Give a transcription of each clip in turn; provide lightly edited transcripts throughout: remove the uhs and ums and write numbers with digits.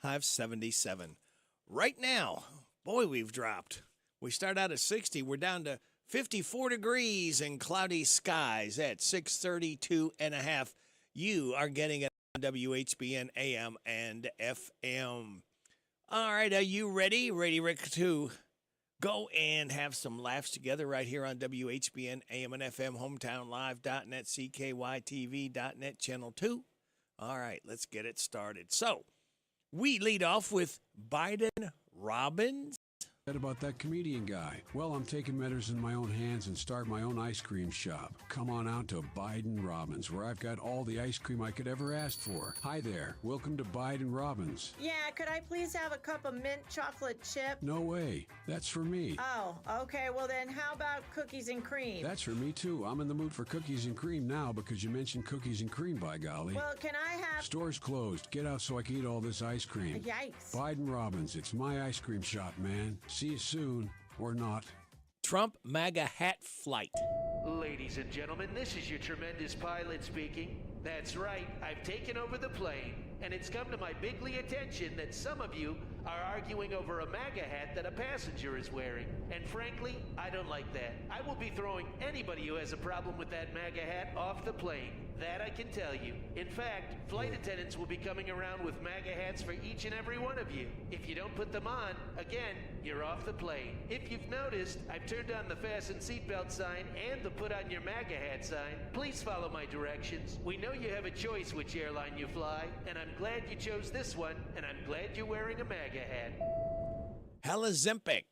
high of 77. Right now, boy, we've dropped. We start out at 60. We're down to 54 degrees and cloudy skies at 632 and a half. You are getting it on WHBN AM and FM. All right, are you ready? Ready, Rick, to go and have some laughs together right here on WHBN AM and FM, hometownlive.net, CKYTV.net, Channel 2. All right, let's get it started. So, we lead off with Biden Robbins. About that comedian guy. Well, I'm taking matters in my own hands and start my own ice cream shop. Come on out to Biden Robbins, where I've got all the ice cream I could ever ask for. Hi there. Welcome to Biden Robbins. Yeah, could I please have a cup of mint chocolate chip? No way. That's for me. Oh, okay. Well then, how about cookies and cream? That's for me too. I'm in the mood for cookies and cream now because you mentioned cookies and cream, by golly. Well, can I have... Store's closed. Get out so I can eat all this ice cream. Yikes. Biden Robbins. It's my ice cream shop, man. See you soon. Or not. Trump MAGA hat flight. Ladies and gentlemen, this is your tremendous pilot speaking. That's right, I've taken over the plane, and it's come to my bigly attention that some of you are arguing over a MAGA hat that a passenger is wearing. And frankly, I don't like that. I will be throwing anybody who has a problem with that MAGA hat off the plane. That I can tell you. In fact, flight attendants will be coming around with MAGA hats for each and every one of you. If you don't put them on, again, you're off the plane. If you've noticed, I've turned on the fasten seatbelt sign and the put on your MAGA hat sign. Please follow my directions. We know you have a choice which airline you fly, and I'm glad you chose this one, and I'm glad you're wearing a MAGA hat. Halazempic.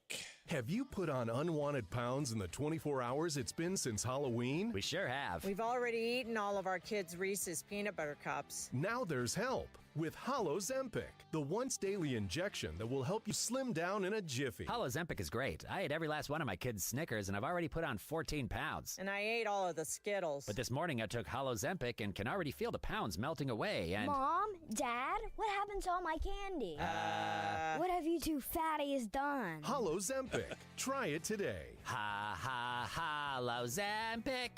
Have you put on unwanted pounds in the 24 hours it's been since Halloween? We sure have. We've already eaten all of our kids' Reese's peanut butter cups. Now there's help with Halozempic, the once-daily injection that will help you slim down in a jiffy. Halozempic is great. I ate every last one of my kids' Snickers, and I've already put on 14 pounds. And I ate all of the Skittles. But this morning I took Halozempic and can already feel the pounds melting away, and... Mom, Dad, what happened to all my candy? What have you two fatties done? Halozempic. Try it today. Halozempic.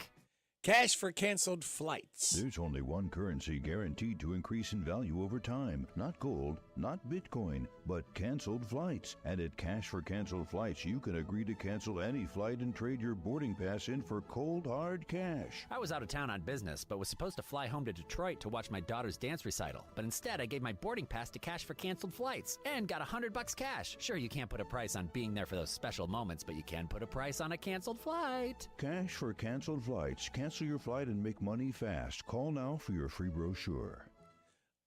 Cash for canceled flights. There's only one currency guaranteed to increase in value over time. Not gold, not Bitcoin, but canceled flights. And at Cash for Canceled Flights, you can agree to cancel any flight and trade your boarding pass in for cold, hard cash. I was out of town on business, but was supposed to fly home to Detroit to watch my daughter's dance recital. But instead, I gave my boarding pass to Cash for Canceled Flights and got $100 cash. Sure, you can't put a price on being there for those special moments, but you can put a price on a canceled flight. Cash for Canceled Flights. Cancel your flight and make money fast. Call now for your free brochure.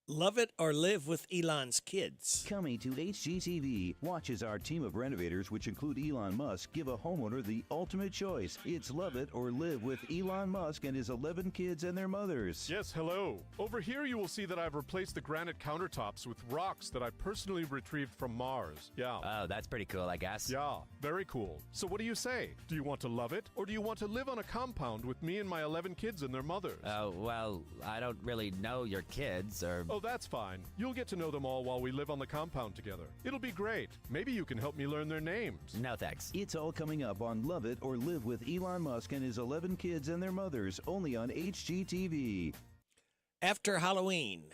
Love it or live with Elon's kids. Coming to HGTV, watch as our team of renovators, which include Elon Musk, give a homeowner the ultimate choice. It's love it or live with Elon Musk and his 11 kids and their mothers. Yes, hello. Over here you will see that I've replaced the granite countertops with rocks that I personally retrieved from Mars. Yeah. Oh, that's pretty cool, I guess. Yeah, very cool. So what do you say? Do you want to love it, or do you want to live on a compound with me and my 11 kids and their mothers? Oh, well, I don't really know your kids, or... Oh, that's fine. You'll get to know them all while we live on the compound together. It'll be great. Maybe you can help me learn their names. No, thanks. It's all coming up on Love It or Live with Elon Musk and his 11 kids and their mothers, only on HGTV. After Halloween.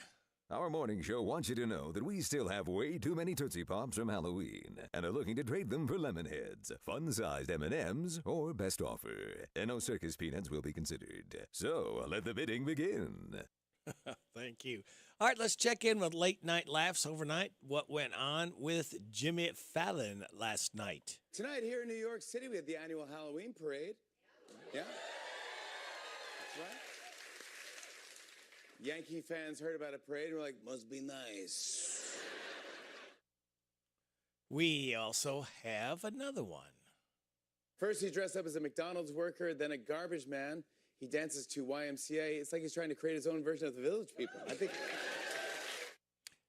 Our morning show wants you to know that we still have way too many Tootsie Pops from Halloween and are looking to trade them for Lemonheads, fun-sized M&Ms, or best offer. And no circus peanuts will be considered. So, let the bidding begin. Thank you. All right, let's check in with late night laughs overnight. What went on with Jimmy Fallon last night? Tonight here in New York City, we had the annual Halloween parade. Yeah? That's right. Yankee fans heard about a parade and were like, must be nice. We also have another one. First, he dressed up as a McDonald's worker, then a garbage man. He dances to YMCA. It's like he's trying to create his own version of the Village People. I think.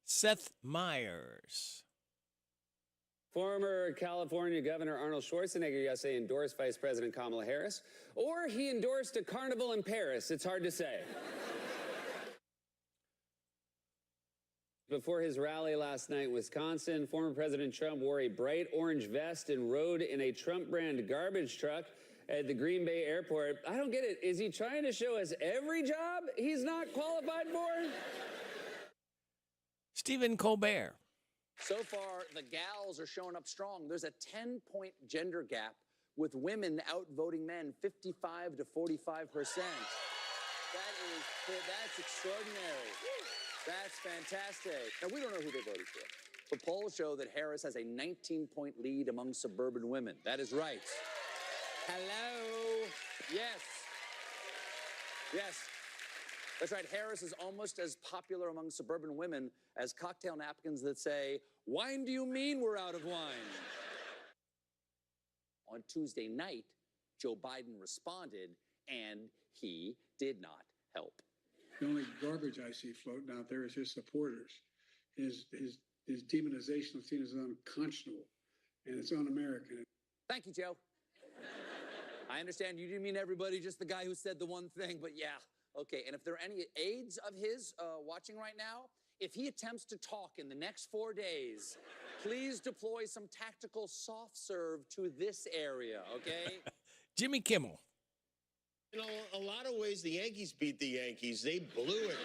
Seth Meyers. Former California Governor Arnold Schwarzenegger yesterday endorsed Vice President Kamala Harris, or he endorsed a carnival in Paris. It's hard to say. Before his rally last night in Wisconsin, former President Trump wore a bright orange vest and rode in a Trump brand garbage truck at the Green Bay airport. I don't get it. Is he trying to show us every job he's not qualified for? Stephen Colbert. So far, the gals are showing up strong. There's a 10-point gender gap with women outvoting men 55 to 45%. That's extraordinary. That's fantastic. Now, we don't know who they voted for, but polls show that Harris has a 19-point lead among suburban women. That is right. Hello. Yes. Yes. That's right. Harris is almost as popular among suburban women as cocktail napkins that say, "Wine do you mean we're out of wine?" On Tuesday night, Joe Biden responded, and he did not help. The only garbage I see floating out there is his supporters. His demonization of seen as unconscionable, and it's un-American. Thank you, Joe. I understand you didn't mean everybody, just the guy who said the one thing, but yeah. Okay, and if there are any aides of his watching right now, if he attempts to talk in the next 4 days, please deploy some tactical soft serve to this area, okay? Jimmy Kimmel. You know, a lot of ways the Yankees beat the Yankees. They blew it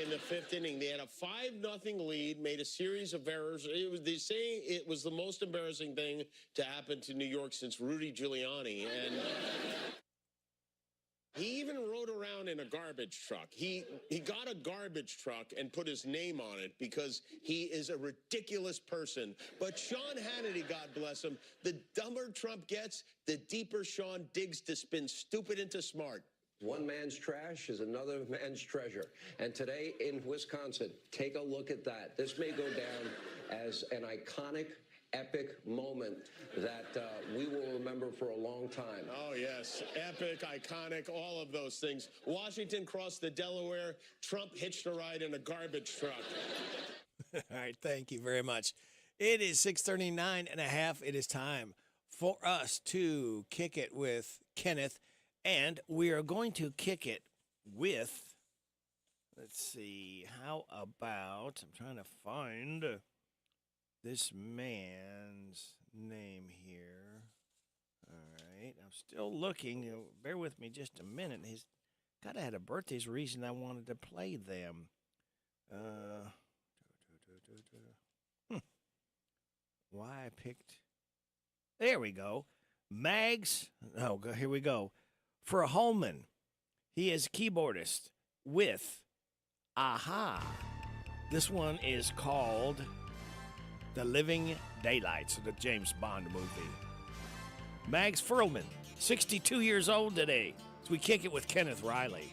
in the fifth inning. They had a 5-0 lead, made a series of errors. They say it was the most embarrassing thing to happen to New York since Rudy Giuliani. And he even rode around in a garbage truck. He got a garbage truck and put his name on it because he is a ridiculous person. But Sean Hannity, God bless him, the dumber Trump gets, the deeper Sean digs to spin stupid into smart. One man's trash is another man's treasure. And today in Wisconsin, take a look at that. This may go down as an iconic, epic moment that we will remember for a long time. Oh, yes. Epic, iconic, all of those things. Washington crossed the Delaware. Trump hitched a ride in a garbage truck. All right, thank you very much. It is 6:39 and a half. It is time for us to kick it with Kenneth, and we are going to kick it with, let's see, how about, I'm trying to find this man's name here. All right, I'm still looking. Bear with me just a minute. He's got to have a birthday's reason I wanted to play them. Why I picked? There we go. Mags. Oh, here we go. For Holman, he is keyboardist with Aha. This one is called The Living Daylights, of the James Bond movie. Mags Furlman, 62 years old today, as we kick it with Kenneth Riley.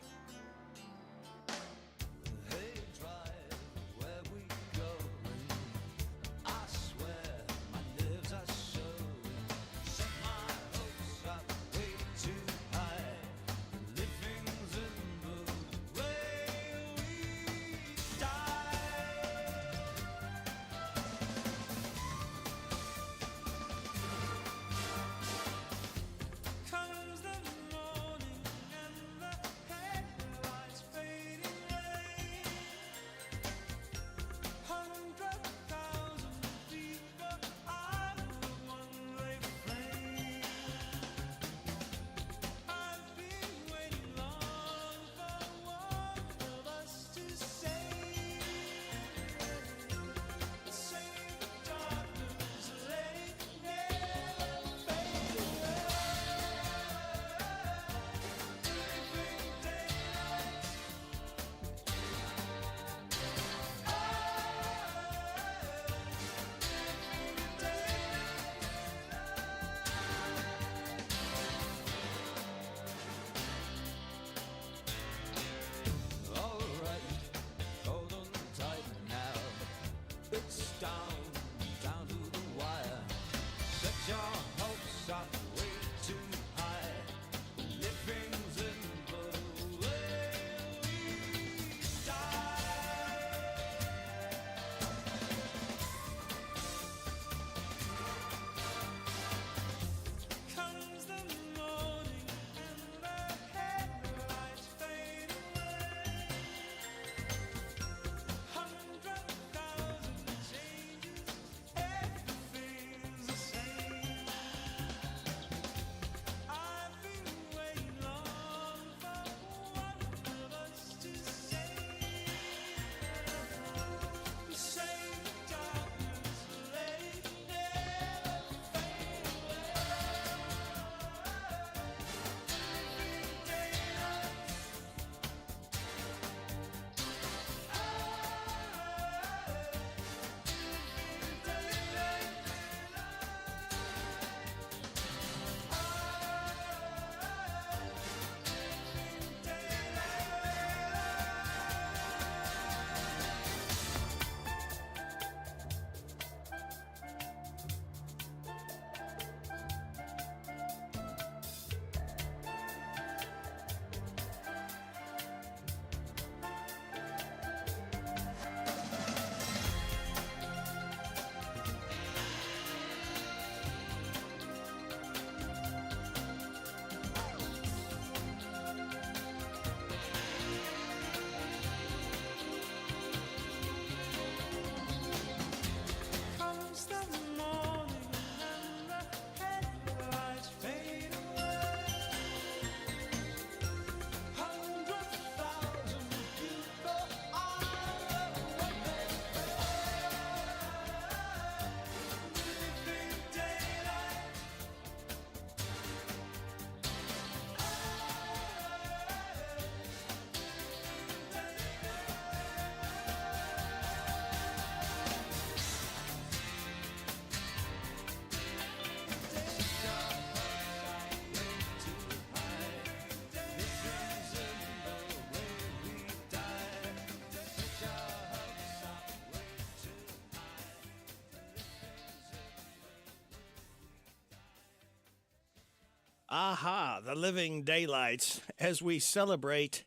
Aha, the Living Daylights, as we celebrate,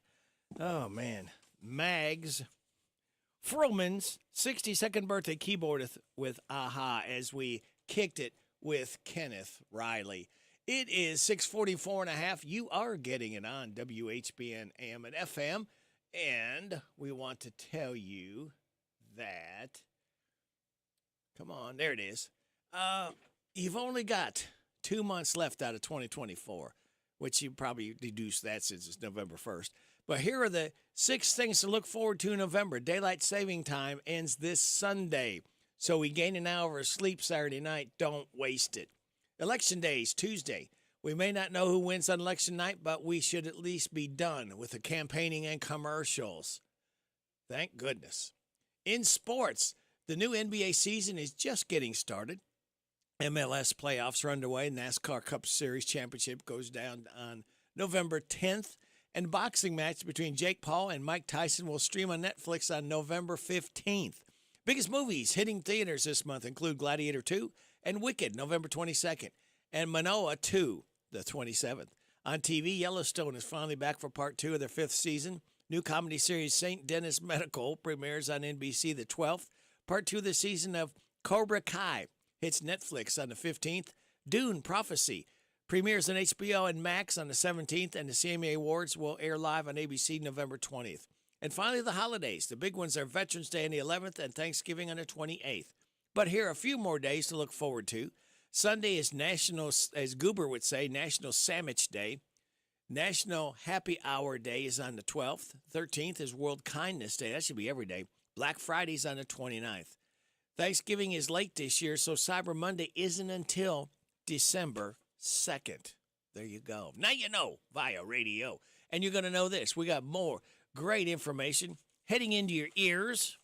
oh man, Mags Froman's 62nd birthday keyboard with Aha, as we kicked it with Kenneth Riley. It is 6:44 and a half. You are getting it on WHBN AM and FM, and we want to tell you that, come on, there it is. You've only got 2 months left out of 2024, which you probably deduce that since it's November 1st. But here are the 6 things to look forward to in November. Daylight saving time ends this Sunday, so we gain an hour of sleep Saturday night. Don't waste it. Election Day is Tuesday. We may not know who wins on election night, but we should at least be done with the campaigning and commercials. Thank goodness. In sports, the new NBA season is just getting started. MLS playoffs are underway. NASCAR Cup Series Championship goes down on November 10th. And boxing match between Jake Paul and Mike Tyson will stream on Netflix on November 15th. Biggest movies hitting theaters this month include Gladiator 2 and Wicked, November 22nd, and Manoa 2, the 27th. On TV, Yellowstone is finally back for part 2 of their 5th season. New comedy series St. Denis Medical premieres on NBC the 12th. Part 2 of the season of Cobra Kai hits Netflix on the 15th. Dune Prophecy premieres on HBO and Max on the 17th, and the CMA Awards will air live on ABC November 20th. And finally, the holidays. The big ones are Veterans Day on the 11th and Thanksgiving on the 28th. But here are a few more days to look forward to. Sunday is National, as Goober would say, National Sandwich Day. National Happy Hour Day is on the 12th. 13th is World Kindness Day. That should be every day. Black Friday's on the 29th. Thanksgiving is late this year, so Cyber Monday isn't until December 2nd. There you go. Now you know via radio. And you're going to know this. We got more great information heading into your ears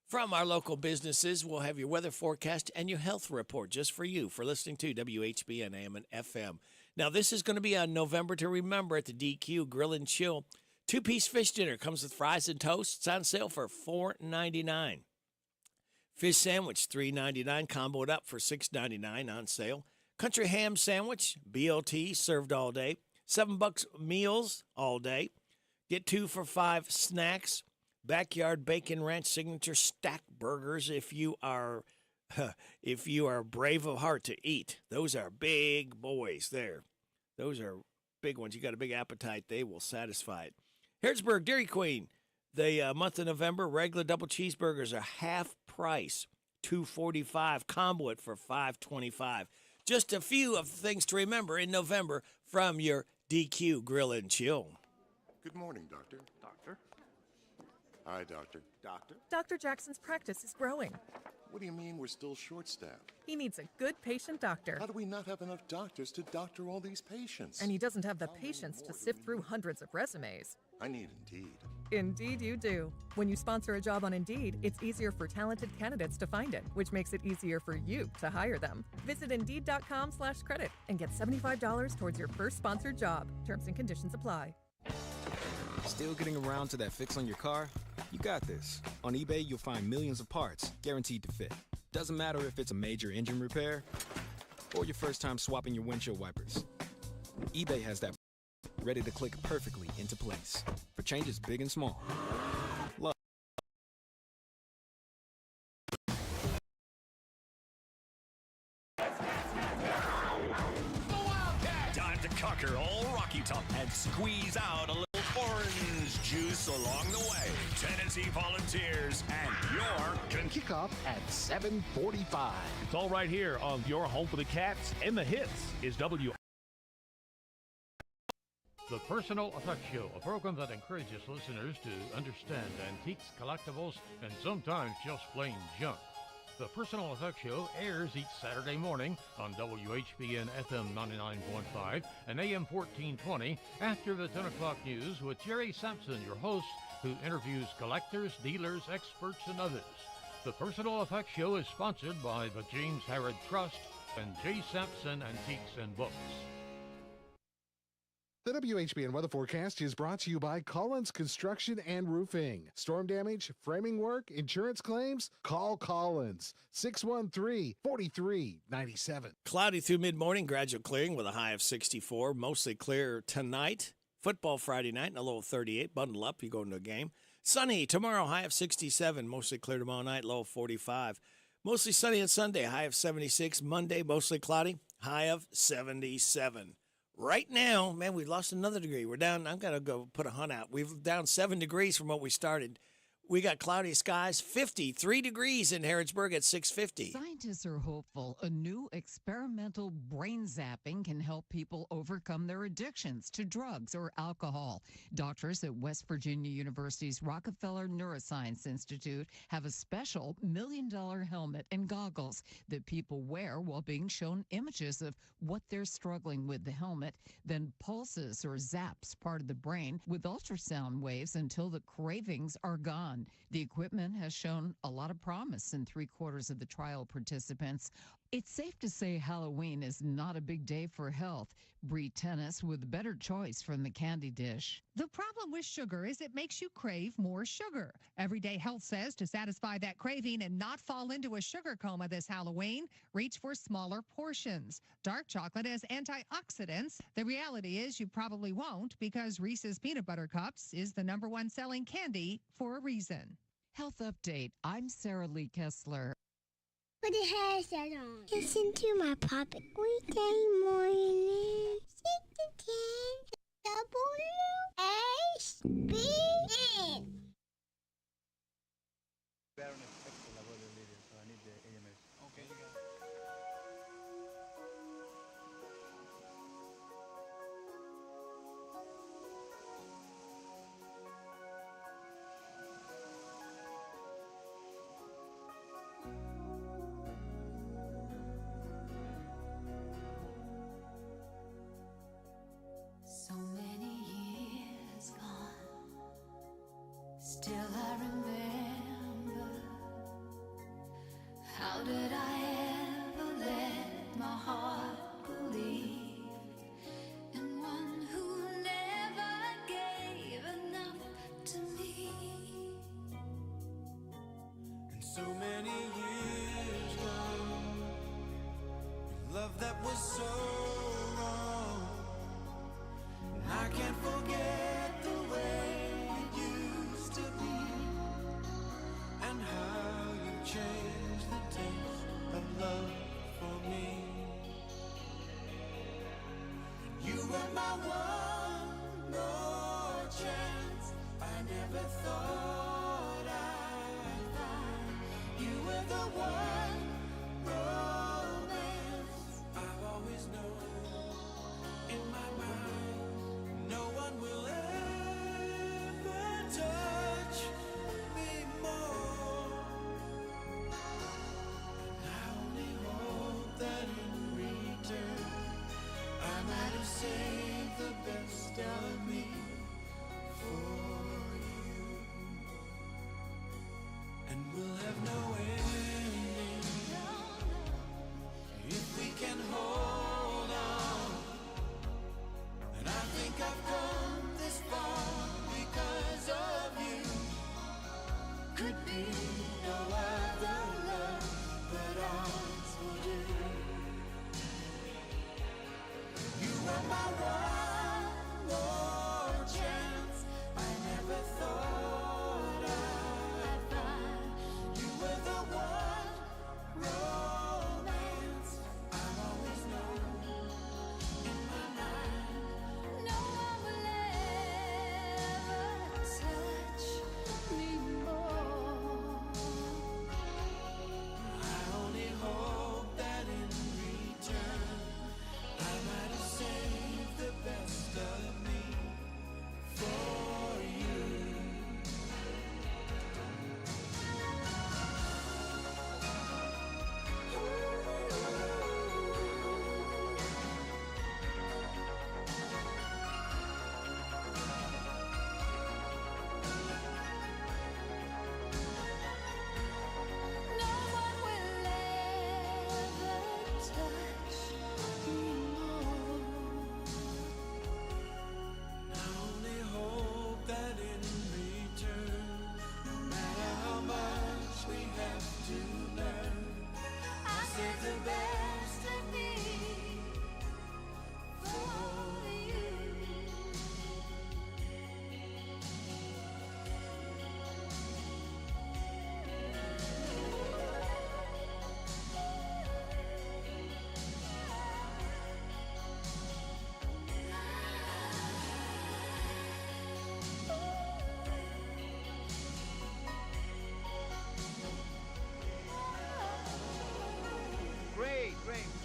from our local businesses. We'll have your weather forecast and your health report just for you for listening to WHBN AM and FM. Now, this is going to be on November to remember at the DQ Grill and Chill. 2-piece fish dinner comes with fries and toast. It's on sale for $4.99. Fish sandwich, $3.99. Comboed up for $6.99 on sale. Country ham sandwich, BLT, served all day. $7 meals all day. Get 2 for $5 snacks. Backyard Bacon Ranch signature stack burgers if you are brave of heart to eat. Those are big boys there. Those are big ones. You got a big appetite. They will satisfy it. Harrodsburg Dairy Queen. The month of November, regular double cheeseburgers are half price, $2.45. Combo it for $5.25. Just a few of the things to remember in November from your DQ Grill and Chill. Good morning, Doctor. Doctor? Hi, Doctor. Doctor? Dr. Jackson's practice is growing. What do you mean we're still short-staffed? He needs a good patient doctor. How do we not have enough doctors to doctor all these patients? And he doesn't have the patience to sift through hundreds of resumes. I need Indeed. Indeed you do. When you sponsor a job on Indeed, it's easier for talented candidates to find it, which makes it easier for you to hire them. Visit Indeed.com/credit and get $75 towards your first sponsored job. Terms and conditions apply. Still getting around to that fix on your car? You got this. On eBay, you'll find millions of parts, guaranteed to fit. Doesn't matter if it's a major engine repair or your first time swapping your windshield wipers. eBay has that ready to click perfectly into place for changes big and small. Love. Time to conquer all Rocky Top and squeeze out a little orange juice along the way. Tennessee Volunteers and your kickoff at 7:45. It's all right here on your home for the Cats and the hits is W. The Personal Effects Show, a program that encourages listeners to understand antiques, collectibles, and sometimes just plain junk. The Personal Effects Show airs each Saturday morning on WHBN FM 99.5 and AM 1420 after the 10 o'clock news with Jerry Sampson, your host, who interviews collectors, dealers, experts, and others. The Personal Effects Show is sponsored by the James Harrod Trust and J. Sampson Antiques and Books. The The WHBN weather forecast is brought to you by Collins Construction and Roofing. Storm damage, framing work, insurance claims? Call Collins. 613-4397. Cloudy through mid-morning, gradual clearing with a high of 64. Mostly clear tonight. Football Friday night and a low of 38. Bundle up, you go into a game. Sunny tomorrow, high of 67. Mostly clear tomorrow night, low of 45. Mostly sunny on Sunday, high of 76. Monday, mostly cloudy, high of 77. Right now, man, we've lost another degree. We're down. I'm going to go put a hunt out. We've down 7 degrees from what we started. We got cloudy skies, 53 degrees in Harrodsburg at 650. Scientists are hopeful a new experimental brain zapping can help people overcome their addictions to drugs or alcohol. Doctors at West Virginia University's Rockefeller Neuroscience Institute have a special $1 million helmet and goggles that people wear while being shown images of what they're struggling with. The helmet then pulses or zaps part of the brain with ultrasound waves until the cravings are gone. The equipment has shown a lot of promise in 3/4 of the trial participants. It's safe to say Halloween is not a big day for health. Bree Tennis with a better choice from the candy dish. The problem with sugar is it makes you crave more sugar. Everyday Health says to satisfy that craving and not fall into a sugar coma this Halloween, reach for smaller portions. Dark chocolate has antioxidants. The reality is you probably won't, because Reese's Peanut Butter Cups is the #1 selling candy for a reason. Health Update. I'm Sarah Lee Kessler. Put the headset on. Listen to my puppet. Weekday morning, 6 to 10, WHBN. So many years gone, still I remember. How did I ever let my heart believe in one who never gave enough to me? And so many years gone, love that was so wrong. I can't forget the way it used to be, and how you changed the taste of love for me. You were my one more chance. I never thought I'd find. You were the one romance I've always known. In my mind, no one will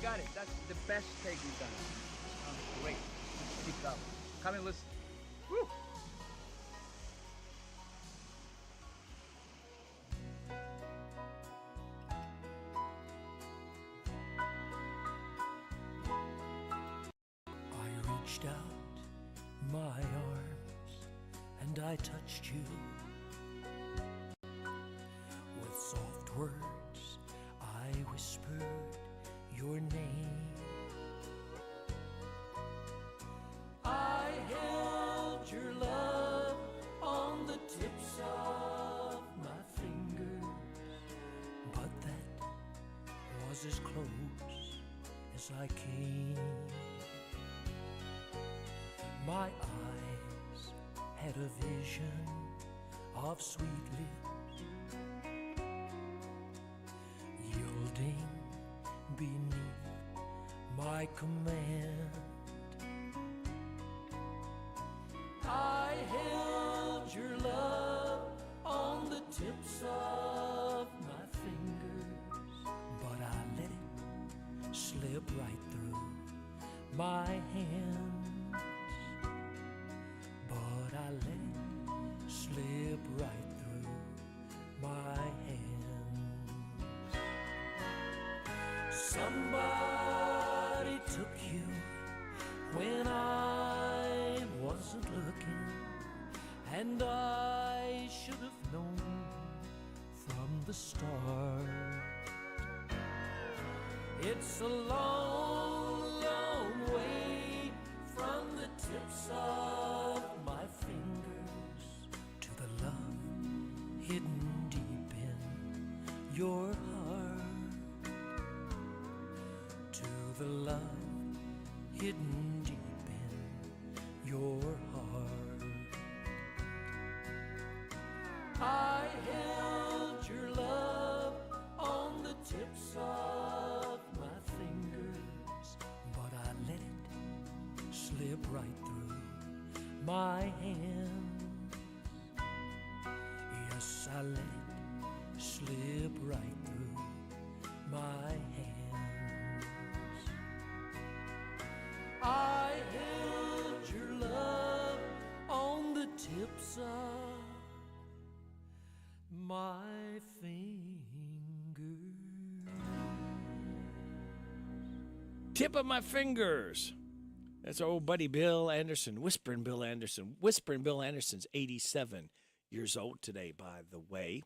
got it. That's the best take we've done. Great. Keep it up. Come and listen. Woo! I reached out my arms and I touched you. With soft words, I whispered your name. I held your love on the tips of my fingers, but that was as close as I came. My eyes had a vision of sweet lips yielding beneath my command. I held your love on the tips of my fingers, but I let it slip right through my hands. But I let it slip right through my hands. Somebody took you when I wasn't looking, and I should have known from the start. It's a long, long way from the tips of my fingers to the love hidden deep in your heart. To the love hidden deep in your heart. I held your love on the tips of my fingers, but I let it slip right through my hands. Yes, I let it slip right through my hands. I held your love on the tips of my fingers. Tip of my fingers. That's our old buddy Bill Anderson, Whispering Bill Anderson. Whispering Bill Anderson's 87 years old today, by the way.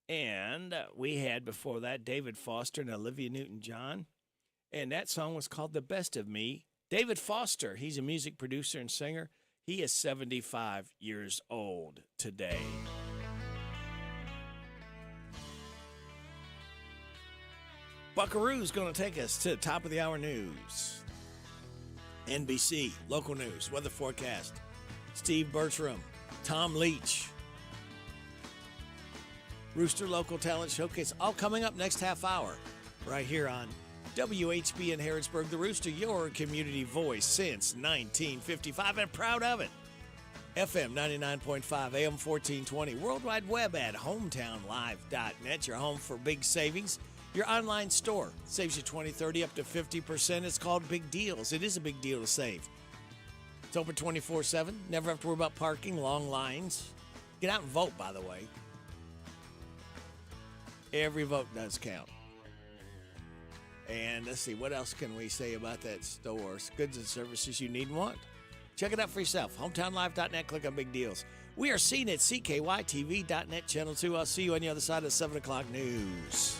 And we had before that David Foster and Olivia Newton-John. And that song was called The Best of Me. David Foster, he's a music producer and singer. He is 75 years old today. Buckaroo's going to take us to the top of the hour news. NBC, local news, weather forecast. Steve Bertram, Tom Leach. Rooster Local Talent Showcase, all coming up next half hour right here on WHBN Harrodsburg, the Rooster, your community voice since 1955, and proud of it. FM 99.5, AM 1420, World Wide Web at hometownlive.net, your home for big savings. Your online store saves you 20, 30, up to 50%. It's called Big Deals. It is a big deal to save. It's open 24/7. Never have to worry about parking, long lines. Get out and vote, by the way. Every vote does count. And let's see, what else can we say about that store? Goods and services you need and want. Check it out for yourself. HometownLive.net, click on Big Deals. We are seen at CKYTV.net, Channel 2. I'll see you on the other side of the 7 o'clock news.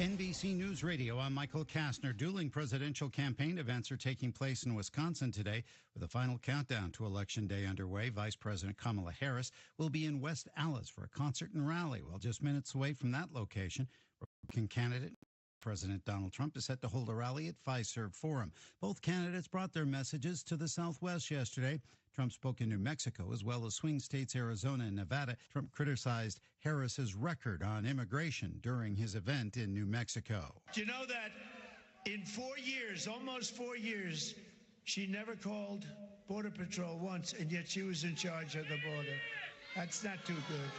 NBC News Radio, I'm Michael Kastner. Dueling presidential campaign events are taking place in Wisconsin today with a final countdown to Election Day underway. Vice President Kamala Harris will be in West Allis for a concert and rally. Well, just minutes away from that location, Republican candidate President Donald Trump is set to hold a rally at Fiserv Forum. Both candidates brought their messages to the Southwest yesterday. Trump spoke in New Mexico as well as swing states Arizona and Nevada. Trump criticized Harris's record on immigration during his event in New Mexico. Do you know that in 4 years, almost 4 years, she never called Border Patrol once, and yet she was in charge of the border? That's not too good.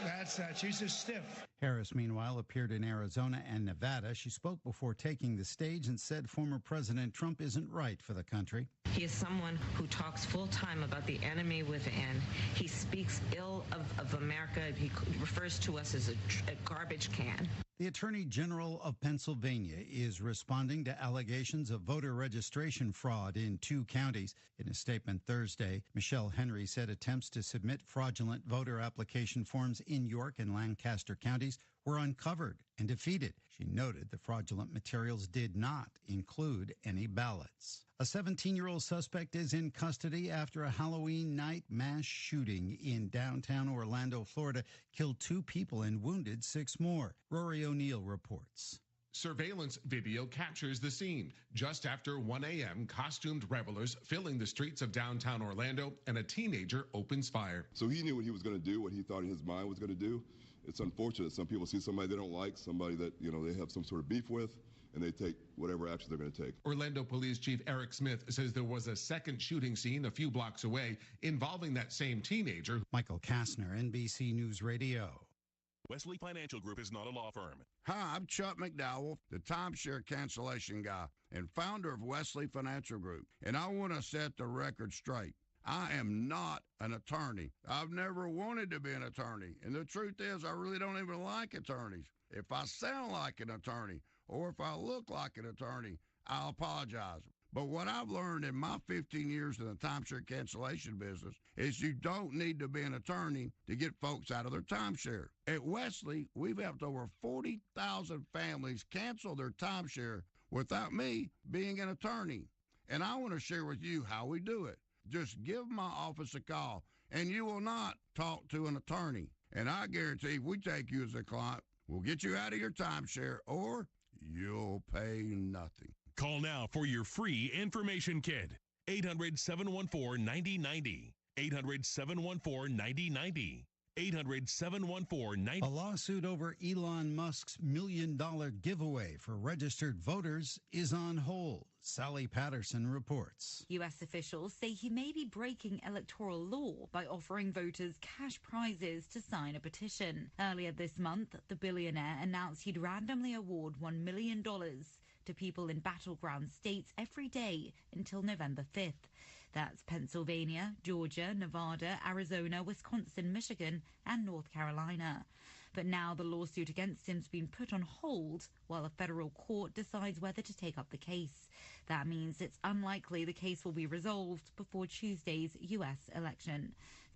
That's not. She's a stiff. Harris, meanwhile, appeared in Arizona and Nevada. She spoke before taking the stage and said former President Trump isn't right for the country. He is someone who talks full time about the enemy within. He speaks ill of America. He refers to us as a garbage can. The Attorney General of Pennsylvania is responding to allegations of voter registration fraud in 2 counties. In a statement Thursday, Michelle Henry said attempts to submit fraudulent voter application forms in York and Lancaster counties were uncovered and defeated. She noted the fraudulent materials did not include any ballots. A 17-year-old suspect is in custody after a Halloween night mass shooting in downtown Orlando, Florida, killed 2 people and wounded 6 more. Rory O'Neill reports. Surveillance video captures the scene. Just after 1 a.m., costumed revelers filling the streets of downtown Orlando, and a teenager opens fire. So he knew what he was going to do, what he thought in his mind was going to do. It's unfortunate. Some people see somebody they don't like, somebody that, they have some sort of beef with, and they take whatever action they're going to take. Orlando Police Chief Eric Smith says there was a second shooting scene a few blocks away involving that same teenager. Michael Kastner, NBC News Radio. Wesley Financial Group is not a law firm. Hi, I'm Chuck McDowell, the timeshare cancellation guy and founder of Wesley Financial Group. And I want to set the record straight. I am not an attorney. I've never wanted to be an attorney. And the truth is, I really don't even like attorneys. If I sound like an attorney or if I look like an attorney, I'll apologize. But what I've learned in my 15 years in the timeshare cancellation business is you don't need to be an attorney to get folks out of their timeshare. At Wesley, we've helped over 40,000 families cancel their timeshare without me being an attorney. And I want to share with you how we do it. Just give my office a call, and you will not talk to an attorney. And I guarantee if we take you as a client, we'll get you out of your timeshare, or you'll pay nothing. Call now for your free information kit. 800-714-9090. 800-714-9090. 800-714-9090. A lawsuit over Elon Musk's $1 million giveaway for registered voters is on hold. Sally Patterson reports. U.S. officials say he may be breaking electoral law by offering voters cash prizes to sign a petition. Earlier this month, the billionaire announced he'd randomly award $1 million to people in battleground states every day until November 5th. That's Pennsylvania, Georgia, Nevada, Arizona, Wisconsin, Michigan, and North Carolina. But now the lawsuit against him's been put on hold while a federal court decides whether to take up the case. That means it's unlikely the case will be resolved before Tuesday's U.S. election.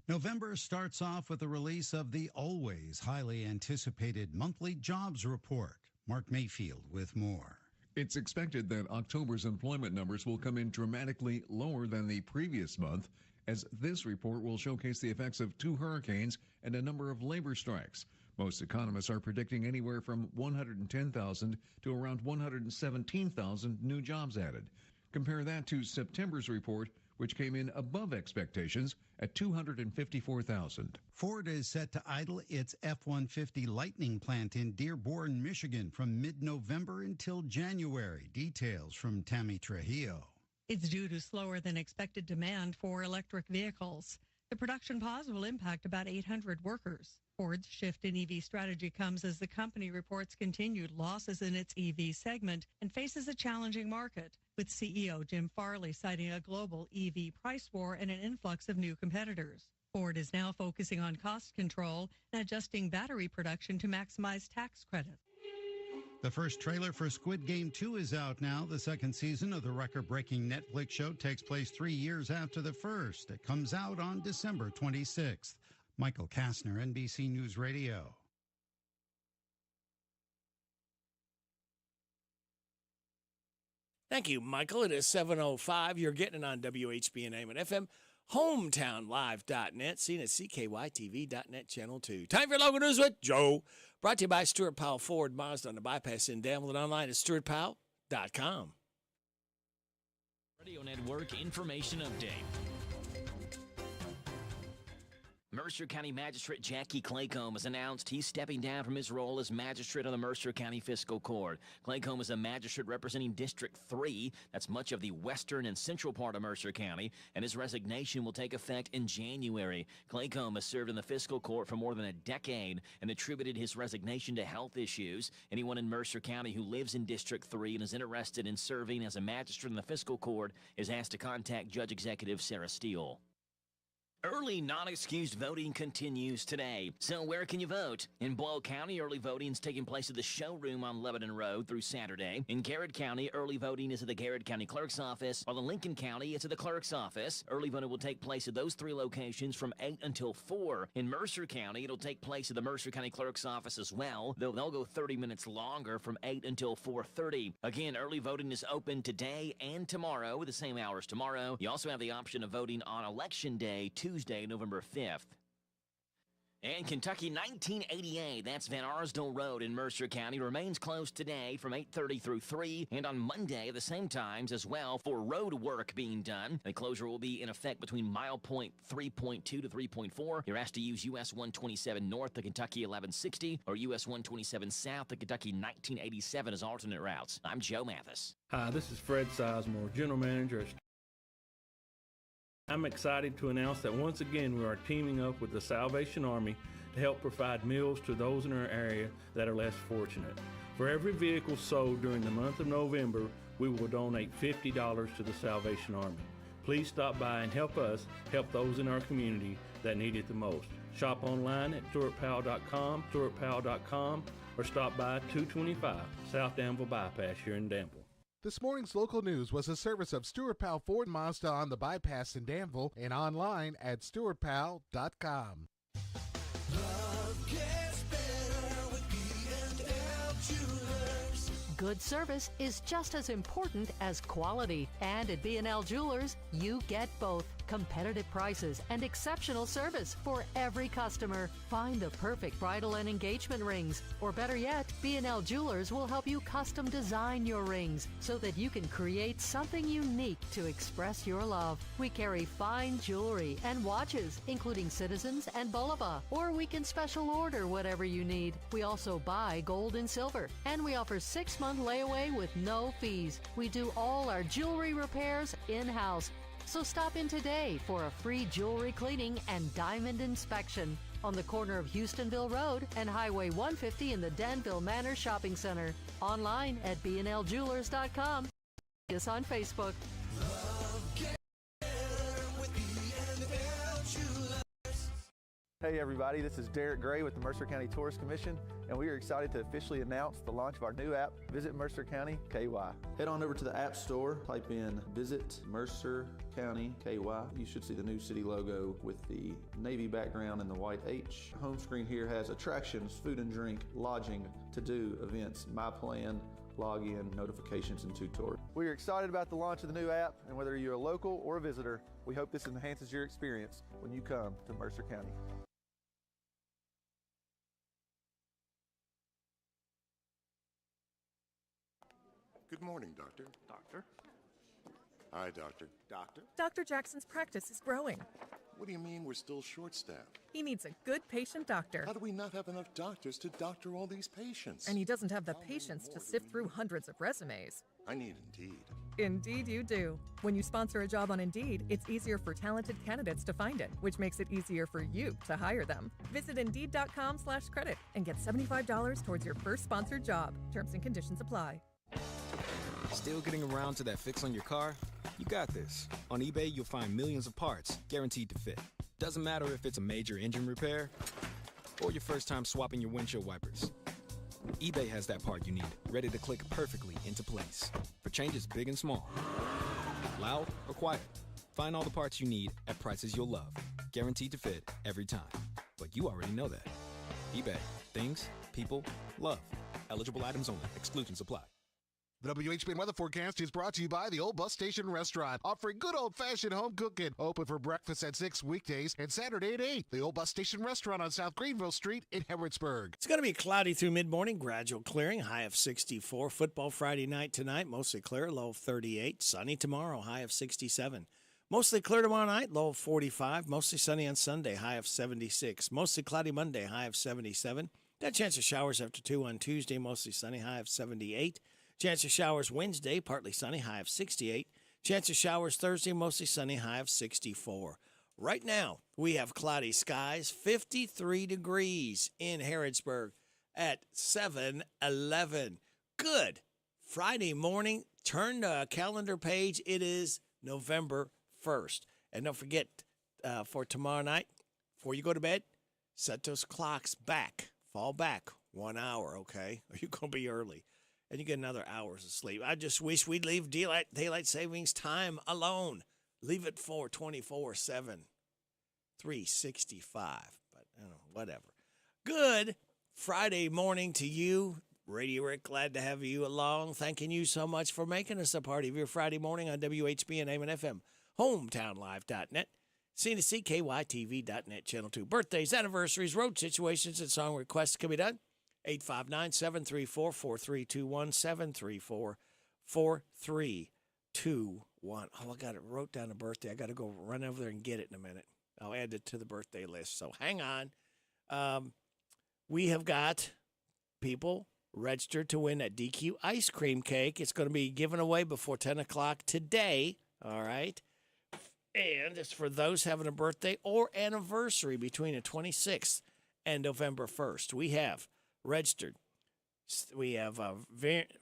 November starts off with the release of the always highly anticipated monthly jobs report. Mark Mayfield with more. It's expected that October's employment numbers will come in dramatically lower than the previous month, as this report will showcase the effects of 2 hurricanes and a number of labor strikes. Most economists are predicting anywhere from 110,000 to around 117,000 new jobs added. Compare that to September's report, which came in above expectations at 254,000. Ford is set to idle its F-150 Lightning plant in Dearborn, Michigan from mid-November until January. Details from Tammy Trujillo. It's due to slower than expected demand for electric vehicles. The production pause will impact about 800 workers. Ford's shift in EV strategy comes as the company reports continued losses in its EV segment and faces a challenging market, with CEO Jim Farley citing a global EV price war and an influx of new competitors. Ford is now focusing on cost control and adjusting battery production to maximize tax credits. The first trailer for Squid Game 2 is out now. The second season of the record-breaking Netflix show takes place 3 years after the first. It comes out on December 26th. Michael Kastner, NBC News Radio. Thank you, Michael. It is 7:05. You're getting it on WHBN AM and FM, hometownlive.net, seen at CKYTV.net, Channel 2. Time for local news with Joe. Brought to you by Stuart Powell Ford Mazda on the bypass in Danville and online at stuartpowell.com. Radio Network Information Update. Mercer County Magistrate Jackie Claycomb has announced he's stepping down from his role as magistrate on the Mercer County Fiscal Court. Claycomb is a magistrate representing District 3, that's much of the western and central part of Mercer County, and his resignation will take effect in January. Claycomb has served in the Fiscal Court for more than a decade and attributed his resignation to health issues. Anyone in Mercer County who lives in District 3 and is interested in serving as a magistrate in the Fiscal Court is asked to contact Judge Executive Sarah Steele. Early non-excused voting continues today. So where can you vote? In Boyle County, early voting is taking place at the showroom on Lebanon Road through Saturday. In Garrett County, early voting is at the Garrett County Clerk's Office, while in Lincoln County, it's at the Clerk's Office. Early voting will take place at those three locations from 8 until 4. In Mercer County, it'll take place at the Mercer County Clerk's Office as well, though they'll go 30 minutes longer from 8 until 4:30. Again, early voting is open today and tomorrow with the same hours tomorrow. You also have the option of voting on Election Day, Tuesday, November 5th. And Kentucky 1988, that's Van Arsdale Road in Mercer County, remains closed today from 8:30 through 3, and on Monday at the same times as well for road work being done. The closure will be in effect between mile point 3.2 to 3.4. You're asked to use US 127 north to Kentucky 1160 or US 127 south to Kentucky 1987 as alternate routes. I'm Joe Mathis. Hi, this is Fred Sizemore, General Manager. I'm excited to announce that once again we are teaming up with the Salvation Army to help provide meals to those in our area that are less fortunate. For every vehicle sold during the month of November, we will donate $50 to the Salvation Army. Please stop by and help us help those in our community that need it the most. Shop online at stuartpowell.com, or stop by 225 South Danville Bypass here in Danville. This morning's local news was a service of Stuart Powell Ford Mazda on the bypass in Danville and online at stuartpowell.com. Love gets better with B&L Jewelers. Good service is just as important as quality, and at B&L Jewelers, you get both. Competitive prices and exceptional service for every customer. Find the perfect bridal and engagement rings, or better yet, B&L Jewelers will help you custom design your rings so that you can create something unique to express your love. We carry fine jewelry and watches, including Citizens and Bulova, or we can special order whatever you need. We also buy gold and silver, and we offer 6-month layaway with no fees. We do all our jewelry repairs in-house. So stop in today for a free jewelry cleaning and diamond inspection on the corner of Houstonville Road and Highway 150 in the Danville Manor Shopping Center. Online at bnljewelers.com. See us on Facebook. Hey everybody, this is Derek Gray with the Mercer County Tourist Commission, and we are excited to officially announce the launch of our new app, Visit Mercer County KY. Head on over to the App Store, type in Visit Mercer County KY. You should see the new city logo with the navy background and the white H. Home screen here has attractions, food and drink, lodging, to-do, events, my plan, login, notifications, and tutorials. We are excited about the launch of the new app, and whether you're a local or a visitor, we hope this enhances your experience when you come to Mercer County. Good morning, Doctor. Doctor? Hi, Doctor. Doctor? Dr. Jackson's practice is growing. What do you mean we're still short-staffed? He needs a good patient doctor. How do we not have enough doctors to doctor all these patients? And he doesn't have the patience to sift through hundreds of resumes. I need Indeed. Indeed you do. When you sponsor a job on Indeed, it's easier for talented candidates to find it, which makes it easier for you to hire them. Visit Indeed.com/credit and get $75 towards your first sponsored job. Terms and conditions apply. Still getting around to that fix on your car? You got this. On eBay, you'll find millions of parts, guaranteed to fit. Doesn't matter if it's a major engine repair or your first time swapping your windshield wipers. eBay has that part you need, ready to click perfectly into place for changes big and small. Loud or quiet, find all the parts you need at prices you'll love, guaranteed to fit every time. But you already know that. eBay, things, people, love. Eligible items only. Exclusions apply. The WHBN weather forecast is brought to you by the Old Bus Station Restaurant, offering good old-fashioned home cooking. Open for breakfast at 6 weekdays and Saturday at 8. The Old Bus Station Restaurant on South Greenville Street in Harrodsburg. It's going to be cloudy through mid-morning, gradual clearing, high of 64. Football Friday night tonight, mostly clear, low of 38. Sunny tomorrow, high of 67. Mostly clear tomorrow night, low of 45. Mostly sunny on Sunday, high of 76. Mostly cloudy Monday, high of 77. Got a chance of showers after 2 on Tuesday, mostly sunny, high of 78. Chance of showers Wednesday, partly sunny, high of 68. Chance of showers Thursday, mostly sunny, high of 64. Right now, we have cloudy skies, 53 degrees in Harrodsburg at 7:11. Good. Friday morning, turn the calendar page. It is November 1st. And don't forget, for tomorrow night, before you go to bed, set those clocks back. Fall back 1 hour, okay? Or you're going to be early. And you get another hours of sleep. I just wish we'd leave daylight savings time alone. Leave it for 24/7, 365. But, whatever. Good Friday morning to you. Radio Rick, glad to have you along. Thanking you so much for making us a part of your Friday morning on WHBN AM and FM, hometownlive.net, CNCKYTV.net, Channel 2. Birthdays, anniversaries, road situations, and song requests can be done. 859-734-4321, 734-4321. Oh, I got it. Wrote down a birthday. I got to go run over there and get it in a minute. I'll add it to the birthday list. So hang on. We have got people registered to win that DQ ice cream cake. It's going to be given away before 10 o'clock today. All right. And it's for those having a birthday or anniversary between the 26th and November 1st. We have registered. We have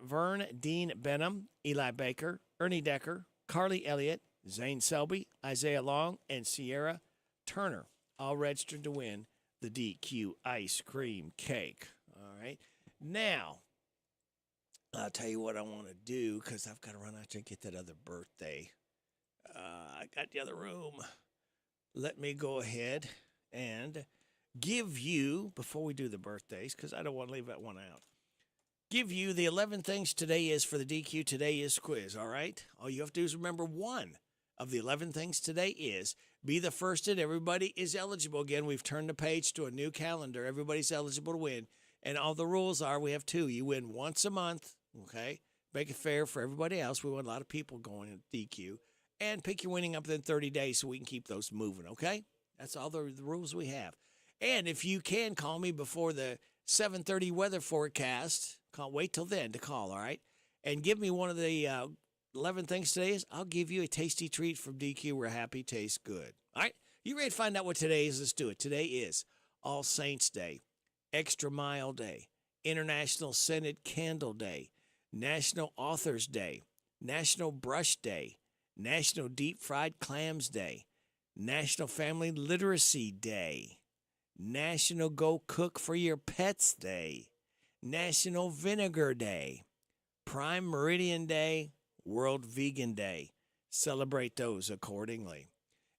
Vern Dean Benham, Eli Baker, Ernie Decker, Carly Elliott, Zane Selby, Isaiah Long, and Sierra Turner, all registered to win the DQ ice cream cake. All right. Now, I'll tell you what I want to do because I've got to run out there and get that other birthday. I got the other room. Let me go ahead and give you, before we do the birthdays, because I don't want to leave that one out, give you the 11 things today is for the DQ Today Is quiz, all right? All you have to do is remember one of the 11 things today is. Be the first and everybody is eligible. Again, we've turned the page to a new calendar. Everybody's eligible to win. And all the rules are we have two. You win once a month, okay? Make it fair for everybody else. We want a lot of people going at DQ. And pick your winning up within 30 days so we can keep those moving, okay? That's all the rules we have. And if you can call me before the 7:30 weather forecast, wait till then to call, all right? And give me one of the 11 things today is, I'll give you a tasty treat from DQ where happy tastes good. All right? You ready to find out what today is? Let's do it. Today is All Saints Day, Extra Mile Day, International Scented Candle Day, National Authors Day, National Brush Day, National Deep Fried Clams Day, National Family Literacy Day, National Go Cook for Your Pets Day, National Vinegar Day, Prime Meridian Day, World Vegan Day. Celebrate those accordingly.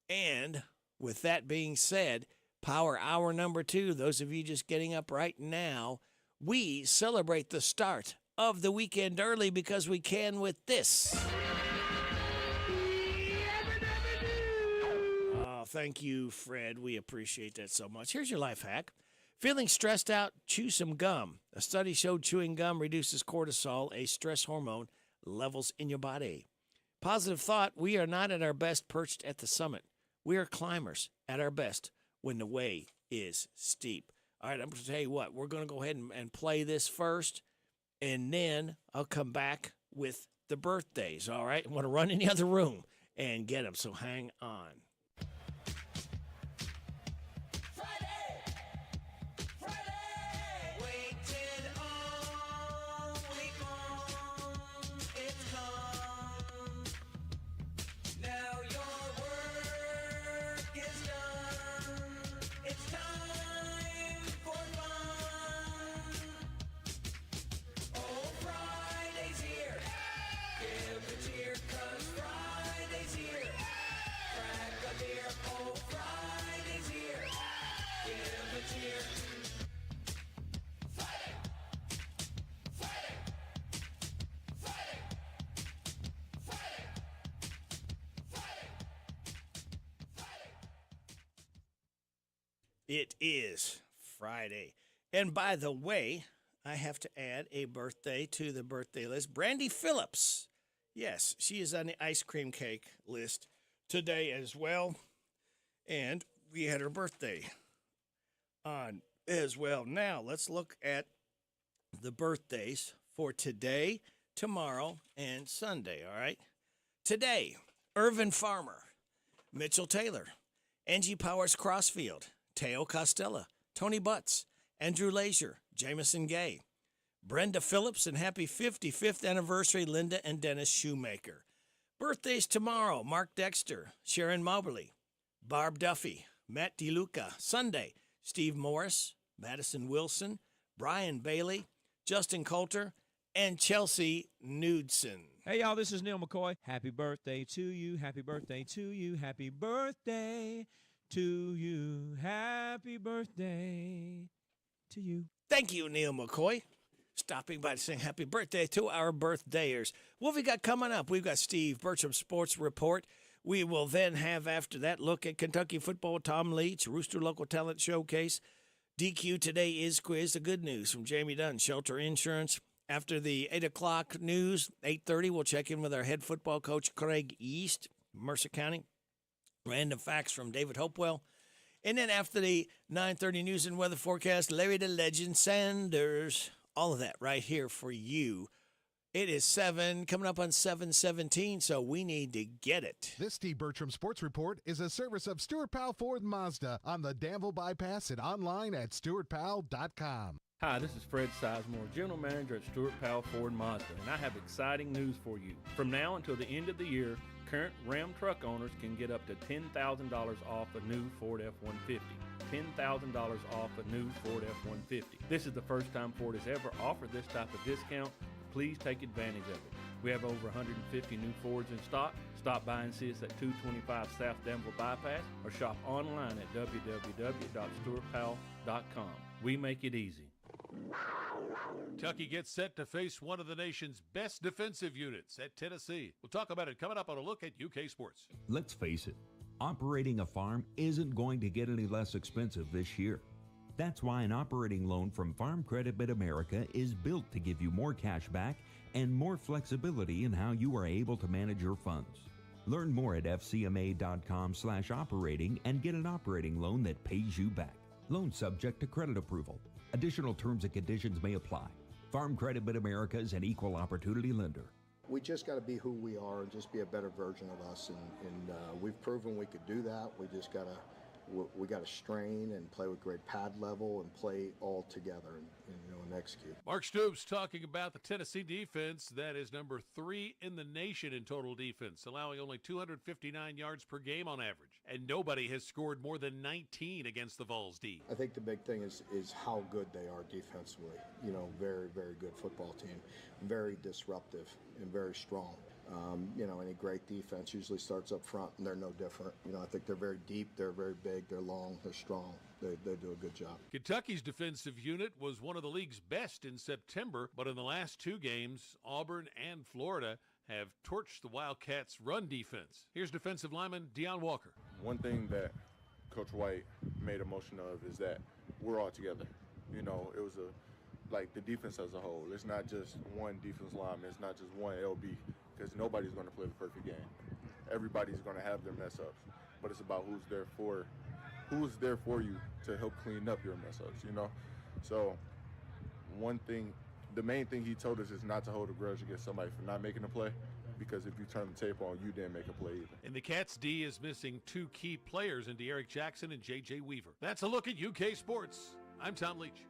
And with that being said, Power Hour number 2, those of you just getting up right now, we celebrate the start of the weekend early because we can with this. Thank you, Fred. We appreciate that so much. Here's your life hack. Feeling stressed out? Chew some gum. A study showed chewing gum reduces cortisol, a stress hormone, levels in your body. Positive thought, we are not at our best perched at the summit. We are climbers at our best when the way is steep. All right, I'm going to tell you what. We're going to go ahead and play this first, and then I'll come back with the birthdays, all right? I want to run in the other room and get them, so hang on. Give a cheer, 'cause Friday's here. Crack It is Friday. And by the way, I have to add a birthday to the birthday list. Brandy Phillips. Yes, she is on the ice cream cake list today as well. And we had her birthday on as well. Now, let's look at the birthdays for today, tomorrow, and Sunday, all right? Today, Irvin Farmer, Mitchell Taylor, Angie Powers Crossfield, Teo Costella, Tony Butts, Andrew Leisure, Jamison Gay, Brenda Phillips, and happy 55th anniversary, Linda and Dennis Shoemaker. Birthdays tomorrow, Mark Dexter, Sharon Moberly, Barb Duffy, Matt DeLuca. Sunday, Steve Morris, Madison Wilson, Brian Bailey, Justin Coulter, and Chelsea Knudsen. Hey, y'all, this is Neil McCoy. Happy birthday to you. Happy birthday to you. Happy birthday to you. Happy birthday to you. Thank you, Neil McCoy. Stopping by to sing happy birthday to our birthdayers. What have we got coming up? We've got Steve Bertram Sports Report. We will then have, after that, look at Kentucky football, Tom Leach, Rooster Local Talent Showcase. DQ Today is Quiz. The good news from Jamie Dunn, Shelter Insurance. After the 8 o'clock news, 8:30, we'll check in with our head football coach, Craig East, Mercer County. Random facts from David Hopewell. And then after the 9:30 news and weather forecast, Larry the Legend Sanders. All of that right here for you. It is 7, coming up on 7:17, so we need to get it. This Steve Bertram Sports Report is a service of Stuart Powell Ford Mazda on the Danville Bypass and online at stuartpowell.com. Hi, this is Fred Sizemore, General Manager at Stuart Powell Ford Mazda, and I have exciting news for you. From now until the end of the year, current Ram truck owners can get up to $10,000 off a new Ford F-150. $10,000 off a new Ford F-150. This is the first time Ford has ever offered this type of discount. Please take advantage of it. We have over 150 new Fords in stock. Stop by and see us at 225 South Danville Bypass or shop online at www.stuartpowell.com. We make it easy. Kentucky gets set to face one of the nation's best defensive units at Tennessee. We'll talk about it coming up on a look at UK Sports. Let's face it, operating a farm isn't going to get any less expensive this year. That's why an operating loan from Farm Credit Mid-America is built to give you more cash back and more flexibility in how you are able to manage your funds. Learn more at fcma.com/operating and get an operating loan that pays you back. Loan subject to credit approval. Additional terms and conditions may apply. Farm Credit Mid-America is an equal opportunity lender. We just got to be who we are and just be a better version of us, and we've proven we could do that. We just got to strain and play with great pad level and play all together and execute. Mark Stoops talking about the Tennessee defense that is number 3 in the nation in total defense, allowing only 259 yards per game on average, and nobody has scored more than 19 against the Vols D. I think the big thing is how good they are defensively. Very, very good football team, very disruptive and very strong. Any great defense usually starts up front, and they're no different. I think they're very deep, they're very big, they're long, they're strong. They do a good job. Kentucky's defensive unit was one of the league's best in September, but in the last 2 games, Auburn and Florida have torched the Wildcats' run defense. Here's defensive lineman Deion Walker. One thing that Coach White made a motion of is that we're all together. It was like the defense as a whole. It's not just one defense lineman. It's not just one LB, because nobody's going to play the perfect game. Everybody's going to have their mess-ups, but it's about who's there for you to help clean up your mess-ups, So the main thing he told us is not to hold a grudge against somebody for not making a play, because if you turn the tape on, you didn't make a play either. And the Cats D is missing 2 key players in De'Eric Jackson and J.J. Weaver. That's a look at UK Sports. I'm Tom Leach.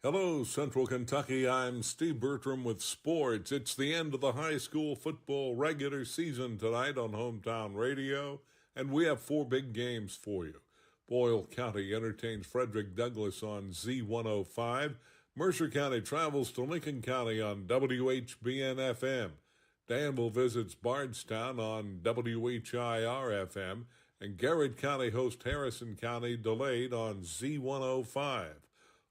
Hello, Central Kentucky. I'm Steve Bertram with sports. It's the end of the high school football regular season tonight on Hometown Radio, and we have 4 big games for you. Boyle County entertains Frederick Douglass on Z105. Mercer County travels to Lincoln County on WHBN-FM. Danville visits Bardstown on WHIR-FM, and Garrett County hosts Harrison County delayed on Z105.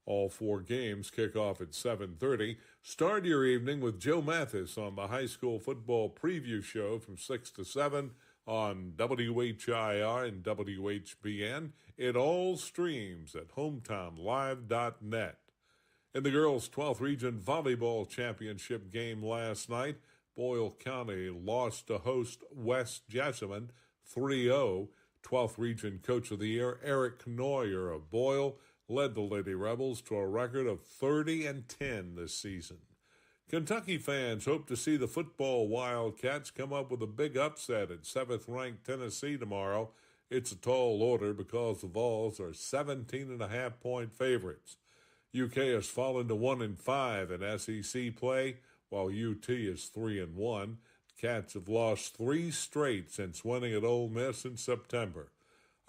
All 4 games kick off at 7:30. Start your evening with Joe Mathis on the high school football preview show from 6 to 7 on WHIR and WHBN. It all streams at hometownlive.net. In the girls' 12th Region Volleyball Championship game last night, Boyle County lost to host West Jessamine 3-0. 12th Region Coach of the Year Eric Neuer of Boyle led the Lady Rebels to a record of 30-10 this season. Kentucky fans hope to see the football Wildcats come up with a big upset at 7th-ranked Tennessee tomorrow. It's a tall order because the Vols are 17.5-point favorites. UK has fallen to 1-5 in SEC play, while UT is 3-1. Cats have lost 3 straight since winning at Ole Miss in September.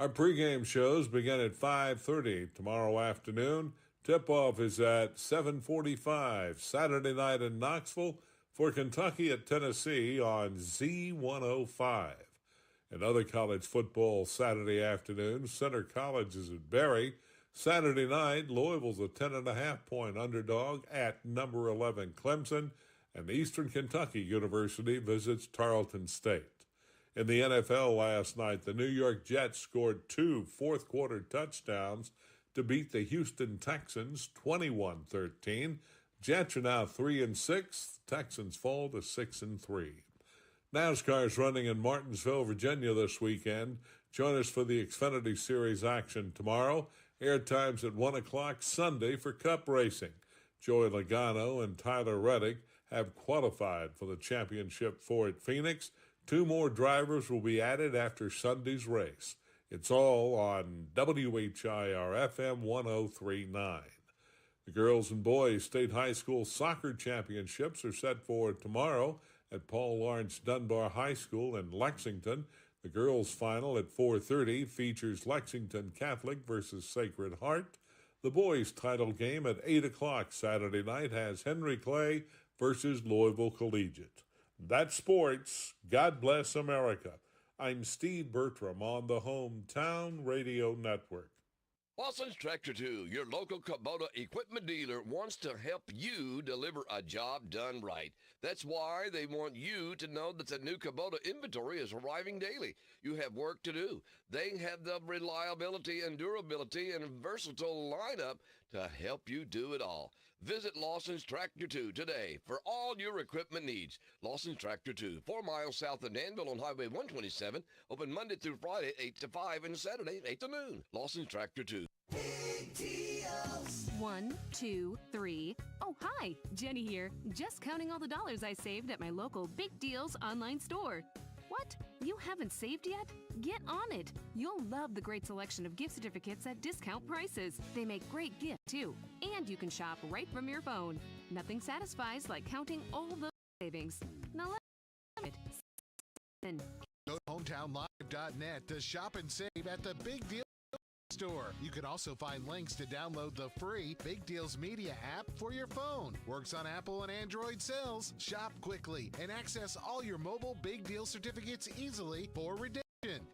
Our pregame shows begin at 5:30 tomorrow afternoon. Tip-off is at 7:45 Saturday night in Knoxville for Kentucky at Tennessee on Z105. In other college football Saturday afternoon, Center College is at Berry. Saturday night, Louisville's a 10.5-point underdog at number 11 Clemson, and Eastern Kentucky University visits Tarleton State. In the NFL last night, the New York Jets scored 2 fourth-quarter touchdowns to beat the Houston Texans 21-13. Jets are now 3-6. Texans fall to 6-3. NASCAR is running in Martinsville, Virginia this weekend. Join us for the Xfinity Series action tomorrow. Air times at 1 o'clock Sunday for Cup racing. Joey Logano and Tyler Reddick have qualified for the championship Ford Phoenix. 2 more drivers will be added after Sunday's race. It's all on WHIR-FM 103.9. The girls and boys state high school soccer championships are set for tomorrow at Paul Lawrence Dunbar High School in Lexington. The girls' final at 4:30 features Lexington Catholic versus Sacred Heart. The boys' title game at 8 o'clock Saturday night has Henry Clay versus Louisville Collegiate. That's sports. God bless America. I'm Steve Bertram on the Hometown Radio Network. Watson's Tractor 2, your local Kubota equipment dealer, wants to help you deliver a job done right. That's why they want you to know that the new Kubota inventory is arriving daily. You have work to do. They have the reliability and durability and versatile lineup to help you do it all. Visit Lawson's Tractor 2 today for all your equipment needs. Lawson's Tractor 2, 4 miles south of Danville on Highway 127, open Monday through Friday, 8 to 5, and Saturday, 8 to noon. Lawson's Tractor 2. Big deals. 1, 2, 3. Oh, hi. Jenny here. Just counting all the dollars I saved at my local Big Deals online store. What? You haven't saved yet? Get on it. You'll love the great selection of gift certificates at discount prices. They make great gifts, too. And you can shop right from your phone. Nothing satisfies like counting all those savings. Now let's Go to hometownlive.net to shop and save at the Big Deal store. You can also find links to download the free Big Deals Media app for your phone. Works on Apple and Android cells. Shop quickly and access all your mobile Big Deal certificates easily for redemption.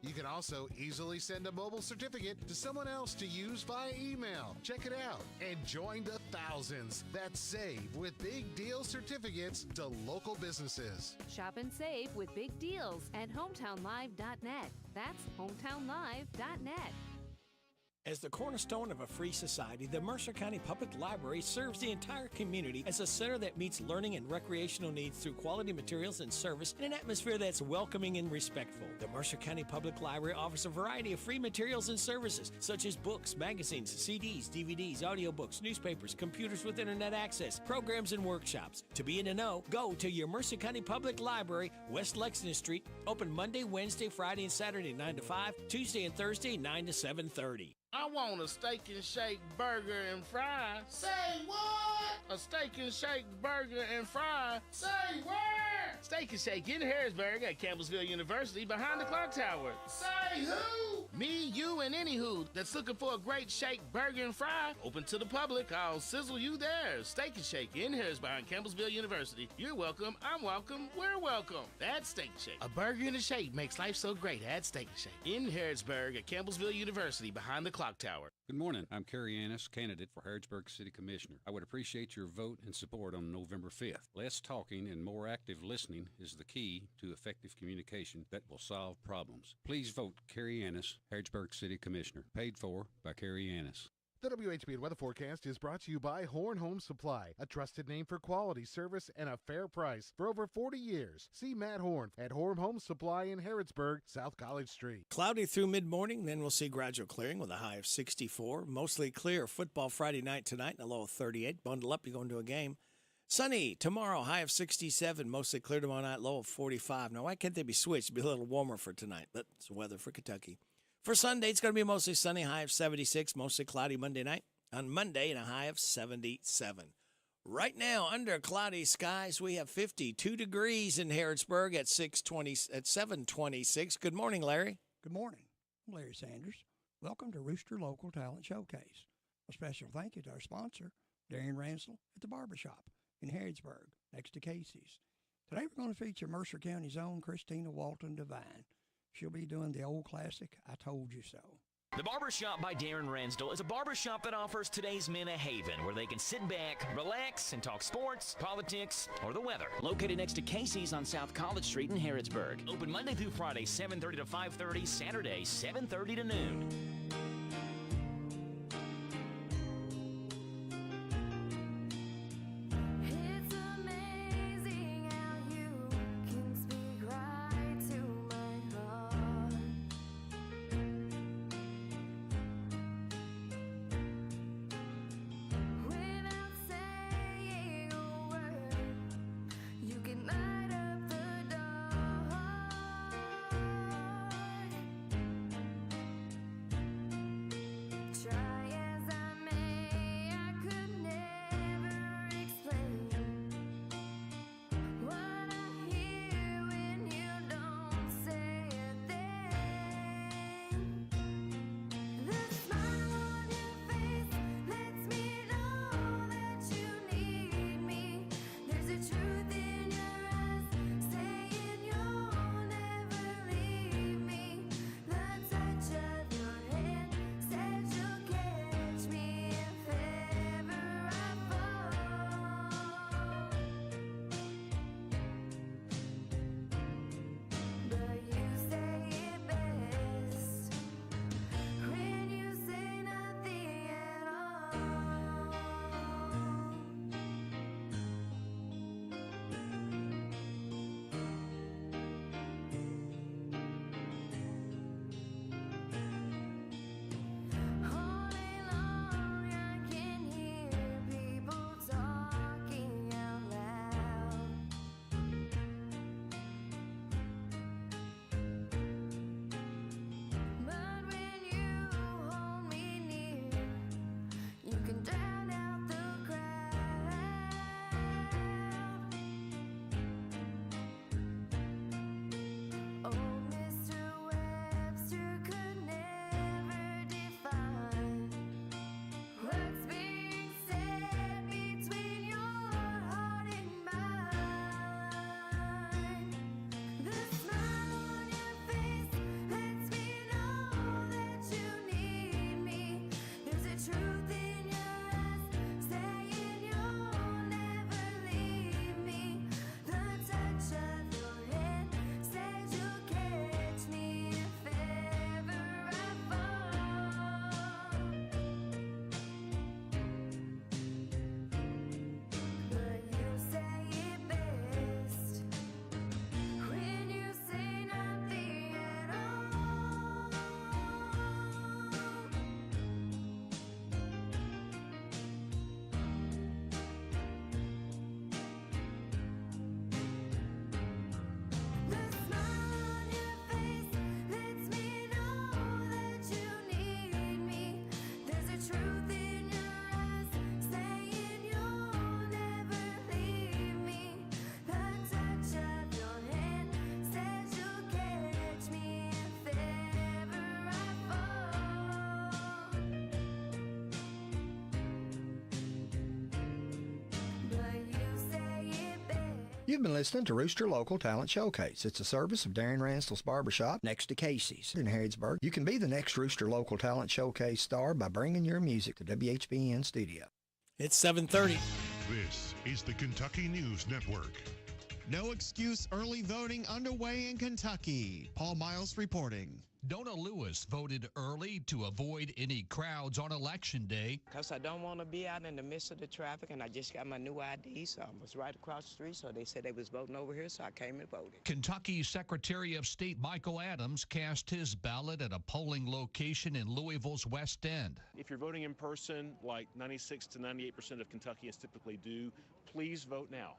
You can also easily send a mobile certificate to someone else to use via email. Check it out and join the thousands that save with Big Deal certificates to local businesses. shop and save with Big Deals at hometownlive.net. That's hometownlive.net. As the cornerstone of a free society, the Mercer County Public Library serves the entire community as a center that meets learning and recreational needs through quality materials and service in an atmosphere that's welcoming and respectful. The Mercer County Public Library offers a variety of free materials and services, such as books, magazines, CDs, DVDs, audiobooks, newspapers, computers with internet access, programs, and workshops. To be in the know, go to your Mercer County Public Library, West Lexington Street, open Monday, Wednesday, Friday, and Saturday 9 to 5, Tuesday and Thursday 9 to 7:30. I want a steak and shake burger and fries. Say what? A steak and shake burger and fries. Say where? Steak and Shake in Harrisburg at Campbellsville University behind the clock tower. Say who? Me, you, and any who that's looking for a great shake burger and fry. Open to the public. I'll sizzle you there. Steak and Shake in Harrisburg behind Campbellsville University. You're welcome. I'm welcome. We're welcome. That's Steak and Shake. A burger and a shake makes life so great at Steak and Shake in Harrisburg at Campbellsville University behind the clock tower. Good morning. I'm Kerry Annis, candidate for Harrodsburg City Commissioner. I would appreciate your vote and support on November 5th. Less talking and more active listening listening is the key to effective communication that will solve problems. Please vote Carrie Annis, Harrodsburg City Commissioner. Paid for by Carrie Annis. The WHBN weather forecast is brought to you by Horn Home Supply, a trusted name for quality service and a fair price for over 40 years. See Matt Horn at Horn Home Supply in Harrodsburg, South College Street. Cloudy through mid-morning, then we'll see gradual clearing with a high of 64. Mostly clear. Football Friday night tonight and a low of 38. Bundle up, you're going to a game. Sunny tomorrow, high of 67. Mostly clear tomorrow night, low of 45. Now, why can't they be switched? It'd be a little warmer for tonight. That's the weather for Kentucky. For Sunday, it's going to be mostly sunny, high of 76. Mostly cloudy Monday night. On Monday, and a high of 77. Right now, under cloudy skies, we have 52 degrees in Harrodsburg at 726. Good morning, Larry. Good morning. I'm Larry Sanders. Welcome to Rooster Local Talent Showcase. A special thank you to our sponsor, Darian Ransel at the Barbershop in Harrodsburg, next to Casey's. Today we're going to feature Mercer County's own Christina Walton Devine. She'll be doing the old classic, I Told You So. The Barbershop by Darren Ransdell is a barbershop that offers today's men a haven where they can sit back, relax, and talk sports, politics, or the weather. Located next to Casey's on South College Street in Harrodsburg. Open Monday through Friday, 7:30 to 5:30, Saturday, 7:30 to noon. You've been listening to Rooster Local Talent Showcase. It's a service of Darren Ransdell's Barbershop next to Casey's in Harrodsburg. You can be the next Rooster Local Talent Showcase star by bringing your music to WHBN Studio. It's 7:30. This is the Kentucky News Network. No excuse early voting underway in Kentucky. Paul Miles reporting. Donna Lewis voted early to avoid any crowds on Election Day. Because I don't want to be out in the midst of the traffic, and I just got my new ID, so I was right across the street, so they said they was voting over here, so I came and voted. Kentucky Secretary of State Michael Adams cast his ballot at a polling location in Louisville's West End. If you're voting in person, like 96 to 98% of Kentuckians typically do, please vote now.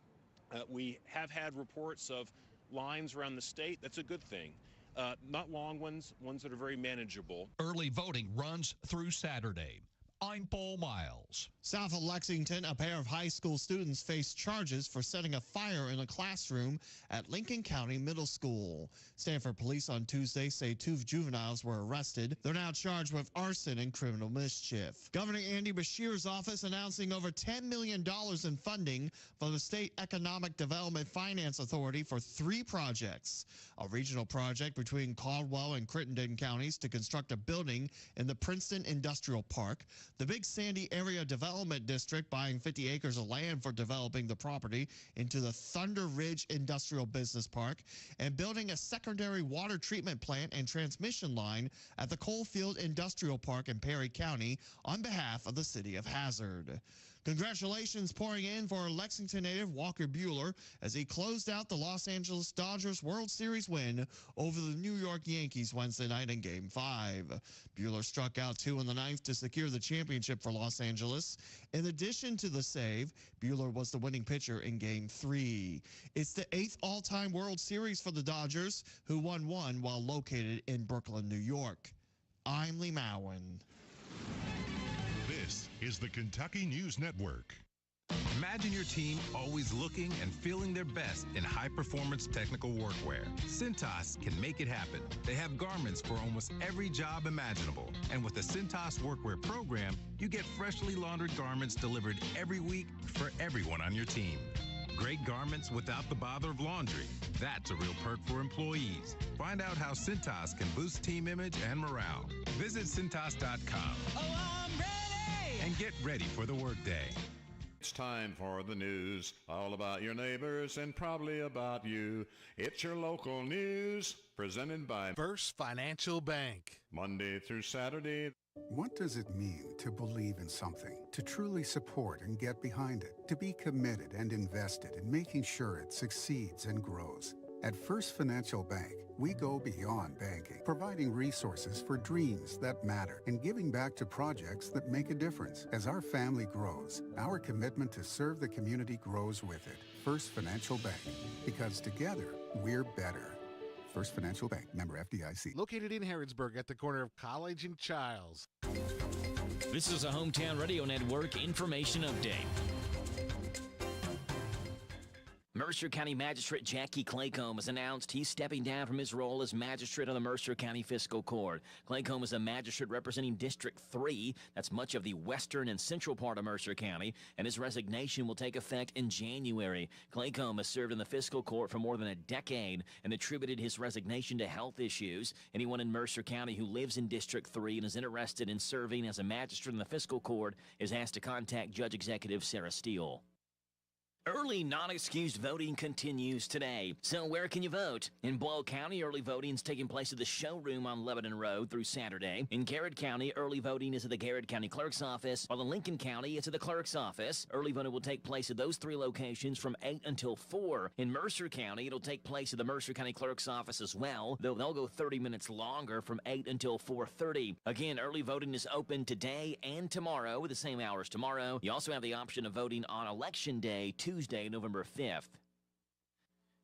We have had reports of lines around the state. That's a good thing. Not long ones that are very manageable. Early voting runs through Saturday. I'm Paul Miles. South of Lexington, a pair of high school students face charges for setting a fire in a classroom at Lincoln County Middle School. Stanford police on Tuesday say 2 juveniles were arrested. They're now charged with arson and criminal mischief. Governor Andy Beshear's office announcing over $10 million in funding for the State Economic Development Finance Authority for 3 projects. A regional project between Caldwell and Crittenden counties to construct a building in the Princeton Industrial Park. The Big Sandy Area Development District buying 50 acres of land for developing the property into the Thunder Ridge Industrial Business Park, and building a secondary water treatment plant and transmission line at the Coalfield Industrial Park in Perry County on behalf of the city of Hazard. Congratulations pouring in for Lexington native Walker Buehler as he closed out the Los Angeles Dodgers World Series win over the New York Yankees Wednesday night in Game 5. Buehler struck out 2 in the 9th to secure the championship for Los Angeles. In addition to the save, Buehler was the winning pitcher in Game 3. It's the 8th all-time World Series for the Dodgers, who won one while located in Brooklyn, New York. I'm Lee Mowen. This is the Kentucky News Network. Imagine your team always looking and feeling their best in high-performance technical workwear. Cintas can make it happen. They have garments for almost every job imaginable. And with the Cintas Workwear program, you get freshly laundered garments delivered every week for everyone on your team. Great garments without the bother of laundry. That's a real perk for employees. Find out how Cintas can boost team image and morale. Visit Cintas.com. Oh, I'm ready! And get ready for the workday. It's time for the news, all about your neighbors and probably about you. It's your local news, presented by First Financial Bank. Monday through Saturday. What does it mean to believe in something, to truly support and get behind it, to be committed and invested in making sure it succeeds and grows? At First Financial Bank, we go beyond banking, providing resources for dreams that matter and giving back to projects that make a difference. As our family grows, our commitment to serve the community grows with it. First Financial Bank, because together, we're better. First Financial Bank, member FDIC. Located in Harrodsburg at the corner of College and Childs. This is a Hometown Radio Network information update. Mercer County Magistrate Jackie Claycomb has announced he's stepping down from his role as magistrate of the Mercer County Fiscal Court. Claycomb is a magistrate representing District 3, that's much of the western and central part of Mercer County, and his resignation will take effect in January. Claycomb has served in the Fiscal Court for more than a decade and attributed his resignation to health issues. Anyone in Mercer County who lives in District 3 and is interested in serving as a magistrate in the Fiscal Court is asked to contact Judge Executive Sarah Steele. Early non-excused voting continues today. So where can you vote? In Boyle County, early voting is taking place at the showroom on Lebanon Road through Saturday. In Garrett County, early voting is at the Garrett County Clerk's Office, while in Lincoln County, it's at the Clerk's Office. Early voting will take place at those 3 locations from 8 until 4. In Mercer County, it'll take place at the Mercer County Clerk's Office as well, though they'll go 30 minutes longer from 8 until 4:30. Again, early voting is open today and tomorrow, the same hours tomorrow. You also have the option of voting on Election Day, Tuesday, November 5th.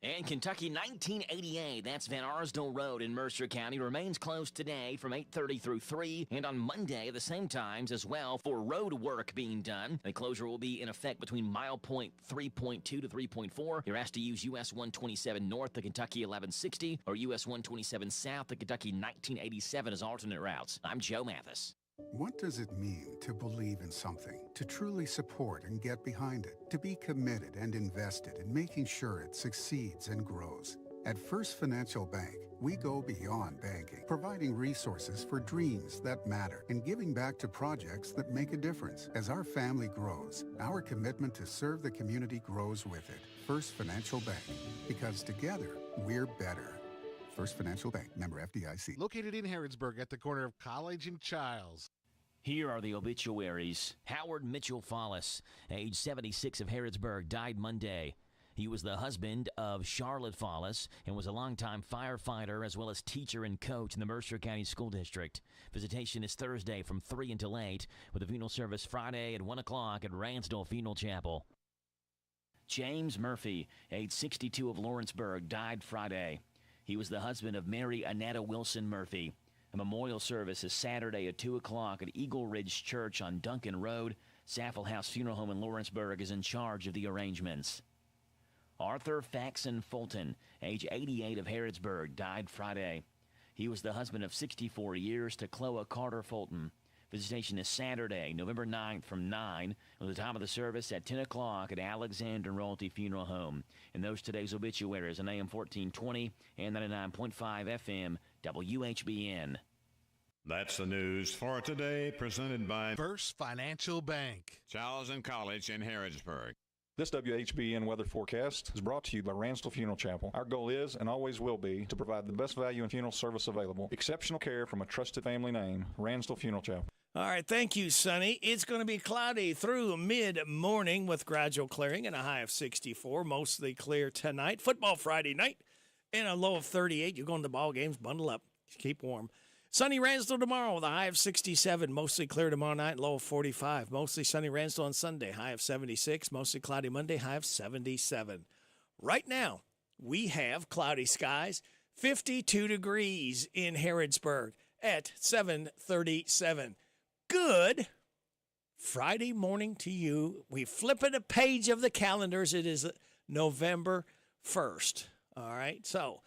And Kentucky 1988, that's Van Arsdale Road in Mercer County, remains closed today from 8:30 through 3, and on Monday at the same times as well for road work being done. The closure will be in effect between mile point 3.2 to 3.4. You're asked to use US 127 North to Kentucky 1160 or US 127 South to Kentucky 1987 as alternate routes. I'm Joe Mathis. What does it mean to believe in something, to truly support and get behind it, to be committed and invested in making sure it succeeds and grows? At First Financial Bank, we go beyond banking, providing resources for dreams that matter and giving back to projects that make a difference. As our family grows, our commitment to serve the community grows with it. First Financial Bank, because together, we're better. First Financial Bank, member FDIC. Located in Harrodsburg at the corner of College and Childs. Here are the obituaries. Howard Mitchell Follis, age 76 of Harrodsburg, died Monday. He was the husband of Charlotte Follis and was a longtime firefighter as well as teacher and coach in the Mercer County School District. Visitation is Thursday from 3 until 8, with a funeral service Friday at 1 o'clock at Ransdell Funeral Chapel. James Murphy, age 62 of Lawrenceburg, died Friday. He was the husband of Mary Annetta Wilson Murphy. A memorial service is Saturday at 2 o'clock at Eagle Ridge Church on Duncan Road. Saffel House Funeral Home in Lawrenceburg is in charge of the arrangements. Arthur Faxon Fulton, age 88 of Harrodsburg, died Friday. He was the husband of 64 years to Chloe Carter Fulton. Visitation is Saturday, November 9th from 9, with the time of the service at 10 o'clock at Alexander Royalty Funeral Home. And those today's obituaries on AM 1420 and 99.5 FM WHBN. That's the news for today, presented by First Financial Bank. Charles and College in Harrodsburg. This WHBN weather forecast is brought to you by Ransdell Funeral Chapel. Our goal is and always will be to provide the best value in funeral service available. Exceptional care from a trusted family name, Ransdell Funeral Chapel. All right, thank you, Sonny. It's going to be cloudy through mid-morning with gradual clearing and a high of 64. Mostly clear tonight. Football Friday night and a low of 38. You're going to the ball games, bundle up. Keep warm. Sunny Ransdell tomorrow with a high of 67. Mostly clear tomorrow night, low of 45. Mostly sunny Ransdell on Sunday, high of 76. Mostly cloudy Monday, high of 77. Right now, we have cloudy skies, 52 degrees in Harrodsburg at 7:37. Good Friday morning to you. We flip it a page of the calendars. It is November 1st. All right, so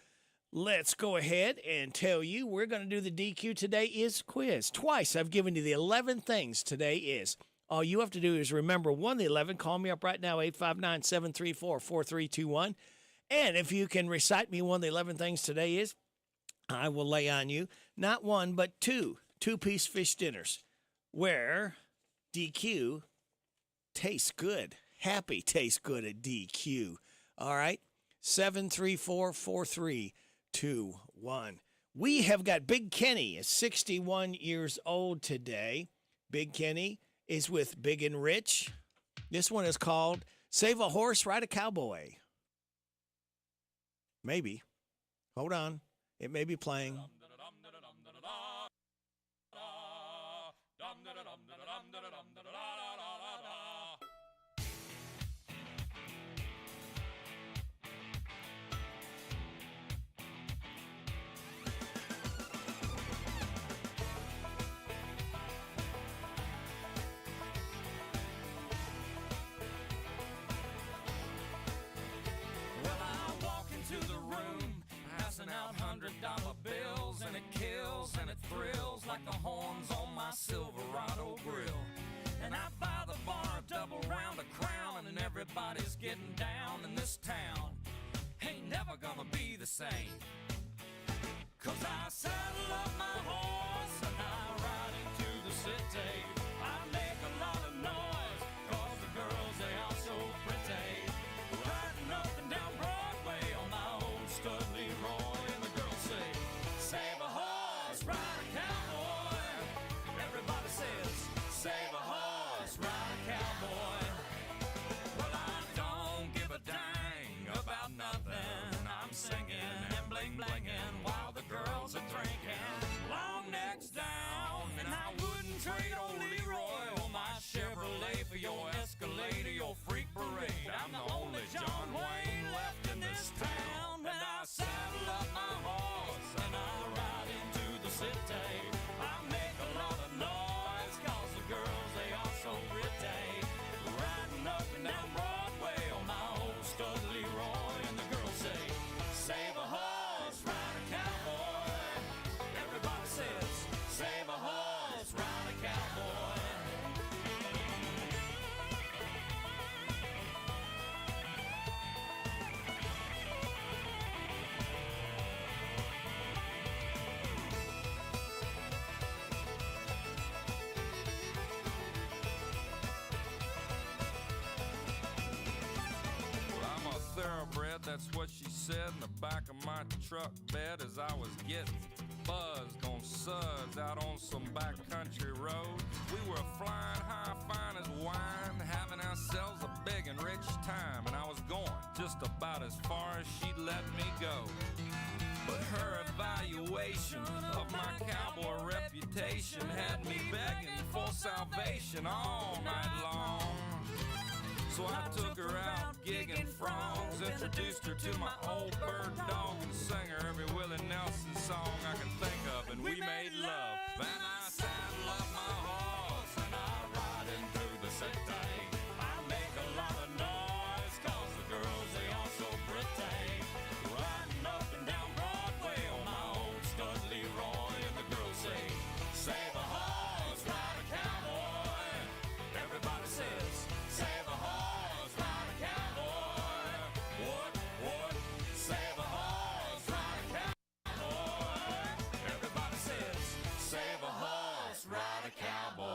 let's go ahead and tell you we're going to do the DQ Today Is quiz. Twice I've given you the 11 things today is. All you have to do is remember one of the 11. Call me up right now, 859-734-4321. And if you can recite me one of the 11 things today is, I will lay on you not one but two-piece fish dinners where DQ tastes good. Happy tastes good at DQ. All right? 734-4321. We have got Big Kenny, is 61 years old today. Big Kenny is with Big and Rich. This one is called Save a Horse, Ride a Cowboy. Maybe. Hold on. It may be playing. Out $100 bills, and it kills and it thrills like the horns on my Silverado grill. And I buy the bar a double round of Crown, and everybody's getting down in this town. Ain't never gonna be the same, 'cause I saddle up my horse and I ride into the city. I make a lot of noise 'cause the girls, they are so pretty. Riding up and down Broadway on my old stud Leroy. Save a horse, ride a cowboy. Everybody says, save a horse, ride a cowboy. Well, I don't give a dang about nothing. I'm singing and bling blang. of my truck bed as I was getting buzzed on suds out on some backcountry road. We were flying high, fine as wine, having ourselves a big and rich time, and I was going just about as far as she'd let me go. But her evaluation of my cowboy reputation had me begging for salvation all night long. So I took her out gigging frogs, introduced her to my old bird dog, and sang her every Willie Nelson song I could think of, and we made love. Then I saddle up my horse and I ride him through the city. I make a lot of noise 'cause the girls, they are so pretty. Riding up and down Broadway on my old stud Leroy, and the girls say, save a horse, ride a cowboy. Everybody says, save a horse, ride a cowboy. What? Save a horse, ride a cowboy. Everybody says, save a horse, ride a cowboy.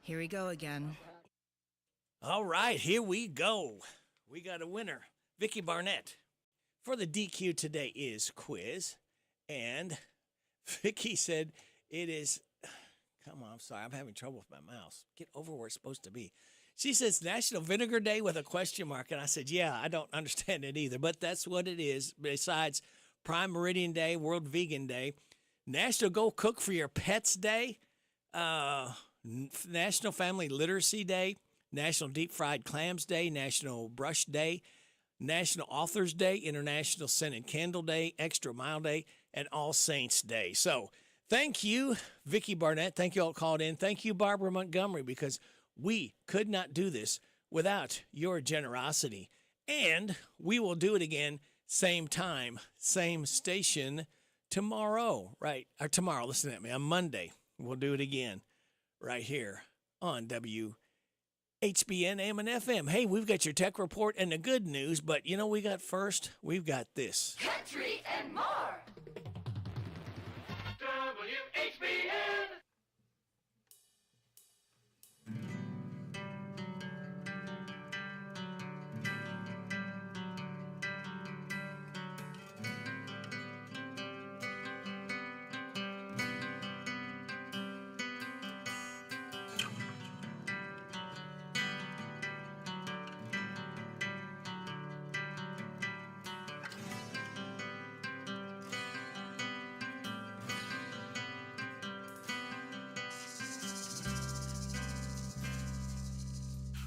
Here we go again. All right, here we go. We got a winner, Vicky Barnett. For the DQ today is quiz, and Vicky said it is. Come on, I'm sorry, I'm having trouble with my mouse. Get over where it's supposed to be. She says National Vinegar Day with a question mark, and I said, yeah, I don't understand it either, but that's what it is. Besides Prime Meridian Day, World Vegan Day, National Go Cook for Your Pets Day, National Family Literacy Day, National Deep Fried Clams Day, National Brush Day, National Authors Day, International Scented Candle Day, Extra Mile Day, and All Saints Day. So thank you, Vicky Barnett. Thank you all called in. Thank you, Barbara Montgomery, because we could not do this without your generosity. And we will do it again, same time, same station tomorrow, right? Or tomorrow, listen at me, on Monday. We'll do it again right here on WHBN AM and FM. Hey, we've got your tech report and the good news, but you know we got first? We've got this. Country and more. WHBN.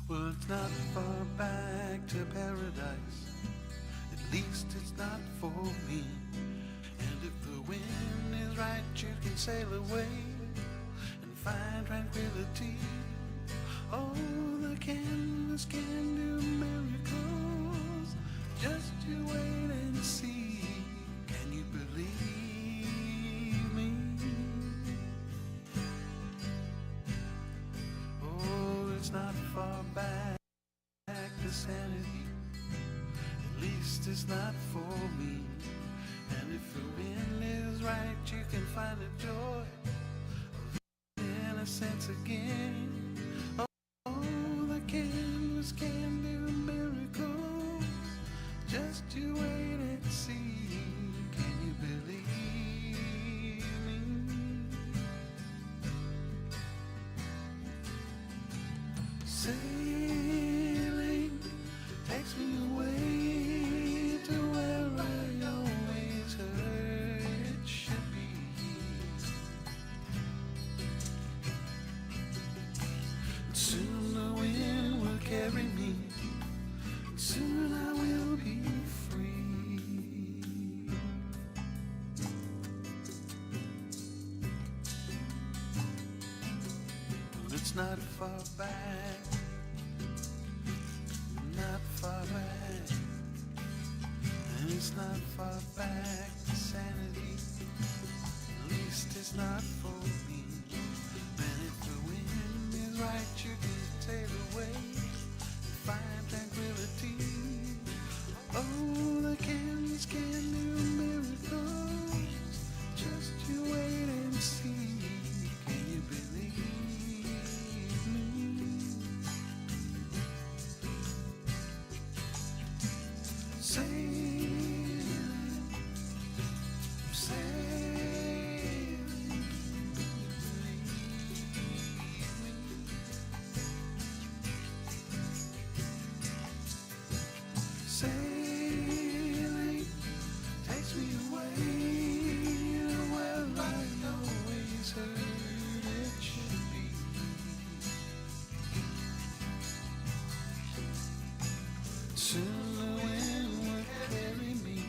Well, it's not far back to paradise. At least it's not for me. And if the wind is right, you can sail away and find tranquility. Oh, the canvas can do miracles. Just you wait and see. Can you believe me? Oh, it's not far back to sanity. At least it's not for me. And if the wind is right, you can find a joy of innocence again. Oh, the canvas can do miracles. Just you wait and see. Can you believe me? Sailing takes me away to where I always heard it should be. And soon the wind will carry me. And soon I will be free. Well, it's not far back. Not far back, and it's not far back to sanity. At least it's not for me. And if the wind is right, you can sail away and find tranquility. Oh, the canvas can do miracles. Just you wait and see. Can Soon the wind will carry me.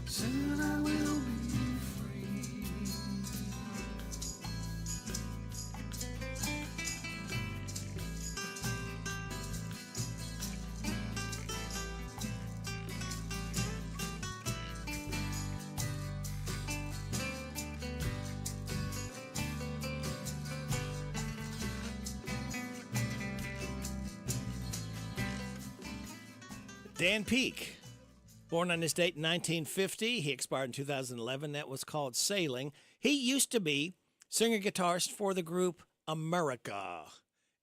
Soon I will be free. Dan Peake, born on this date in 1950. He expired in 2011. That was called Sailing. He used to be singer-guitarist for the group America.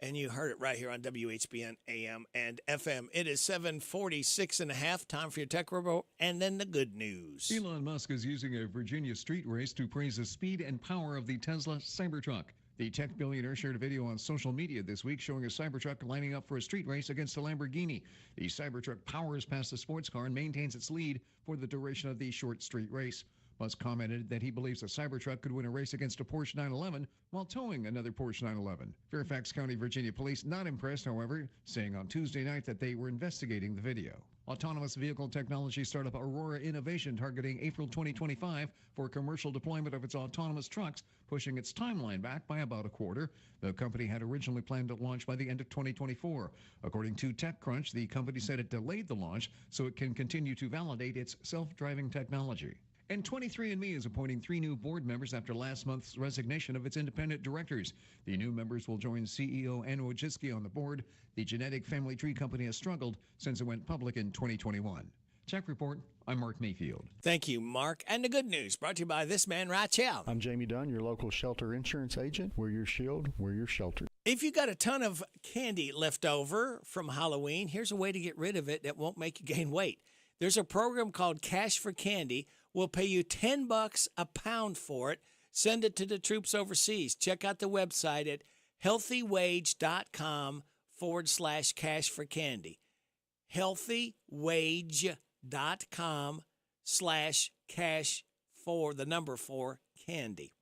And you heard it right here on WHBN AM and FM. It is 7:46 and a half. Time for your tech report and then the good news. Elon Musk is using a Virginia street race to praise the speed and power of the Tesla Cybertruck. The tech billionaire shared a video on social media this week showing a Cybertruck lining up for a street race against a Lamborghini. The Cybertruck powers past the sports car and maintains its lead for the duration of the short street race. Musk commented that he believes the Cybertruck could win a race against a Porsche 911 while towing another Porsche 911. Fairfax County, Virginia police not impressed, however, saying on Tuesday night that they were investigating the video. Autonomous vehicle technology startup Aurora Innovation targeting April 2025 for commercial deployment of its autonomous trucks, pushing its timeline back by about a quarter. The company had originally planned to launch by the end of 2024. According to TechCrunch, the company said it delayed the launch so it can continue to validate its self-driving technology. And 23andMe is appointing 3 new board members after last month's resignation of its independent directors. The new members will join CEO Ann Wojcicki on the board. The genetic family tree company has struggled since it went public in 2021. Tech Report, I'm Mark Mayfield. Thank you, Mark. And the good news brought to you by this man right here. I'm Jamie Dunn, your local shelter insurance agent. We're your shield, we're your shelter. If you got a ton of candy left over from Halloween, here's a way to get rid of it that won't make you gain weight. There's a program called Cash for Candy. We'll pay you $10 a pound for it. Send it to the troops overseas. Check out the website at healthywage.com/cash for candy. healthywage.com/cash for the number 4 candy.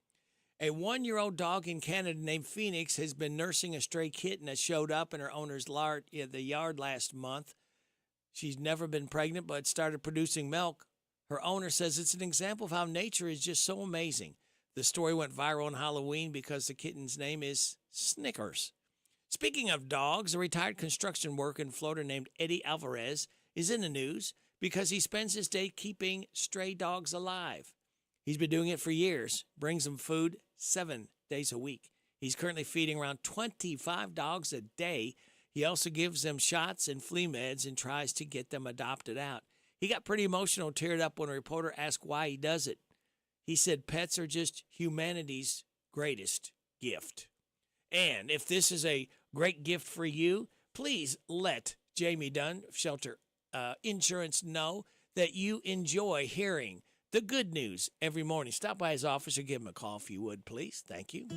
A 1-year-old dog in Canada named Phoenix has been nursing a stray kitten that showed up in her owner's yard last month. She's never been pregnant, but started producing milk. Her owner says it's an example of how nature is just so amazing. The story went viral on Halloween because the kitten's name is Snickers. Speaking of dogs, a retired construction worker in Florida named Eddie Alvarez is in the news because he spends his day keeping stray dogs alive. He's been doing it for years, brings them food 7 days a week. He's currently feeding around 25 dogs a day. He also gives them shots and flea meds and tries to get them adopted out. He got pretty emotional, teared up when a reporter asked why he does it. He said pets are just humanity's greatest gift. And if this is a great gift for you, please let Jamie Dunn of Shelter Insurance know that you enjoy hearing the good news every morning. Stop by his office or give him a call if you would, please. Thank you.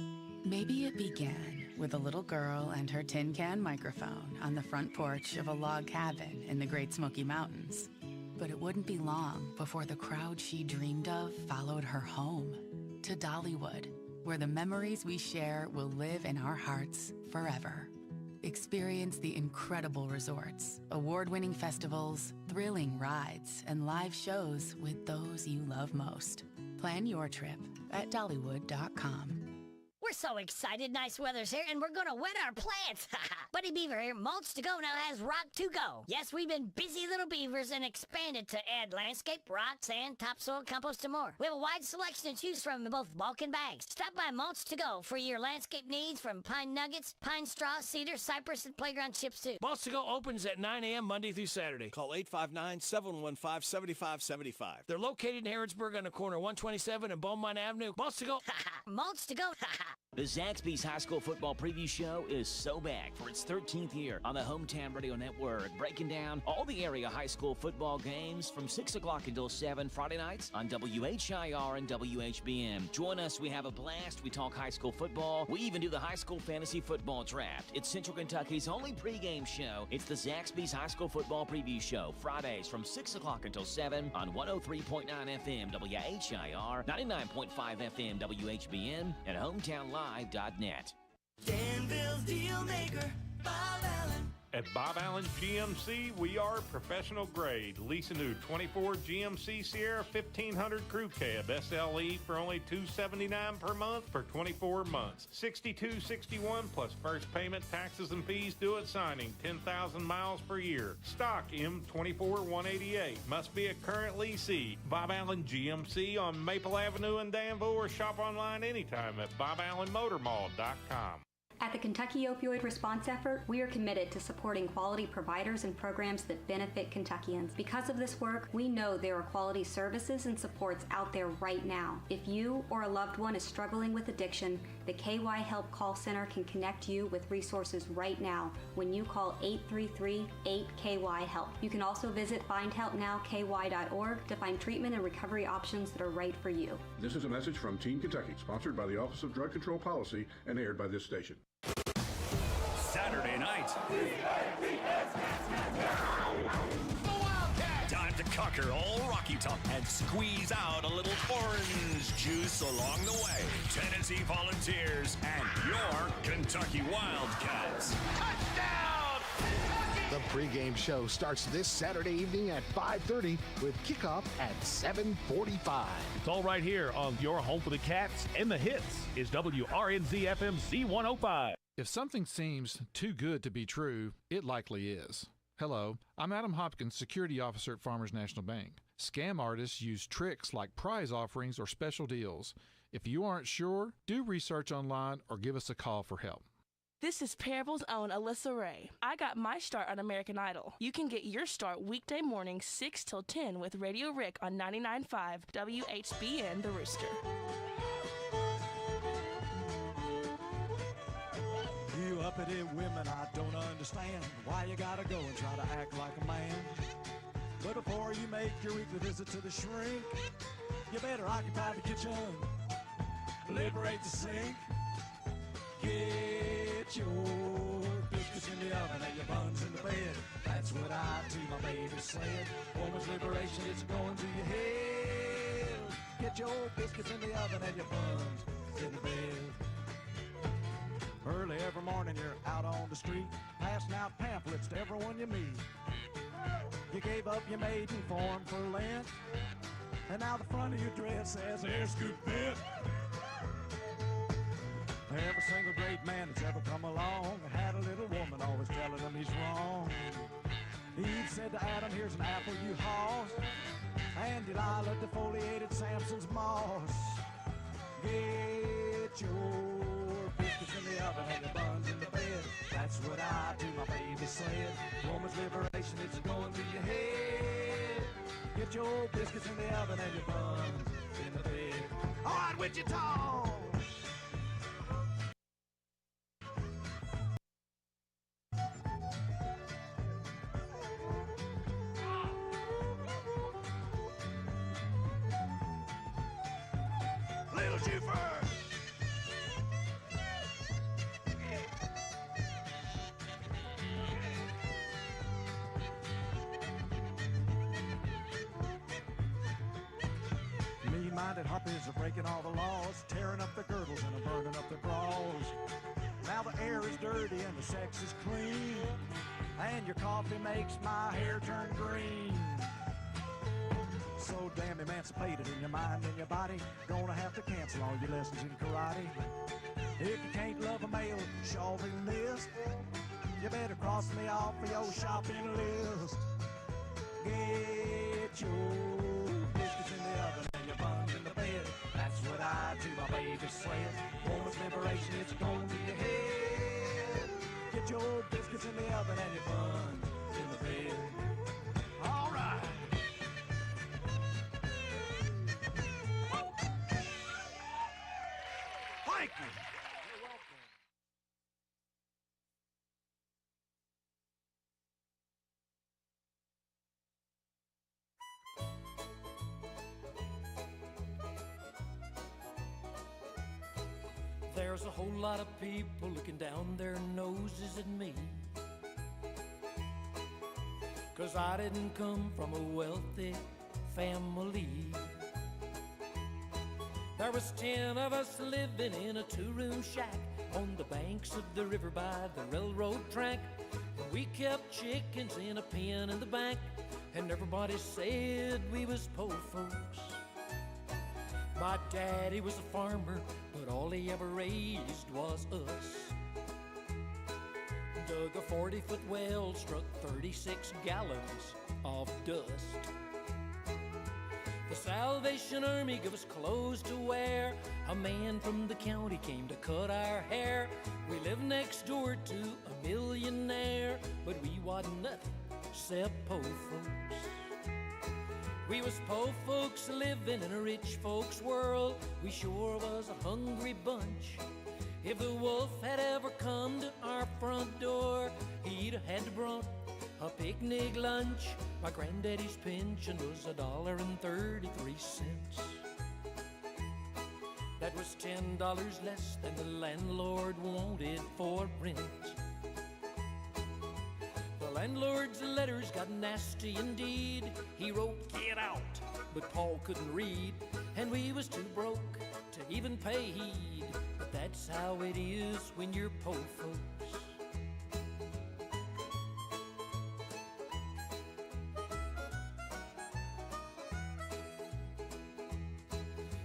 Maybe it began with a little girl and her tin can microphone on the front porch of a log cabin in the Great Smoky Mountains. But it wouldn't be long before the crowd she dreamed of followed her home to Dollywood, where the memories we share will live in our hearts forever. Experience the incredible resorts, award-winning festivals, thrilling rides, and live shows with those you love most. Plan your trip at Dollywood.com. We're so excited. Nice weather's here, and we're going to wet our plants. Buddy Beaver here, Mulch to Go now has rock to go. Yes, we've been busy little beavers and expanded to add landscape, rock, sand, topsoil, compost, and more. We have a wide selection to choose from in both bulk and bags. Stop by Mulch to Go for your landscape needs from pine nuggets, pine straw, cedar, cypress, and playground chips, too. Mulch to Go opens at 9 a.m. Monday through Saturday. Call 859-715-7575. They're located in Harrodsburg on the corner of 127 and Beaumont Avenue. Mulch to Go. Mulch to Go. The Zaxby's High School Football Preview Show is so back for its 13th year on the Hometown Radio Network, breaking down all the area high school football games from 6 o'clock until 7 Friday nights on WHIR and WHBN. Join us. We have a blast. We talk high school football. We even do the high school fantasy football draft. It's Central Kentucky's only pregame show. It's the Zaxby's High School Football Preview Show, Fridays from 6 o'clock until 7 on 103.9 FM WHIR, 99.5 FM WHBN, and HometownLive.net. Danville's Deal Maker, Bob Allen. At Bob Allen GMC, we are professional grade. Lease a new 24 GMC Sierra 1500 Crew Cab SLE for only $279 per month for 24 months. $62.61 plus first payment, taxes, and fees due at signing. 10,000 miles per year. Stock M24 188. Must be a current leasee. Bob Allen GMC on Maple Avenue in Danville, or shop online anytime at BobAllenMotorMall.com. At the Kentucky Opioid Response Effort, we are committed to supporting quality providers and programs that benefit Kentuckians. Because of this work, we know there are quality services and supports out there right now. If you or a loved one is struggling with addiction, the KY Help Call Center can connect you with resources right now when you call 833-8KY-HELP. You can also visit findhelpnowky.org to find treatment and recovery options that are right for you. This is a message from Team Kentucky, sponsored by the Office of Drug Control Policy and aired by this station. Saturday night. Time to conquer all Rocky Top and squeeze out a little orange juice along the way. Tennessee Volunteers and your Kentucky Wildcats. Touchdown! The pregame show starts this Saturday evening at 5:30 with kickoff at 7:45. It's all right here on your home for the Cats and the hits is WRNZ-FM C105. If something seems too good to be true, it likely is. Hello, I'm Adam Hopkins, Security Officer at Farmers National Bank. Scam artists use tricks like prize offerings or special deals. If you aren't sure, do research online or give us a call for help. This is Parable's own Alyssa Ray. I got my start on American Idol. You can get your start weekday mornings 6 till 10 with Radio Rick on 99.5 WHBN The Rooster. You uppity women, I don't understand why you gotta go and try to act like a man. But before you make your weekly visit to the shrink, you better occupy the kitchen, liberate the sink, get your biscuits in the oven and your buns in the bed. That's what I do, my baby said. Woman's liberation, it's going to your head. Get your biscuits in the oven and your buns in the bed. Early every morning you're out on the street, passing out pamphlets to everyone you meet. You gave up your maiden form for Lent, and now the front of your dress says air scoop fit. Every single great man that's ever come along had a little woman always telling him he's wrong. Eve said to Adam, here's an apple you hoss, and Delilah defoliated Samson's moss. Get your biscuits in the oven and your buns in the bed. That's what I do, my baby said. Woman's liberation, it's going to your head. Get your biscuits in the oven and your buns in the bed. All right, Wichita! Little Juffer! Mean-minded harpies are breaking all the laws, tearing up their girdles and burning up their bras. Now the air is dirty and the sex is clean, and your coffee makes my hair turn green. So damn emancipated in your mind and your body, gonna have to cancel all your lessons in karate. If you can't love a male chauvinist, you better cross me off for your shopping list. Get your biscuits in the oven and your buns in the bed. That's what I do, my baby said. Woman's liberation, it's going to your head. Get your biscuits in the oven and your buns in the bed. All right. Thank you. You're welcome. There's a whole lot of people looking down their noses at me, 'cause I didn't come from a wealthy family. There was 10 of us living in a 2-room shack on the banks of the river by the railroad track. We kept chickens in a pen in the back, and everybody said we was po' folks. My daddy was a farmer, but all he ever raised was us. Dug a 40-foot well, struck 36 gallons of dust. The Salvation Army gave us clothes to wear. A man from the county came to cut our hair. We lived next door to a millionaire, but we wasn't nothing except po' folks. We was po' folks living in a rich folks world. We sure was a hungry bunch. If the wolf had ever come to our front door, he'd have had to brought a picnic lunch. My granddaddy's pension was $1.33. That was $10 less than the landlord wanted for rent. The landlord's letters got nasty indeed. He wrote, "Get out," but Paul couldn't read, and we was too broke to even pay heed. But that's how it is when you're po' folks.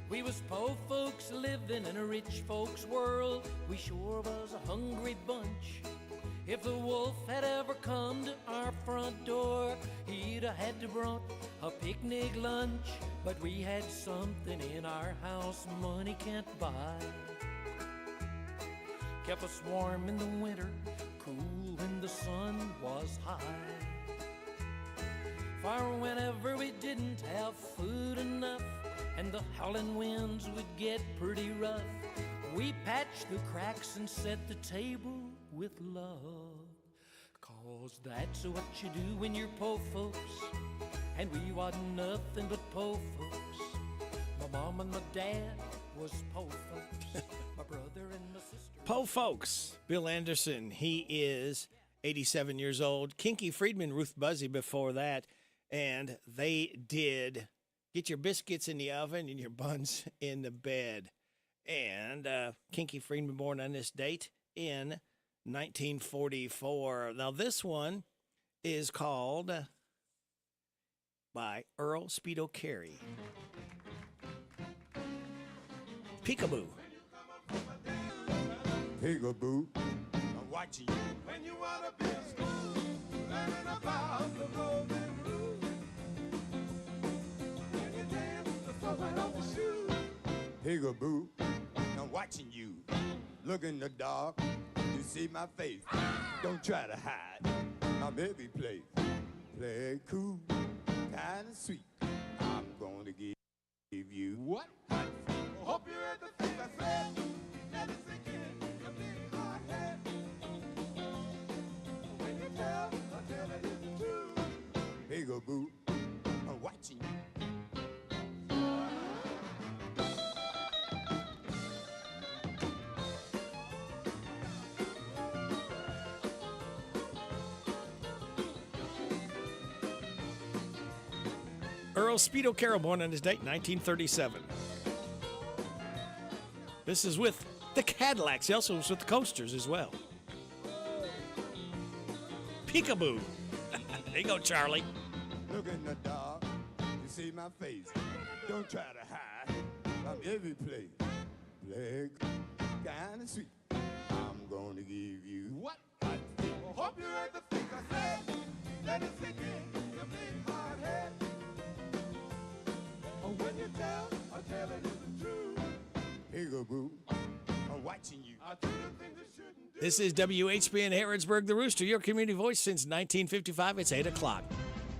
We was po' folks living in a rich folks world. We sure was a hungry bunch. If the wolf had ever come to our front door, he'd have had to brought a picnic lunch. But we had something in our house money can't buy. Kept us warm in the winter, cool when the sun was high. For whenever we didn't have food enough and the howling winds would get pretty rough, we patched the cracks and set the table with love. 'Cause that's what you do when you're po' folks, and we wasn't nothing but po' folks. My mom and my dad was po' folks. My brother and my sister. Po' folks. Bill Anderson, he is 87 years old. Kinky Friedman, Ruth Buzzy before that, and they did Get Your Biscuits in the Oven and Your Buns in the Bed. And Kinky Friedman born on this date in 1944. Now, this one is called by Earl Speedo Carey. Peekaboo. Peekaboo, I'm watching you. When you wanna be in school, learning about the golden rule. When you dance, the floor right off the shoe. Peekaboo, I'm watching you. Look in the dark, you see my face. Don't try to hide, I'm every place. Play it cool, kinda sweet. I'm gonna give you what? Hope you read the things I said. Let it sink in your big hard head. When you tell, I tell it is the truth. Peekaboo, I'm watching you. Earl Speedo Carroll, born on his date, 1937. This is with the Cadillacs. He also was with the Coasters as well. Peekaboo. There you go, Charlie. Look in the dark, you see my face. Don't try to hide, I'm every place. Play kinda sweet. I'm gonna give you what? Hope you read the things I said. Let it sink in your big hard head. When you tell, I tell it is the truth. Peekaboo, I'm watching you. I do the things I shouldn't do. This is WHBN Harrodsburg, the Rooster, your community voice since 1955. It's 8 o'clock.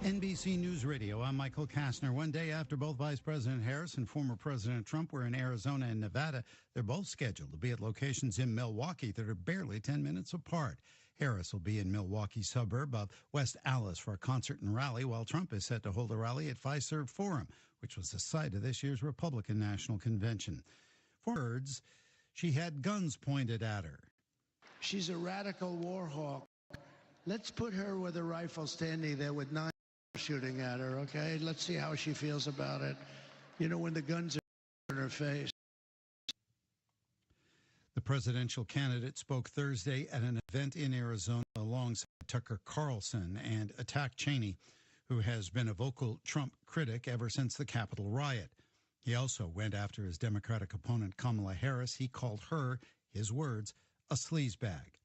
NBC News Radio, I'm Michael Kastner. One day after both Vice President Harris and former President Trump were in Arizona and Nevada, they're both scheduled to be at locations in Milwaukee that are barely 10 minutes apart. Harris will be in Milwaukee suburb of West Allis for a concert and rally, while Trump is set to hold a rally at Fiserv Forum, which was the site of this year's Republican National Convention. For words, she had guns pointed at her. She's a radical war hawk. Let's put her with a rifle standing there with 9 shooting at her, okay? Let's see how she feels about it. You know, when the guns are in her face. The presidential candidate spoke Thursday at an event in Arizona alongside Tucker Carlson and attacked Cheney, who has been a vocal Trump critic ever since the Capitol riot. He also went after his Democratic opponent Kamala Harris. He called her, his words, a sleazebag.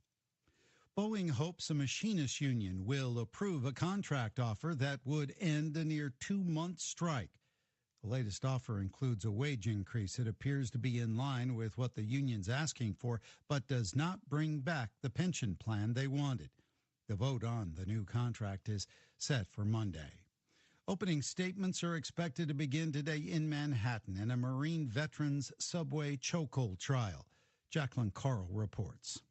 Boeing hopes a machinists union will approve a contract offer that would end a near 2-month strike. The latest offer includes a wage increase. It appears to be in line with what the union's asking for, but does not bring back the pension plan they wanted. The vote on the new contract is set for Monday. Opening statements are expected to begin today in Manhattan in a Marine veterans subway chokehold trial. Jacqueline Carl reports.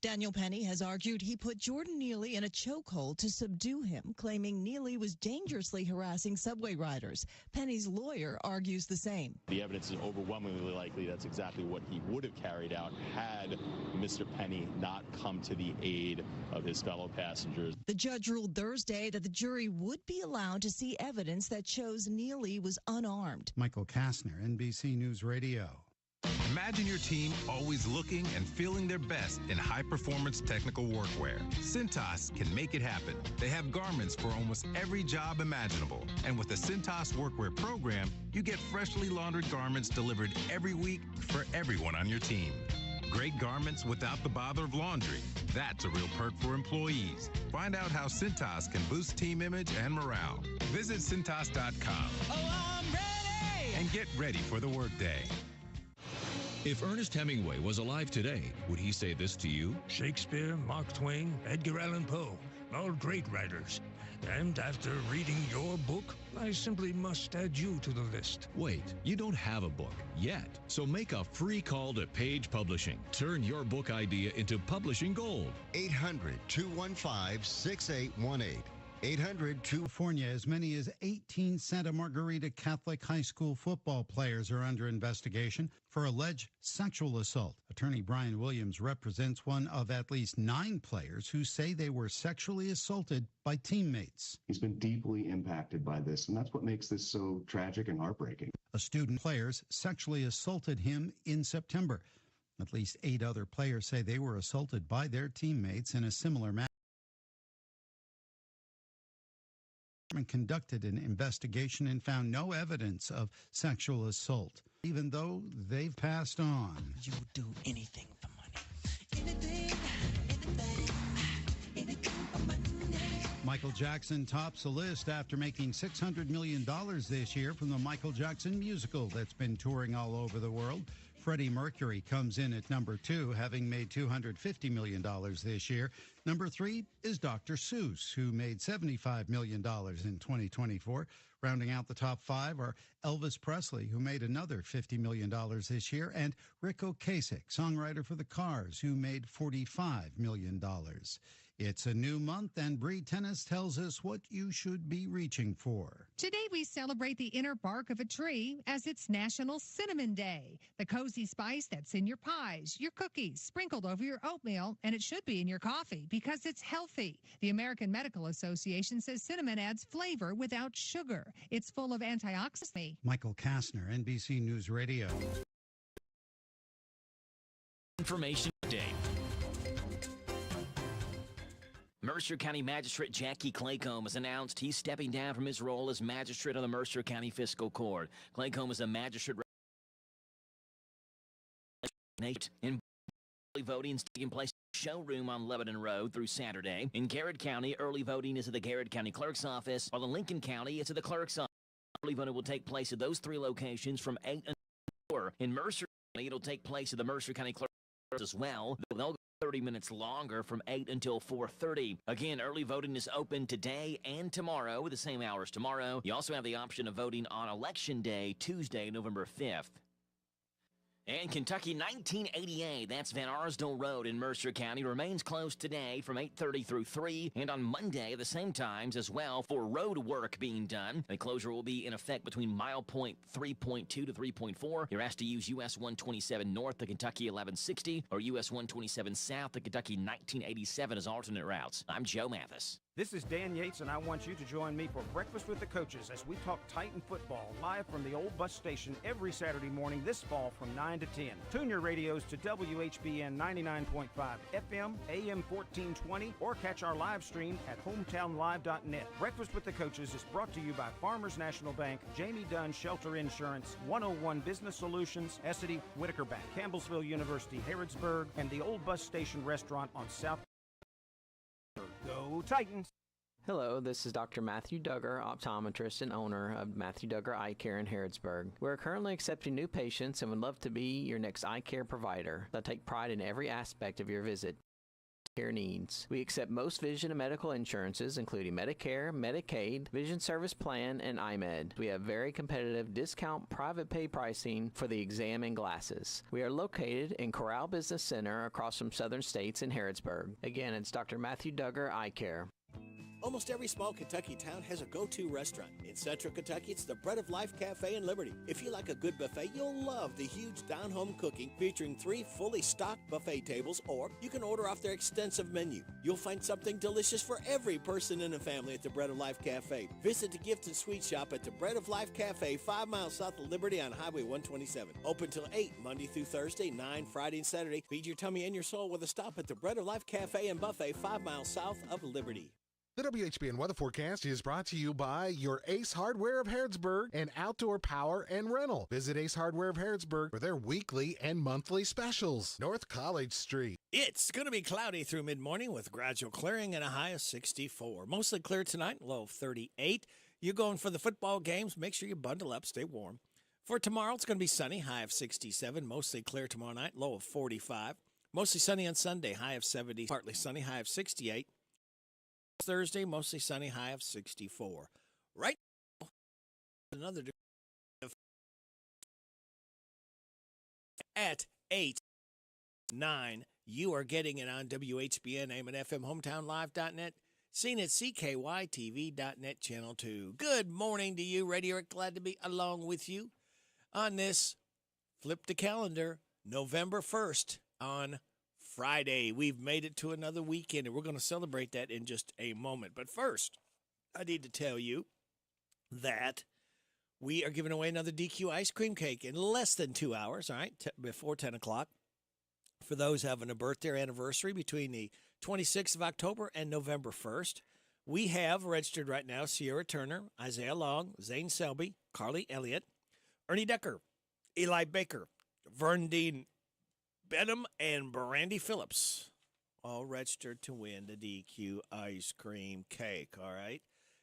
Daniel Penny has argued he put Jordan Neely in a chokehold to subdue him, claiming Neely was dangerously harassing subway riders. Penny's lawyer argues the same. The evidence is overwhelmingly likely that's exactly what he would have carried out had Mr. Penny not come to the aid of his fellow passengers. The judge ruled Thursday that the jury would be allowed to see evidence that shows Neely was unarmed. Michael Kastner, NBC News Radio. Imagine your team always looking and feeling their best in high-performance technical workwear. Cintas can make it happen. They have garments for almost every job imaginable. And with the Cintas Workwear program, you get freshly laundered garments delivered every week for everyone on your team. Great garments without the bother of laundry. That's a real perk for employees. Find out how Cintas can boost team image and morale. Visit Cintas.com. Oh, I'm ready! And get ready for the workday. If Ernest Hemingway was alive today, would he say this to you? Shakespeare, Mark Twain, Edgar Allan Poe, all great writers. And after reading your book, I simply must add you to the list. Wait, you don't have a book yet. So make a free call to Page Publishing. Turn your book idea into publishing gold. 800-215-6818. 800 California, as many as 18 Santa Margarita Catholic high school football players are under investigation for alleged sexual assault. Attorney Brian Williams represents one of at least 9 players who say they were sexually assaulted by teammates. He's been deeply impacted by this, and that's what makes this so tragic and heartbreaking. A student players sexually assaulted him in September. At least 8 other players say they were assaulted by their teammates in a similar manner. Conducted an investigation and found no evidence of sexual assault, even though they've passed on. You do anything for money. Anything for money. Michael Jackson tops the list after making $600 million this year from the Michael Jackson musical that's been touring all over the world. Freddie Mercury comes in at number 2, having made $250 million this year. Number 3 is Dr. Seuss, who made $75 million in 2024. Rounding out the top 5 are Elvis Presley, who made another $50 million this year, and Rick Ocasek, songwriter for The Cars, who made $45 million. It's a new month, and Bree Tennis tells us what you should be reaching for. Today we celebrate the inner bark of a tree as it's National Cinnamon Day, the cozy spice that's in your pies, your cookies, sprinkled over your oatmeal, and it should be in your coffee because it's healthy. The American Medical Association says cinnamon adds flavor without sugar. It's full of antioxidants. Michael Kastner, NBC News Radio. Information Day. Mercer County Magistrate Jackie Claycomb has announced he's stepping down from his role as magistrate on the Mercer County Fiscal Court. Claycomb is a magistrate in early voting is taking place in the showroom on Lebanon Road through Saturday. In Garrett County, early voting is at the Garrett County Clerk's Office, while in Lincoln County, it's at the Clerk's Office. Early voting will take place at those 3 locations from 8 until 4. In Mercer County, it'll take place at the Mercer County Clerk's Office as well. They'll go 30 minutes longer from 8 until 4:30. Again, early voting is open today and tomorrow with the same hours tomorrow. You also have the option of voting on Election Day, Tuesday, November 5th. And Kentucky 1988, that's Van Arsdale Road in Mercer County, remains closed today from 8:30 through 3, and on Monday at the same times as well for road work being done. The closure will be in effect between mile point 3.2 to 3.4. You're asked to use US 127 North to Kentucky 1160 or US 127 South to Kentucky 1987 as alternate routes. I'm Joe Mathis. This is Dan Yates, and I want you to join me for Breakfast with the Coaches as we talk Titan football live from the old bus station every Saturday morning this fall from 9 to 10. Tune your radios to WHBN 99.5 FM, AM 1420, or catch our live stream at hometownlive.net. Breakfast with the Coaches is brought to you by Farmers National Bank, Jamie Dunn Shelter Insurance, 101 Business Solutions, Essity, Whitaker Bank, Campbellsville University, Harrodsburg, and the old bus station restaurant on South. Go Titans! Hello, this is Dr. Matthew Duggar, optometrist and owner of Matthew Duggar Eye Care in Harrodsburg. We're currently accepting new patients and would love to be your next eye care provider. They'll take pride in every aspect of your visit. Care needs. We accept most vision and medical insurances, including Medicare, Medicaid, Vision Service Plan, and IMED. We have very competitive discount private pay pricing for the exam and glasses. We are located in Corral Business Center across from Southern States in Harrodsburg. Again, it's Dr. Matthew Duggar Eye Care. Almost every small Kentucky town has a go-to restaurant. In Central Kentucky, it's the Bread of Life Cafe in Liberty. If you like a good buffet, you'll love the huge down-home cooking featuring 3 fully stocked buffet tables, or you can order off their extensive menu. You'll find something delicious for every person in the family at the Bread of Life Cafe. Visit the gift and sweet shop at the Bread of Life Cafe, 5 miles south of Liberty on Highway 127. Open till 8, Monday through Thursday, 9 Friday and Saturday. Feed your tummy and your soul with a stop at the Bread of Life Cafe and Buffet, 5 miles south of Liberty. The WHBN weather forecast is brought to you by your Ace Hardware of Harrodsburg and Outdoor Power and Rental. Visit Ace Hardware of Harrodsburg for their weekly and monthly specials. North College Street. It's going to be cloudy through mid-morning with gradual clearing and a high of 64. Mostly clear tonight, low of 38. You're going for the football games. Make sure you bundle up, stay warm. For tomorrow, it's going to be sunny, high of 67. Mostly clear tomorrow night, low of 45. Mostly sunny on Sunday, high of 70. Partly sunny, high of 68. Thursday, mostly sunny, high of 64. Right now, another degree of at 8, 9. You are getting it on WHBN, AM and FM, hometownlive.net, seen at CKYTV.net, channel 2. Good morning to you, Radio Rick. Glad to be along with you on this Flip the Calendar, November 1st on Friday. We've made it to another weekend, and we're going to celebrate that in just a moment. But first, I need to tell you that we are giving away another DQ ice cream cake in less than 2 hours, all right, before 10 o'clock. For those having a birthday or anniversary between the 26th of October and November 1st, we have registered right now Sierra Turner, Isaiah Long, Zane Selby, Carly Elliott, Ernie Decker, Eli Baker, Vern Dean Benham, and Brandy Phillips, all registered to win the DQ ice cream cake, all right?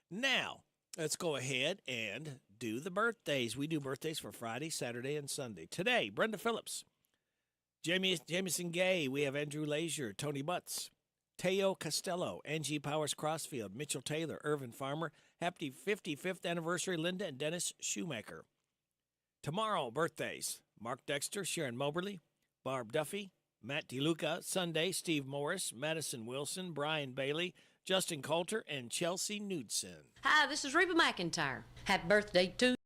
Now, let's go ahead and do the birthdays. We do birthdays for Friday, Saturday, and Sunday. Today, Brenda Phillips, Jamison Gay, we have Andrew Lazier, Tony Butts, Teo Costello, Angie Powers Crossfield, Mitchell Taylor, Irvin Farmer. Happy 55th anniversary, Linda and Dennis Shoemaker. Tomorrow, birthdays, Mark Dexter, Sharon Moberly, Barb Duffy, Matt DeLuca. Sunday, Steve Morris, Madison Wilson, Brian Bailey, Justin Coulter, and Chelsea Knudsen. Hi, this is Reba McIntyre. Happy birthday to you.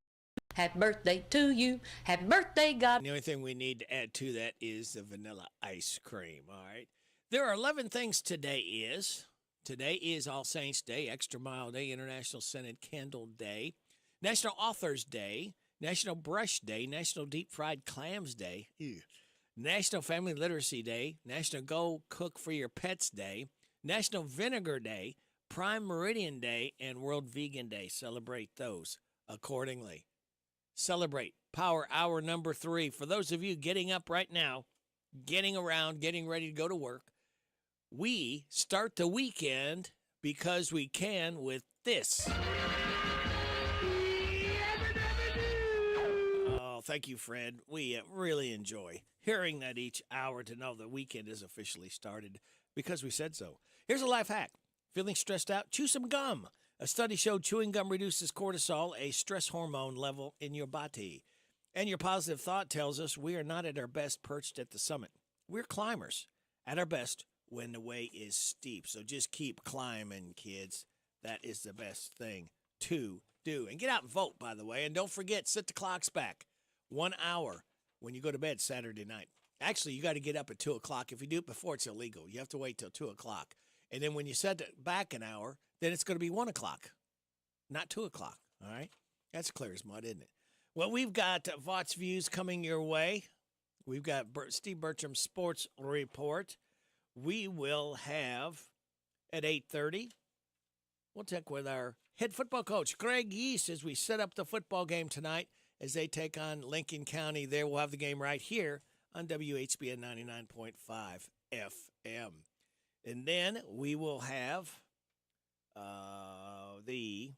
Happy birthday to you. Happy birthday, God. The only thing we need to add to that is the vanilla ice cream, all right? There are 11 things today is. Today is All Saints Day, Extra Mile Day, International Scented Candle Day, National Authors Day, National Brush Day, National Deep Fried Clams Day, National Family Literacy Day, National Go Cook for Your Pets Day, National Vinegar Day, Prime Meridian Day, and World Vegan Day. Celebrate those accordingly. Celebrate Power Hour number 3. For those of you getting up right now, getting around, getting ready to go to work, we start the weekend because we can with this. Oh, thank you, Fred. We really enjoy hearing that each hour to know the weekend is officially started because we said so. Here's a life hack. Feeling stressed out? Chew some gum. A study showed chewing gum reduces cortisol, a stress hormone level in your body. And your positive thought tells us we are not at our best perched at the summit. We're climbers at our best when the way is steep. So just keep climbing, kids. That is the best thing to do. And get out and vote, by the way. And don't forget, set the clocks back 1 hour when you go to bed Saturday night. Actually, you got to get up at 2 o'clock. If you do it before, it's illegal. You have to wait till 2 o'clock. And then when you set it back an hour, then it's going to be 1 o'clock, not 2 o'clock. All right? That's clear as mud, isn't it? Well, we've got Vaught's Views coming your way. We've got Steve Bertram's Sports Report. We will have at 8:30. We'll check with our head football coach, Greg Yeast, as we set up the football game tonight as they take on Lincoln County. There, we'll have the game right here on WHBN 99.5 FM. And then we will have the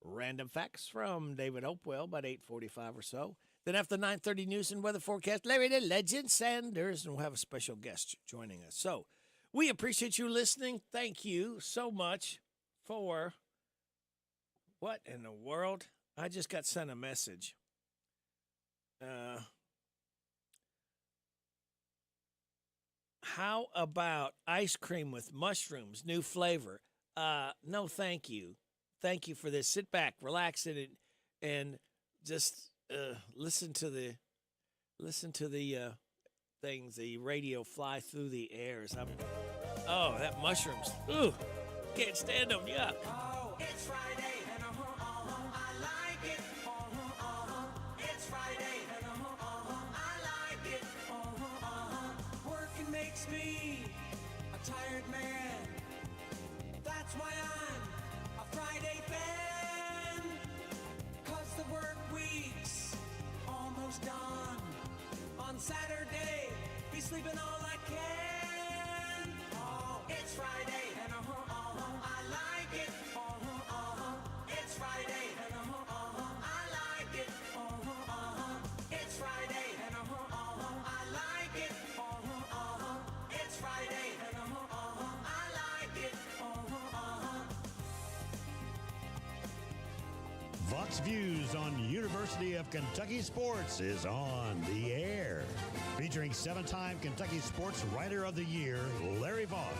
random facts from David Hopewell about 8:45 or so. Then after 9:30 news and weather forecast, Larry the Legend Sanders, and we'll have a special guest joining us. So we appreciate you listening. Thank you so much for what in the world? I just got sent a message. How about ice cream with mushrooms, new flavor? No, thank you. Thank you for this. Sit back, relax in it, and just listen to the things, the radio fly through the airs. That mushrooms. Ooh, can't stand them. Yuck. Oh, it's Friday and I like it. It's Friday and I like it. Working makes me a tired man. That's why I'm a Friday fan. 'Cause the work week's almost done. On Saturday, be sleeping all I can. Oh, it's Friday and I like it. It's Friday and I like it. It's Friday and I like it. It's Friday and I like it. Vaught's Views on University of Kentucky Sports is on the air. Featuring 7-time Kentucky Sports Writer of the Year, Larry Vaught.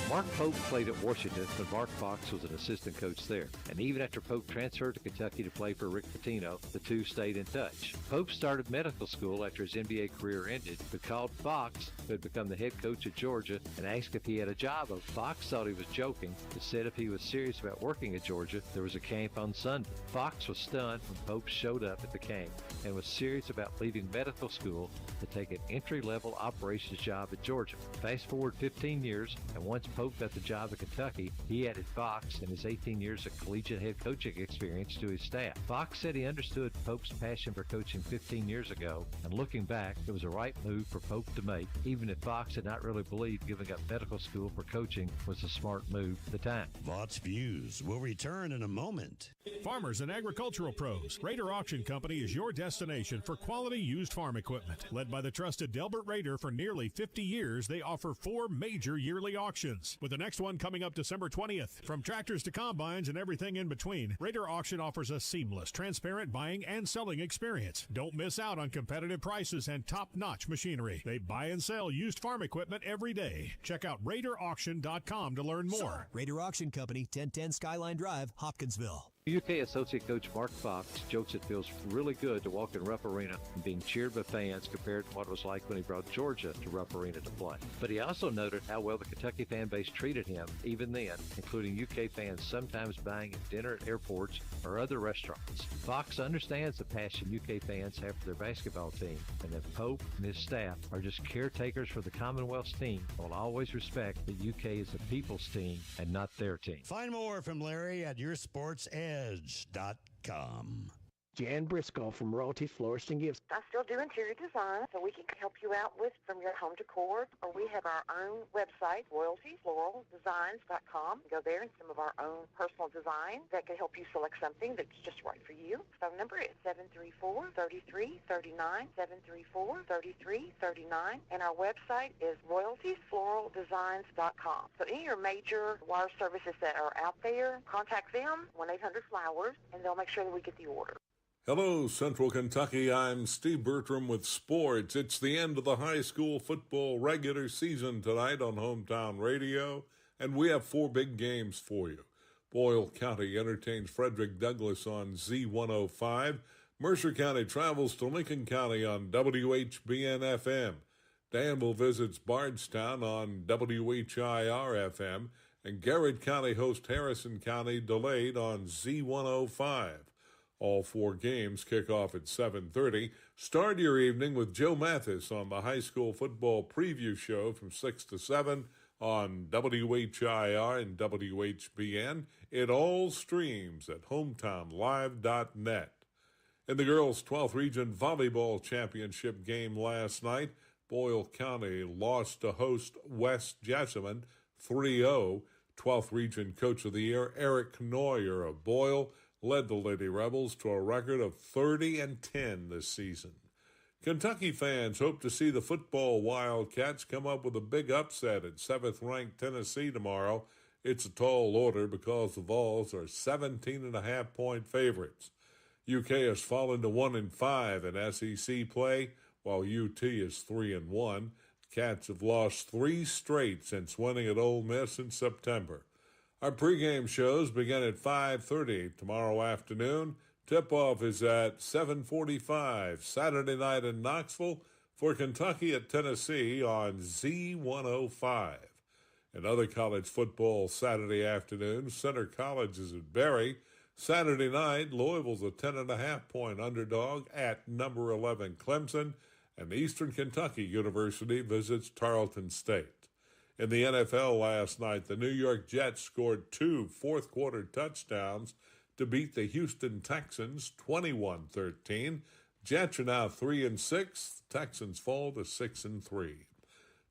Mark Pope played at Washington when Mark Fox was an assistant coach there. And even after Pope transferred to Kentucky to play for Rick Pitino, the two stayed in touch. Pope started medical school after his NBA career ended, but called Fox, who had become the head coach at Georgia, and asked if he had a job. Fox thought he was joking, but said if he was serious about working at Georgia, there was a camp on Sunday. Fox was stunned when Pope showed up at the camp and was serious about leaving medical school to take an entry-level operations job at Georgia. Fast forward 15 years, and once Pope got the job at Kentucky, he added Fox and his 18 years of collegiate head coaching experience to his staff. Fox said he understood Pope's passion for coaching 15 years ago, and looking back, it was a right move for Pope to make, even if Fox had not really believed giving up medical school for coaching was a smart move at the time. Vaught's Views will return in a moment. Farmers and agricultural pros, Raider Auction Company is your destination for quality used farm equipment. Led by the trusted Delbert Raider for nearly 50 years, they offer 4 major yearly auctions, with the next one coming up December 20th. From tractors to combines and everything in between, Raider Auction offers a seamless, transparent buying and selling experience. Don't miss out on competitive prices and top-notch machinery. They buy and sell used farm equipment every day. Check out RaiderAuction.com to learn more. Raider Auction Company, 1010 Skyline Drive, Hopkinsville. UK associate coach Mark Fox jokes it feels really good to walk in Rupp Arena and being cheered by fans compared to what it was like when he brought Georgia to Rupp Arena to play. But he also noted how well the Kentucky fan base treated him even then, including UK fans sometimes buying him dinner at airports or other restaurants. Fox understands the passion UK fans have for their basketball team, and that Pope and his staff are just caretakers for the Commonwealth's team and will always respect that UK is a people's team and not their team. Find more from Larry at yoursportsedge.com. Jan Briscoe from Royalty Florist and Gifts. I still do interior design, so we can help you out with from your home decor, or we have our own website, royaltyfloraldesigns.com. Go there and some of our own personal design that can help you select something that's just right for you. Phone number is 734-3339, 734-3339, and our website is royaltyfloraldesigns.com. So any of your major wire services that are out there, contact them, 1-800-FLOWERS, and they'll make sure that we get the order. Hello, Central Kentucky. I'm Steve Bertram with sports. It's the end of the high school football regular season tonight on Hometown Radio, and we have 4 big games for you. Boyle County entertains Frederick Douglass on Z105. Mercer County travels to Lincoln County on WHBN-FM. Danville visits Bardstown on WHIR-FM. and Garrett County host Harrison County delayed on Z105. All 4 games kick off at 7:30. Start your evening with Joe Mathis on the high school football preview show from 6 to 7 on WHIR and WHBN. It all streams at hometownlive.net. In the girls' 12th Region Volleyball Championship game last night, Boyle County lost to host West Jessamine 3-0. 12th Region Coach of the Year Eric Neuer of Boyle led the Lady Rebels to a record of 30-10 this season. Kentucky fans hope to see the football Wildcats come up with a big upset at 7th-ranked Tennessee tomorrow. It's a tall order because the Vols are 17.5-point favorites. UK has fallen to 1-5 in SEC play, while UT is 3-1. The Cats have lost 3 straight since winning at Ole Miss in September. Our pregame shows begin at 5:30 tomorrow afternoon. Tip-off is at 7:45 Saturday night in Knoxville for Kentucky at Tennessee on Z105. In other college football Saturday afternoon, Center College is at Berry. Saturday night, Louisville's a 10.5-point underdog at number 11 Clemson, and Eastern Kentucky University visits Tarleton State. In the NFL last night, the New York Jets scored 2 fourth-quarter touchdowns to beat the Houston Texans 21-13. Jets are now 3-6. The Texans fall to 6-3.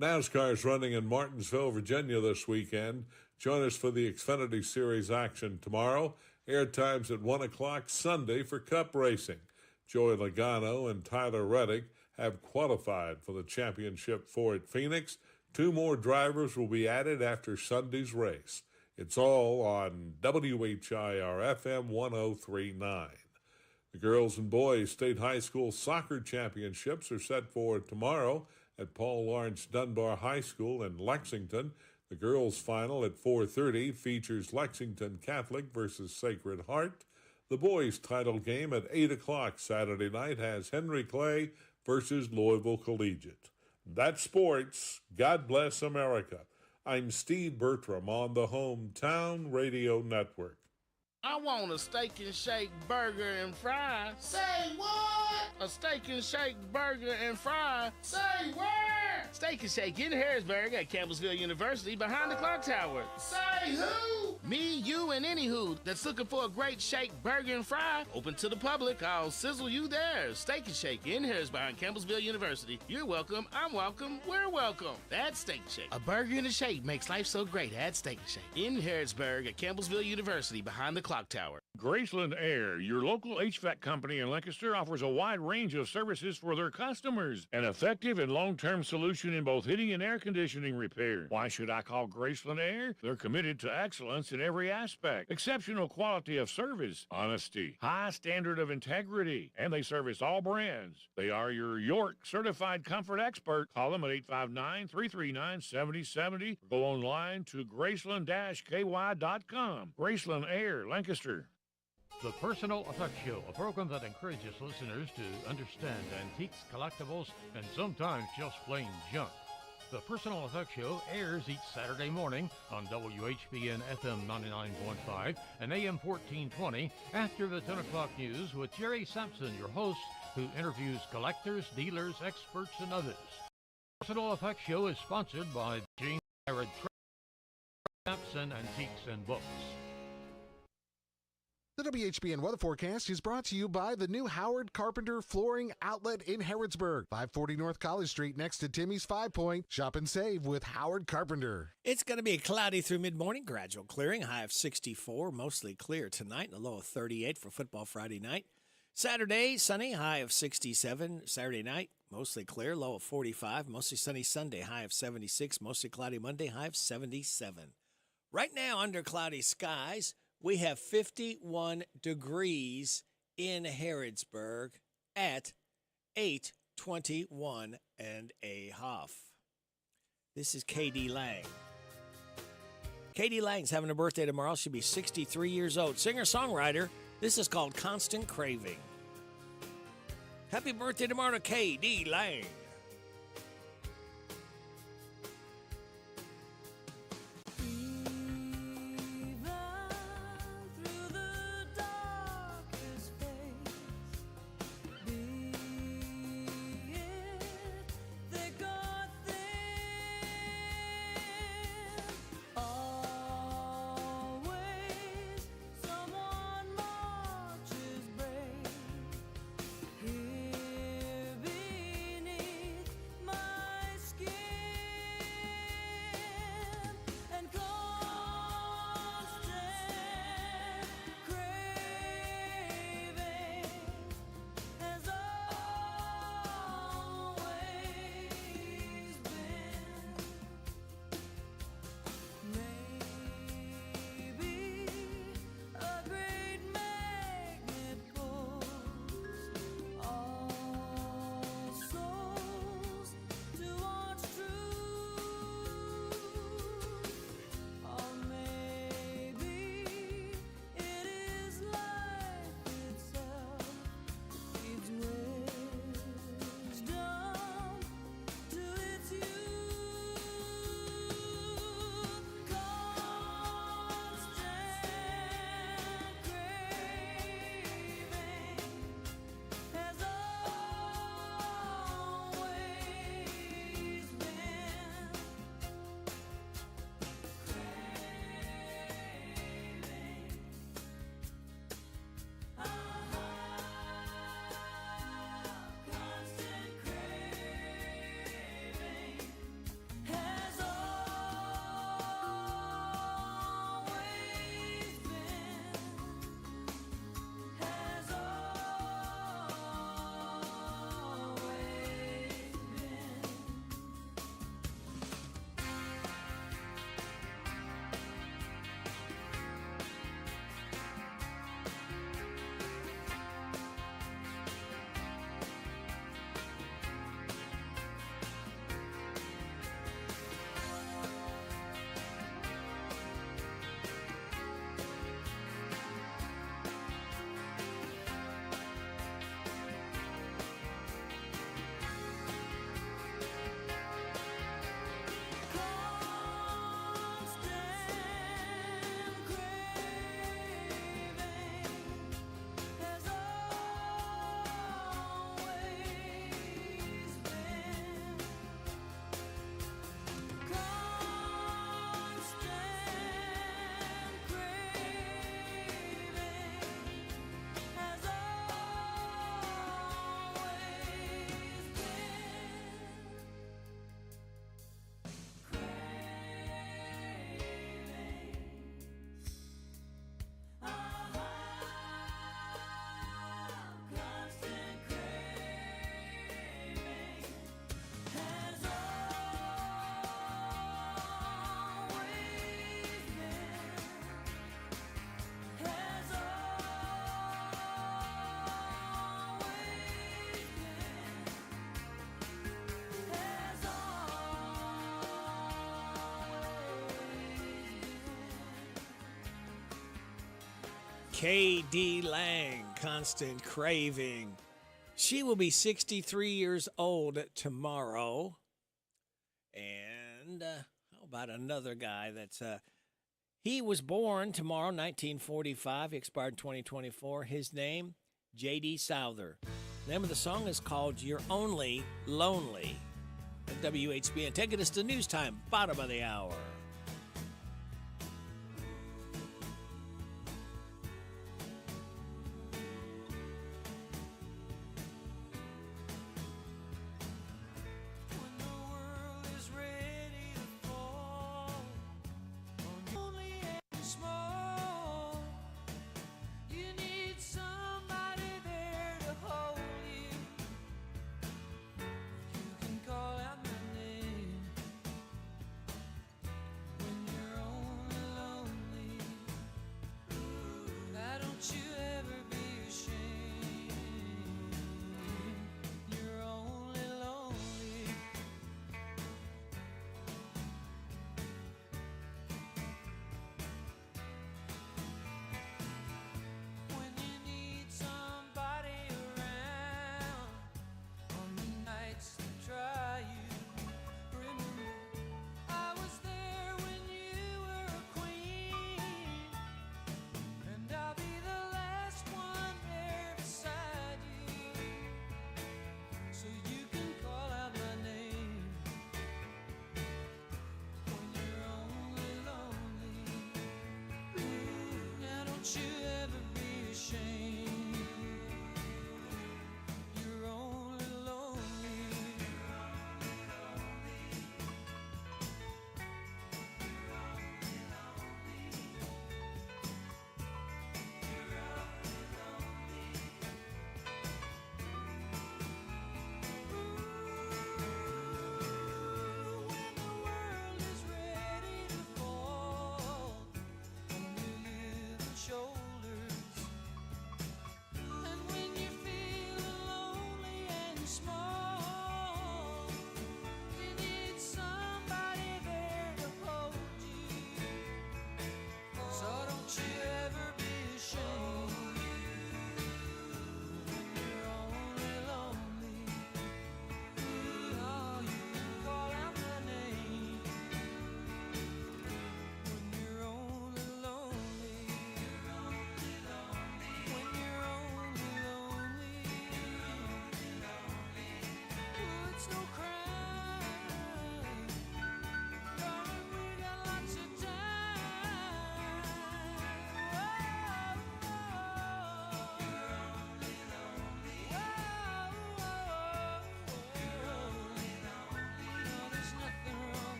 NASCAR's running in Martinsville, Virginia this weekend. Join us for the Xfinity Series action tomorrow. Air times at 1 o'clock Sunday for Cup racing. Joey Logano and Tyler Reddick have qualified for the championship Ford Phoenix. 2 more drivers will be added after Sunday's race. It's all on WHIR-FM 103.9. The girls and boys state high school soccer championships are set for tomorrow at Paul Lawrence Dunbar High School in Lexington. The girls' final at 4:30 features Lexington Catholic versus Sacred Heart. The boys' title game at 8 o'clock Saturday night has Henry Clay versus Louisville Collegiate. That's sports. God bless America. I'm Steve Bertram on the Hometown Radio Network. I want a steak and shake burger and fries. Say what? A steak and shake burger and fries. Say where? Steak and Shake in Harrisburg at Campbellsville University behind the clock tower. Say who? Me, you, and any who that's looking for a great shake burger and fry. Open to the public. I'll sizzle you there. Steak and Shake in Harrisburg behind Campbellsville University. You're welcome. I'm welcome. We're welcome. That's Steak and Shake. A burger and a shake makes life so great at Steak and Shake in Harrisburg at Campbellsville University behind the clock tower. Graceland Air, your local HVAC company in Lancaster, offers a wide range of services for their customers. An effective and long-term solution in both heating and air conditioning repair. Why should I call Graceland Air? They're committed to excellence in every aspect. Exceptional quality of service, honesty, high standard of integrity, and they service all brands. They are your York certified comfort expert. Call them at 859-339-7070. Go online to graceland-ky.com. Graceland Air, Lancaster. The Personal Effects Show, a program that encourages listeners to understand antiques, collectibles, and sometimes just plain junk. The Personal Effects Show airs each Saturday morning on WHBN FM 99.5 and AM 1420 after the 10 o'clock news with Jerry Sampson, your host, who interviews collectors, dealers, experts, and others. The Personal Effects Show is sponsored by James Harrod Sampson Antiques and Books. The WHBN weather forecast is brought to you by the new Howard Carpenter Flooring Outlet in Harrodsburg, 540 North College Street next to Timmy's 5 Point. Shop and save with Howard Carpenter. It's going to be cloudy through mid-morning, gradual clearing, high of 64, mostly clear tonight, and a low of 38 for football Friday night. Saturday, sunny, high of 67. Saturday night, mostly clear, low of 45, mostly sunny Sunday, high of 76, mostly cloudy Monday, high of 77. Right now, under cloudy skies, we have 51 degrees in Harrodsburg at 8:21 and a half. This is K.D. Lang. K.D. Lang's having a birthday tomorrow. She'll be 63 years old. Singer-songwriter. This is called Constant Craving. Happy birthday tomorrow to K.D. Lang. K.D. Lang, Constant Craving. She will be 63 years old tomorrow. And how about another guy that's he was born tomorrow, 1945. He expired in 2024. His name, J.D. Souther. The name of the song is called You're Only Lonely. At WHBN. Taking us to news time, bottom of the hour.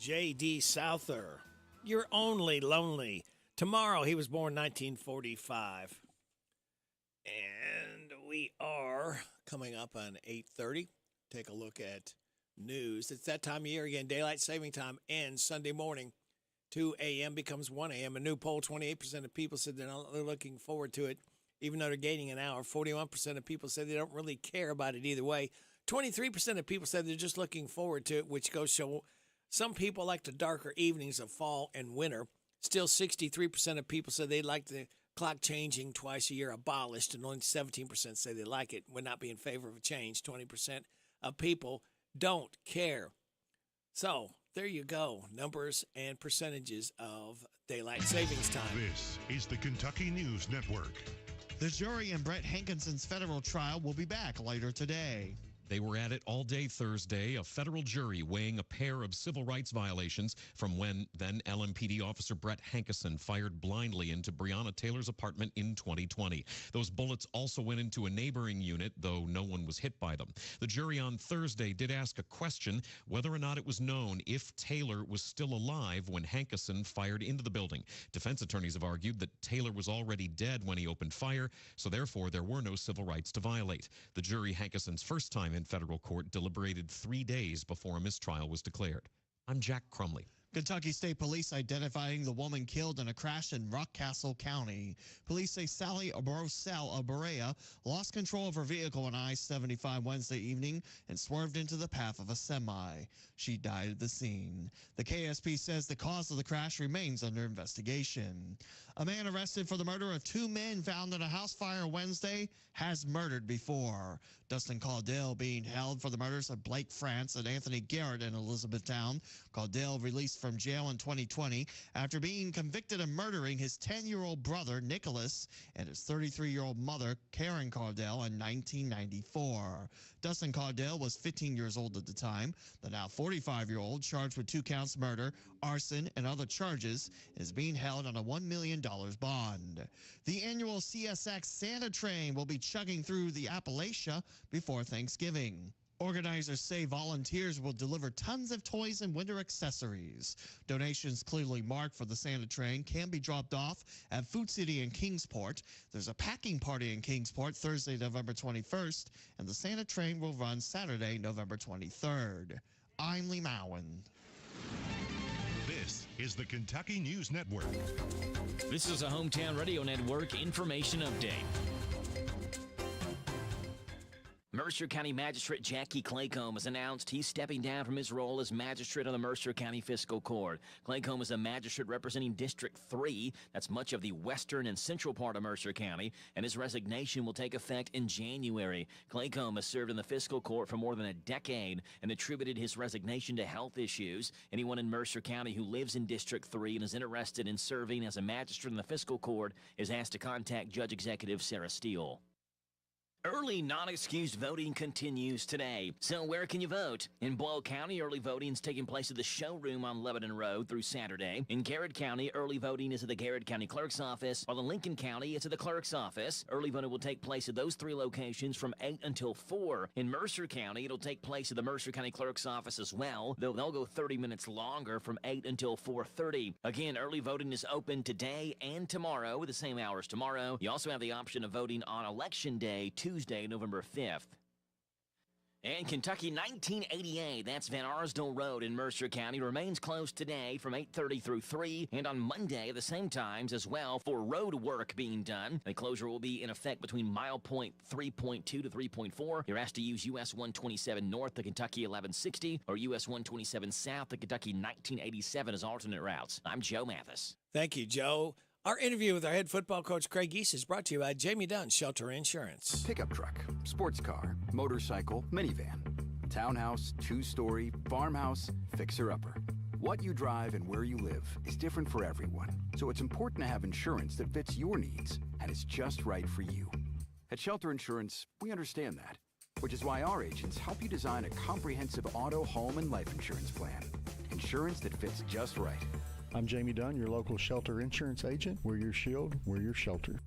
J.D. Souther, You're Only Lonely. Tomorrow, he was born 1945. And we are coming up on 8:30. Take a look at news. It's that time of year again. Daylight saving time ends Sunday morning. 2 a.m. becomes 1 a.m. A new poll, 28% of people said they're not looking forward to it, even though they're gaining an hour. 41% of people said they don't really care about it either way. 23% of people said they're just looking forward to it, which goes to show some people like the darker evenings of fall and winter. Still, 63% of people said they like the clock changing twice a year abolished, and only 17% say they like it, would not be in favor of a change. 20% of people don't care. So, there you go. Numbers and percentages of daylight savings time. This is the Kentucky News Network. The jury in Brett Hankinson's federal trial will be back later today. They were at it all day Thursday, a federal jury weighing a pair of civil rights violations from when then LMPD officer Brett Hankison fired blindly into Breonna Taylor's apartment in 2020. Those bullets also went into a neighboring unit, though no one was hit by them. The jury on Thursday did ask a question whether or not it was known if Taylor was still alive when Hankison fired into the building. Defense attorneys have argued that Taylor was already dead when he opened fire, so therefore there were no civil rights to violate. The jury, Hankison's first time in federal court, deliberated 3 days before a mistrial was declared. I'm Jack Crumley. Kentucky State Police identifying the woman killed in a crash in Rockcastle County. Police say Sally Brosell of Berea lost control of her vehicle on I-75 Wednesday evening and swerved into the path of a semi. She died at the scene. The KSP says the cause of the crash remains under investigation. A man arrested for the murder of 2 men found in a house fire Wednesday has murdered before. Dustin Caudell being held for the murders of Blake France and Anthony Garrett in Elizabethtown. Caudell released from jail in 2020 after being convicted of murdering his 10-year-old brother, Nicholas, and his 33-year-old mother, Karen Caudell, in 1994. Dustin Caudell was 15 years old at the time. The now 45-year-old, charged with 2 counts murder, arson, and other charges, is being held on a $1 million bond. The annual CSX Santa train will be chugging through the Appalachia before Thanksgiving. Organizers say volunteers will deliver tons of toys and winter accessories. Donations clearly marked for the Santa train can be dropped off at Food City in Kingsport. There's a packing party in Kingsport Thursday, November 21st, and the Santa train will run Saturday, November 23rd. I'm Lee Mowen. This is the Kentucky News Network. This is a Hometown Radio Network information update. Mercer County Magistrate Jackie Claycomb has announced he's stepping down from his role as magistrate on the Mercer County Fiscal Court. Claycomb is a magistrate representing District 3, that's much of the western and central part of Mercer County, and his resignation will take effect in January. Claycomb has served in the Fiscal Court for more than a decade and attributed his resignation to health issues. Anyone in Mercer County who lives in District 3 and is interested in serving as a magistrate in the Fiscal Court is asked to contact Judge Executive Sarah Steele. Early non-excused voting continues today. So where can you vote? In Boyle County, early voting is taking place at the showroom on Lebanon Road through Saturday. In Garrett County, early voting is at the Garrett County Clerk's Office, while in Lincoln County, it's at the Clerk's Office. Early voting will take place at those 3 locations from 8 until 4. In Mercer County, it'll take place at the Mercer County Clerk's Office as well, though they'll go 30 minutes longer from 8 until 4:30. Again, early voting is open today and tomorrow with the same hours tomorrow. You also have the option of voting on Election Day, Tuesday, November 5th. And Kentucky 1988, that's Van Arsdale Road in Mercer County, remains closed today from 8:30 through 3, and on Monday at the same times as well for road work being done. The closure will be in effect between mile point 3.2 to 3.4. You're asked to use US 127 North to Kentucky 1160 or US 127 South to Kentucky 1987 as alternate routes. I'm Joe Mathis. Thank you, Joe. Our interview with our head football coach, Craig East, is brought to you by Jamie Dunn, Shelter Insurance. Pickup truck, sports car, motorcycle, minivan, townhouse, 2-story, farmhouse, fixer-upper. What you drive and where you live is different for everyone, so it's important to have insurance that fits your needs and is just right for you. At Shelter Insurance, we understand that, which is why our agents help you design a comprehensive auto, home, and life insurance plan. Insurance that fits just right. I'm Jamie Dunn, your local Shelter Insurance agent. We're your shield, we're your shelter.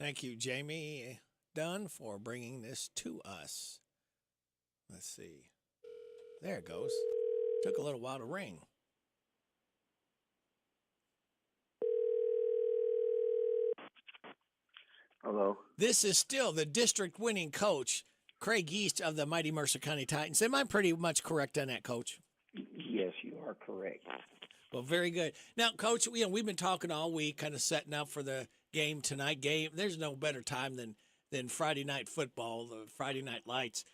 Thank you, Jamie Dunn, for bringing this to us. Let's see. There it goes. Took a little while to ring. Hello. This is still the district-winning coach, Craig East of the mighty Mercer County Titans. Am I pretty much correct on that, Coach? Yes, you are correct. Well, very good. Now, Coach, we've been talking all week, kind of setting up for the game tonight. There's no better time than Friday night football, the Friday night lights.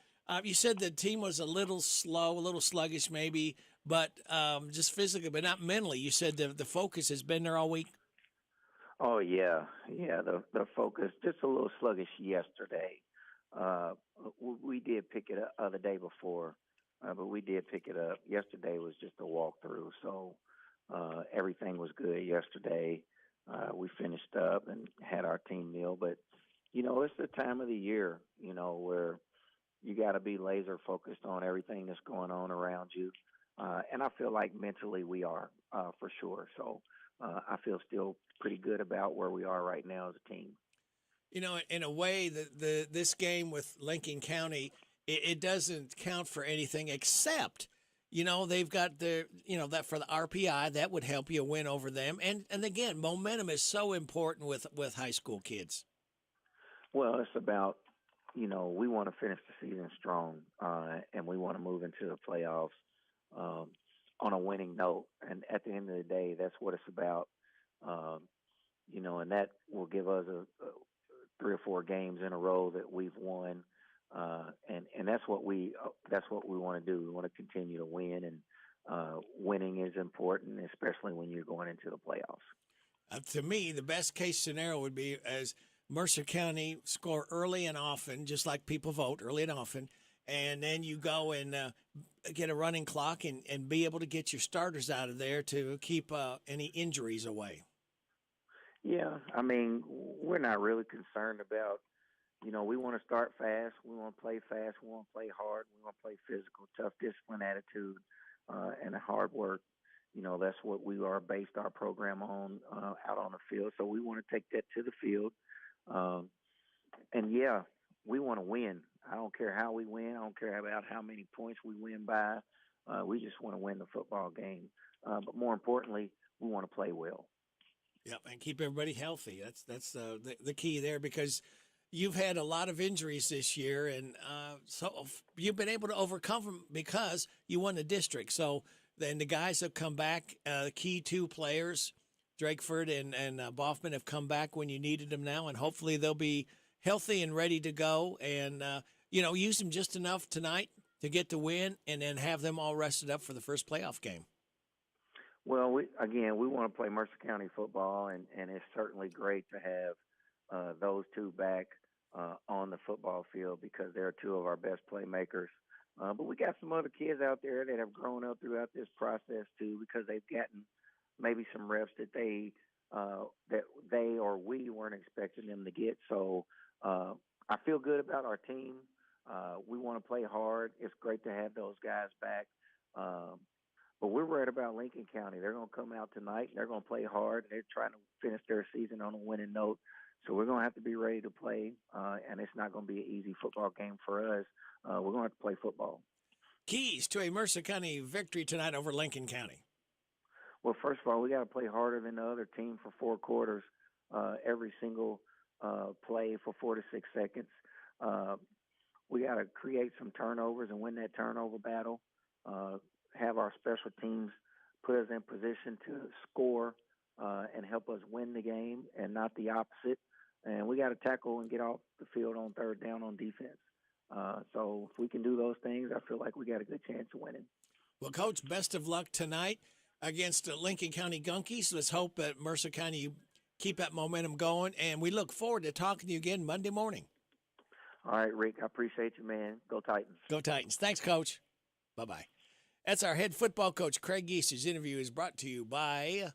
You said the team was a little slow, a little sluggish maybe, but just physically, but not mentally. You said the focus has been there all week. Oh yeah. The focus just a little sluggish yesterday. We did pick it up the day before. But we did pick it up. Yesterday was just a walkthrough, so everything was good yesterday. We finished up and had our team meal. But, it's the time of the year, where you got to be laser focused on everything that's going on around you. And I feel like mentally we are for sure. So I feel still pretty good about where we are right now as a team. You know, in a way, this game with Lincoln County, it doesn't count for anything except, you know, they've got that for the RPI, that would help you win over them. And again, momentum is so important with high school kids. Well, it's about, we want to finish the season strong, and we want to move into the playoffs on a winning note. And at the end of the day, that's what it's about. And that will give us a 3 or 4 games in a row that we've won. And that's what we want to do. We want to continue to win, and winning is important, especially when you're going into the playoffs. To me, the best case scenario would be as Mercer County score early and often, just like people vote early and often, and then you go and get a running clock and be able to get your starters out of there to keep any injuries away. Yeah, I mean, we're not really concerned about, we want to start fast, we want to play fast, we want to play hard, we want to play physical, tough, disciplined attitude, and hard work. That's what we are based our program on out on the field. So we want to take that to the field. And yeah, we want to win. I don't care how we win. I don't care about how many points we win by. We just want to win the football game. But more importantly, we want to play well. Yep, and keep everybody healthy. That's the key there, because you've had a lot of injuries this year, and so you've been able to overcome them because you won the district. So then the guys have come back. Key 2 players, Drakeford and Boffman, have come back when you needed them now, and hopefully they'll be healthy and ready to go. And use them just enough tonight to get the win, and then have them all rested up for the first playoff game. Well, we want to play Mercer County football, and it's certainly great to have those 2 back on the football field, because they're 2 of our best playmakers. But we got some other kids out there that have grown up throughout this process too, because they've gotten maybe some reps that they or we weren't expecting them to get. So I feel good about our team. We want to play hard. It's great to have those guys back. But we're worried about Lincoln County. They're going to come out tonight, and they're going to play hard. They're trying to finish their season on a winning note. So we're going to have to be ready to play, and it's not going to be an easy football game for us. We're going to have to play football. Keys to a Mercer County victory tonight over Lincoln County. Well, first of all, we got to play harder than the other team for 4 quarters, every single play for 4 to 6 seconds. We got to create some turnovers and win that turnover battle. Have our special teams put us in position to score and help us win the game, and not the opposite. And we got to tackle and get off the field on 3rd down on defense. So if we can do those things, I feel like we got a good chance of winning. Well, Coach, best of luck tonight against the Lincoln County Gunkies. Let's hope that Mercer County, you keep that momentum going, and we look forward to talking to you again Monday morning. All right, Rick, I appreciate you, man. Go Titans. Go Titans. Thanks, Coach. Bye-bye. That's our head football coach, Craig Geese. His interview is brought to you by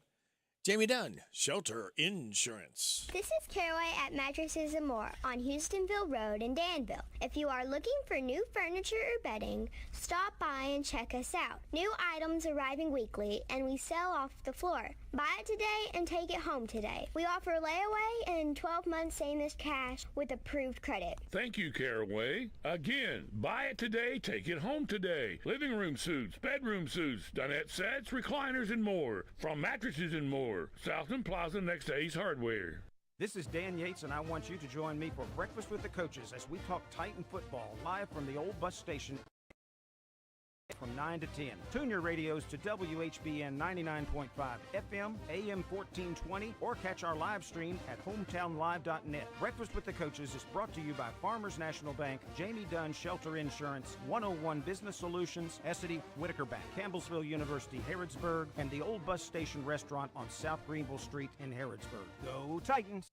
Jamie Dunn, Shelter Insurance. This is Caraway at Mattresses and More on Houstonville Road in Danville. If you are looking for new furniture or bedding, stop by and check us out. New items arriving weekly, and we sell off the floor. Buy it today and take it home today. We offer layaway and 12 months same as cash with approved credit. Thank you, Caraway. Again, buy it today, take it home today. Living room suits, bedroom suits, dinette sets, recliners, and more. From Mattresses and More. Southland Plaza next to Ace Hardware. This is Dan Yates, and I want you to join me for Breakfast with the Coaches as we talk Titan football live from the old bus station from 9 to 10. Tune your radios to WHBN 99.5 FM, AM 1420, or catch our live stream at hometownlive.net. Breakfast with the Coaches is brought to you by Farmers National Bank, Jamie Dunn Shelter Insurance, 101 Business Solutions, Essity, Whitaker Bank, Campbellsville University, Harrodsburg, and the Old Bus Station Restaurant on South Greenville Street in Harrodsburg. Go Titans!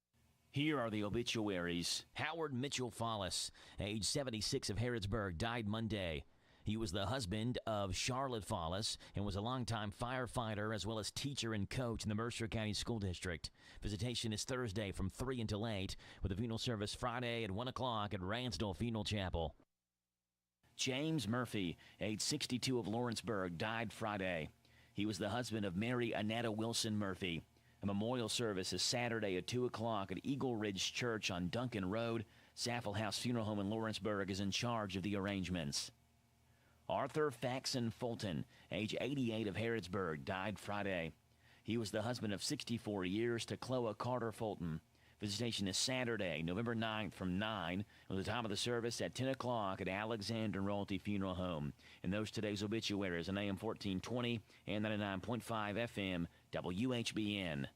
Here are the obituaries. Howard Mitchell Follis, age 76 of Harrodsburg, died Monday. He was the husband of Charlotte Follis and was a longtime firefighter as well as teacher and coach in the Mercer County School District. Visitation is Thursday from 3 until 8, with a funeral service Friday at 1 o'clock at Ransdell Funeral Chapel. James Murphy, age 62 of Lawrenceburg, died Friday. He was the husband of Mary Annetta Wilson Murphy. A memorial service is Saturday at 2 o'clock at Eagle Ridge Church on Duncan Road. Saffel House Funeral Home in Lawrenceburg is in charge of the arrangements. Arthur Faxon Fulton, age 88 of Harrodsburg, died Friday. He was the husband of 64 years to Chloe Carter Fulton. Visitation is Saturday, November 9th from 9, with the time of the service at 10 o'clock at Alexander Royalty Funeral Home. And those today's obituaries on AM 1420 and 99.5 FM WHBN.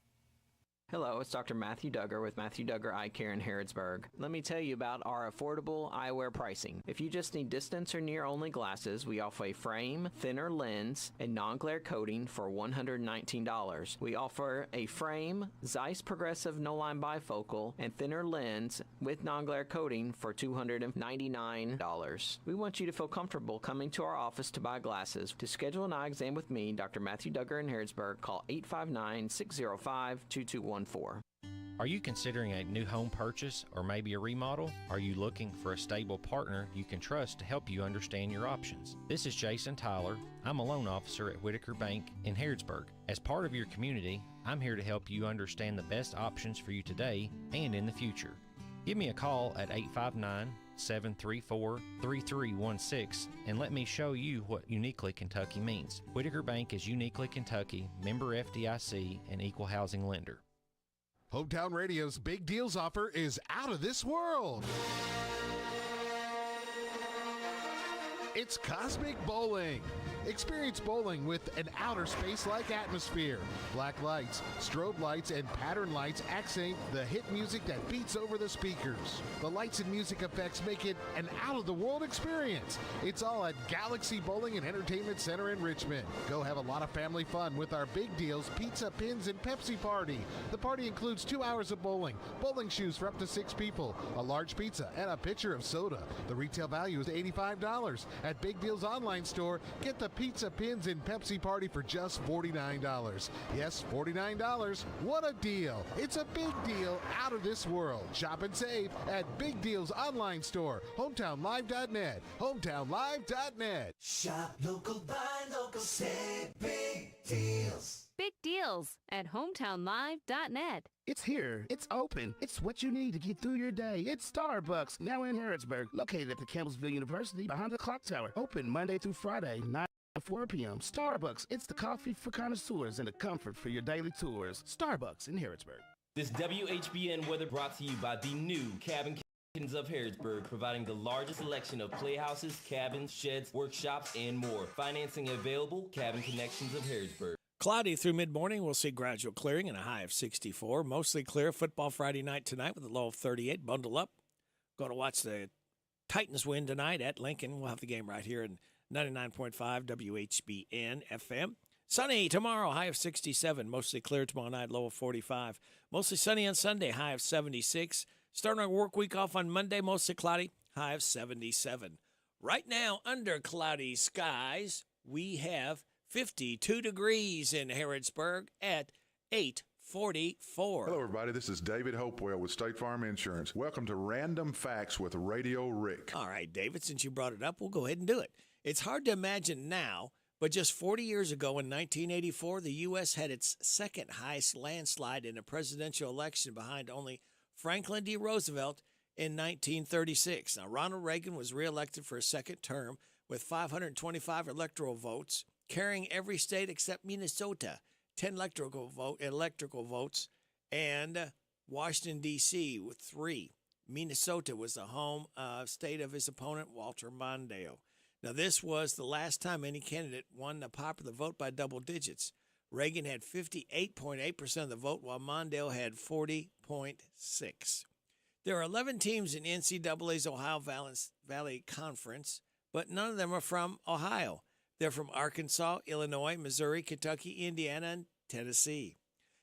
Hello, it's Dr. Matthew Duggar with Matthew Duggar Eye Care in Harrodsburg. Let me tell you about our affordable eyewear pricing. If you just need distance or near only glasses, we offer a frame, thinner lens, and non-glare coating for $119. We offer a frame, Zeiss Progressive No-Line Bifocal, and thinner lens with non-glare coating for $299. We want you to feel comfortable coming to our office to buy glasses. To schedule an eye exam with me, Dr. Matthew Duggar in Harrodsburg, call 859-605-2214. Are you considering a new home purchase or maybe a remodel? Are you looking for a stable partner you can trust to help you understand your options? This is Jason Tyler. I'm a loan officer at Whitaker Bank in Harrodsburg. As part of your community, I'm here to help you understand the best options for you today and in the future. Give me a call at 859-734-3316 and let me show you what Uniquely Kentucky means. Whitaker Bank is Uniquely Kentucky, member FDIC, and equal housing lender. Hometown Radio's Big Deals offer is out of this world. It's Cosmic Bowling. Experience bowling with an outer space-like atmosphere. Black lights, strobe lights, and pattern lights accent the hit music that beats over the speakers. The lights and music effects make it an out-of-the-world experience. It's all at Galaxy Bowling and Entertainment Center in Richmond. Go have a lot of family fun with our Big Deals Pizza, Pins, and Pepsi party. The party includes 2 hours of bowling, bowling shoes for up to 6 people, a large pizza, and a pitcher of soda. The retail value is $85. At Big Deals online store, get the Pizza, Pins, and Pepsi party for just $49. Yes, $49. What a deal. It's a big deal out of this world. Shop and save at Big Deals online store, hometownlive.net, hometownlive.net. Shop local, buy local, save big deals. Big deals at hometownlive.net. It's here. It's open. It's what you need to get through your day. It's Starbucks, now in Harrodsburg, located at the Campbellsville University behind the clock tower. Open Monday through Friday, 9 to 4 p.m. Starbucks, it's the coffee for connoisseurs and the comfort for your daily tours. Starbucks in Harrodsburg. This WHBN weather brought to you by the new Cabin Kitchens of Harrodsburg, providing the largest selection of playhouses, cabins, sheds, workshops, and more. Financing available, Cabin Connections of Harrodsburg. Cloudy through mid-morning. We'll see gradual clearing and a high of 64. Mostly clear. Football Friday night tonight with a low of 38. Bundle up. Going to watch the Titans win tonight at Lincoln. We'll have the game right here in 99.5 WHBN FM. Sunny tomorrow, high of 67. Mostly clear tomorrow night, low of 45. Mostly sunny on Sunday, high of 76. Starting our work week off on Monday, mostly cloudy, high of 77. Right now, under cloudy skies, we have 52 degrees in Harrodsburg at 8:44. Hello, everybody. This is David Hopewell with State Farm Insurance. Welcome to Random Facts with Radio Rick. All right, David, since you brought it up, we'll go ahead and do it. It's hard to imagine now, but just 40 years ago in 1984, the U.S. had its second highest landslide in a presidential election behind only Franklin D. Roosevelt in 1936. Now, Ronald Reagan was reelected for a second term with 525 electoral votes, carrying every state except Minnesota, 10 electrical votes, and Washington, D.C. with 3. Minnesota was the home state of his opponent, Walter Mondale. Now, this was the last time any candidate won the popular vote by double digits. Reagan had 58.8% of the vote, while Mondale had 40.6%. There are 11 teams in NCAA's Ohio Valley Conference, but none of them are from Ohio. They're from Arkansas, Illinois, Missouri, Kentucky, Indiana, and Tennessee.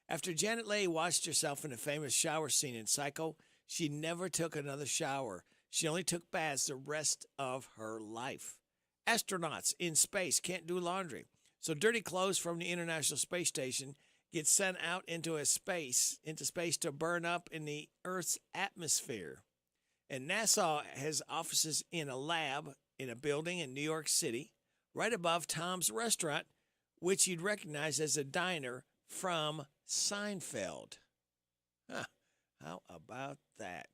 After Janet Leigh washed herself in a famous shower scene in Psycho, she never took another shower. She only took baths the rest of her life. Astronauts in space can't do laundry, so dirty clothes from the International Space Station get sent out into space to burn up in the Earth's atmosphere. And NASA has offices in a lab in a building in New York City, right above Tom's Restaurant, which you'd recognize as a diner from Seinfeld. Huh. How about that?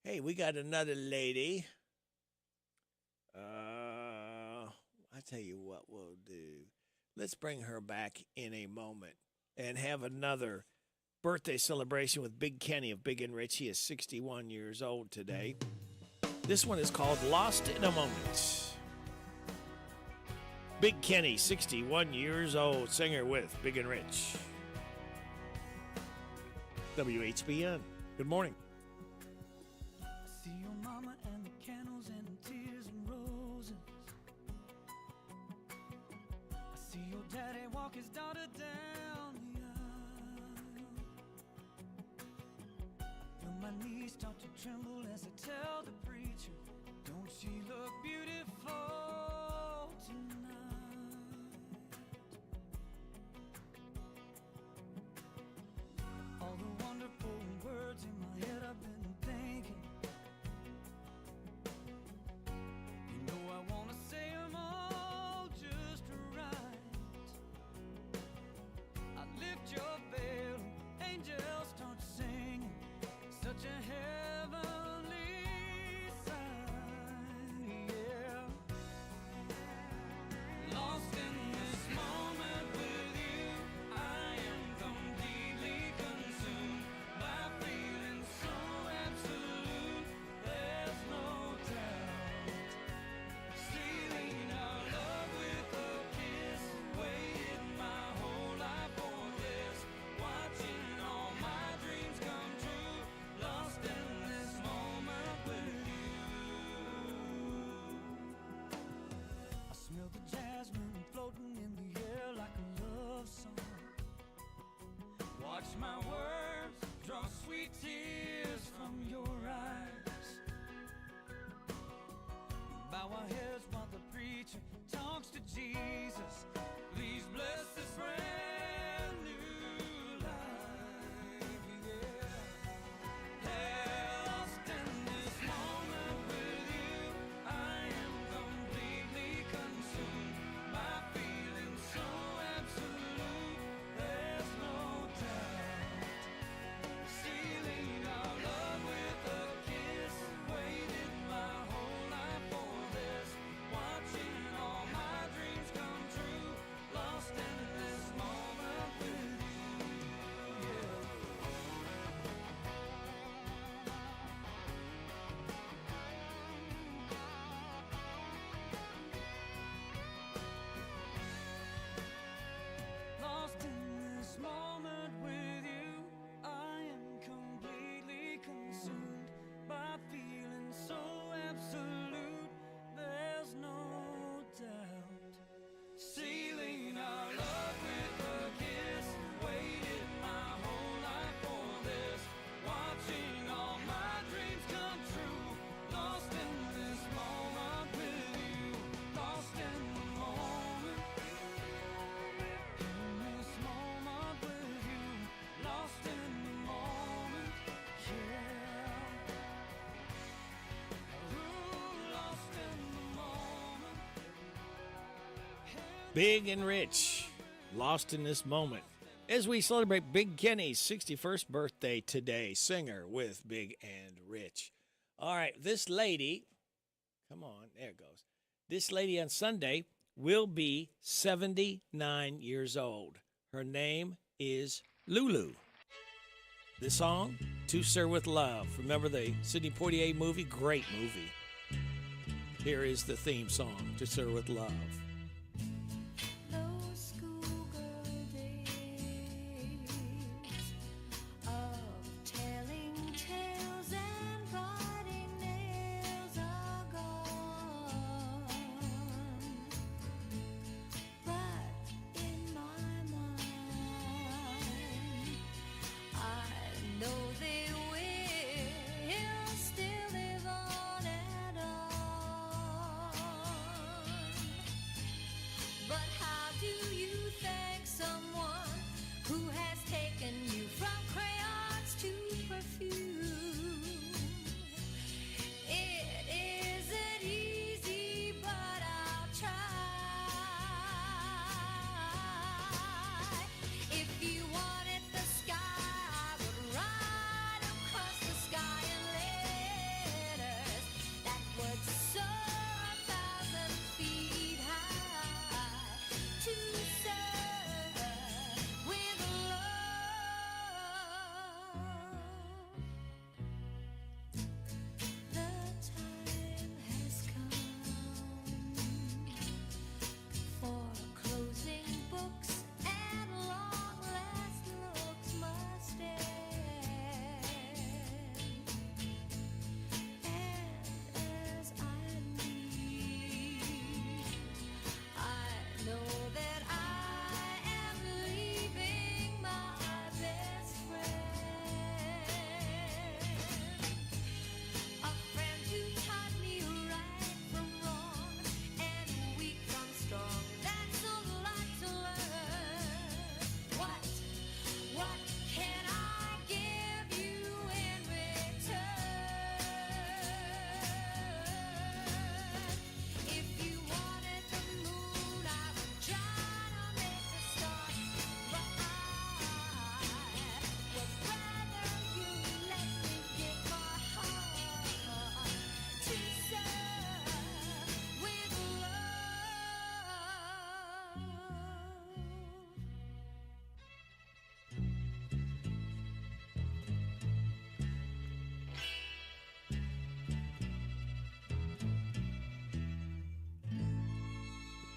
Hey, we got another lady. I tell you what we'll do. Let's bring her back in a moment and have another birthday celebration with Big Kenny of Big and Rich. He is 61 years old today. This one is called Lost in a Moment. Big Kenny, 61 years old, singer with Big and Rich. WHBN. Good morning. See your mama and the candles and the tears and roses. I see your daddy walk his daughter down the aisle. I feel my knees start to tremble as I tell the preacher, don't she look beautiful tonight? All the wonderful words in my head I've been thinking. You know I wanna say them all just right. I lift your veil and angels start singing. Such a heavenly sight, yeah. Lost in this moment with you, I am completely consumed by feeling so absolute. There's no doubt. Sealing our love with a kiss, waited my whole life for this, watching all my dreams come true. Lost in this moment with you. I smell the jasmine floating in the air like a love song. Watch my words draw sweet tears from your eyes. Bow our heads while the preacher talks to Jesus. Please bless this brand new life, yeah. Lost in this moment with you, I am completely consumed by feeling so absolute. There's no doubt. Sealing our love with a kiss, waited my whole life for this, watching all my dreams come true. Lost in this moment with you, yeah. Lost in this moment with you, I am completely consumed by feeling so absolute. There's no doubt. Sealing our love with a kiss, waited my whole life for this, watching all my dreams come true. Lost in this moment with you, lost in the moment. In this moment with you, lost in the moment, yeah. Ooh, lost in the moment. Big and Rich, Lost in This Moment. As we celebrate Big Kenny's 61st birthday today, singer with Big and Rich. All right, this lady, come on, there it goes. This lady on Sunday will be 79 years old. Her name is Lulu. The song, To Sir With Love. Remember the Sidney Poitier movie? Great movie. Here is the theme song, To Sir With Love. Those schoolgirl days of telling tales and writing nails are gone. But in my mind, I know they will still live on and on.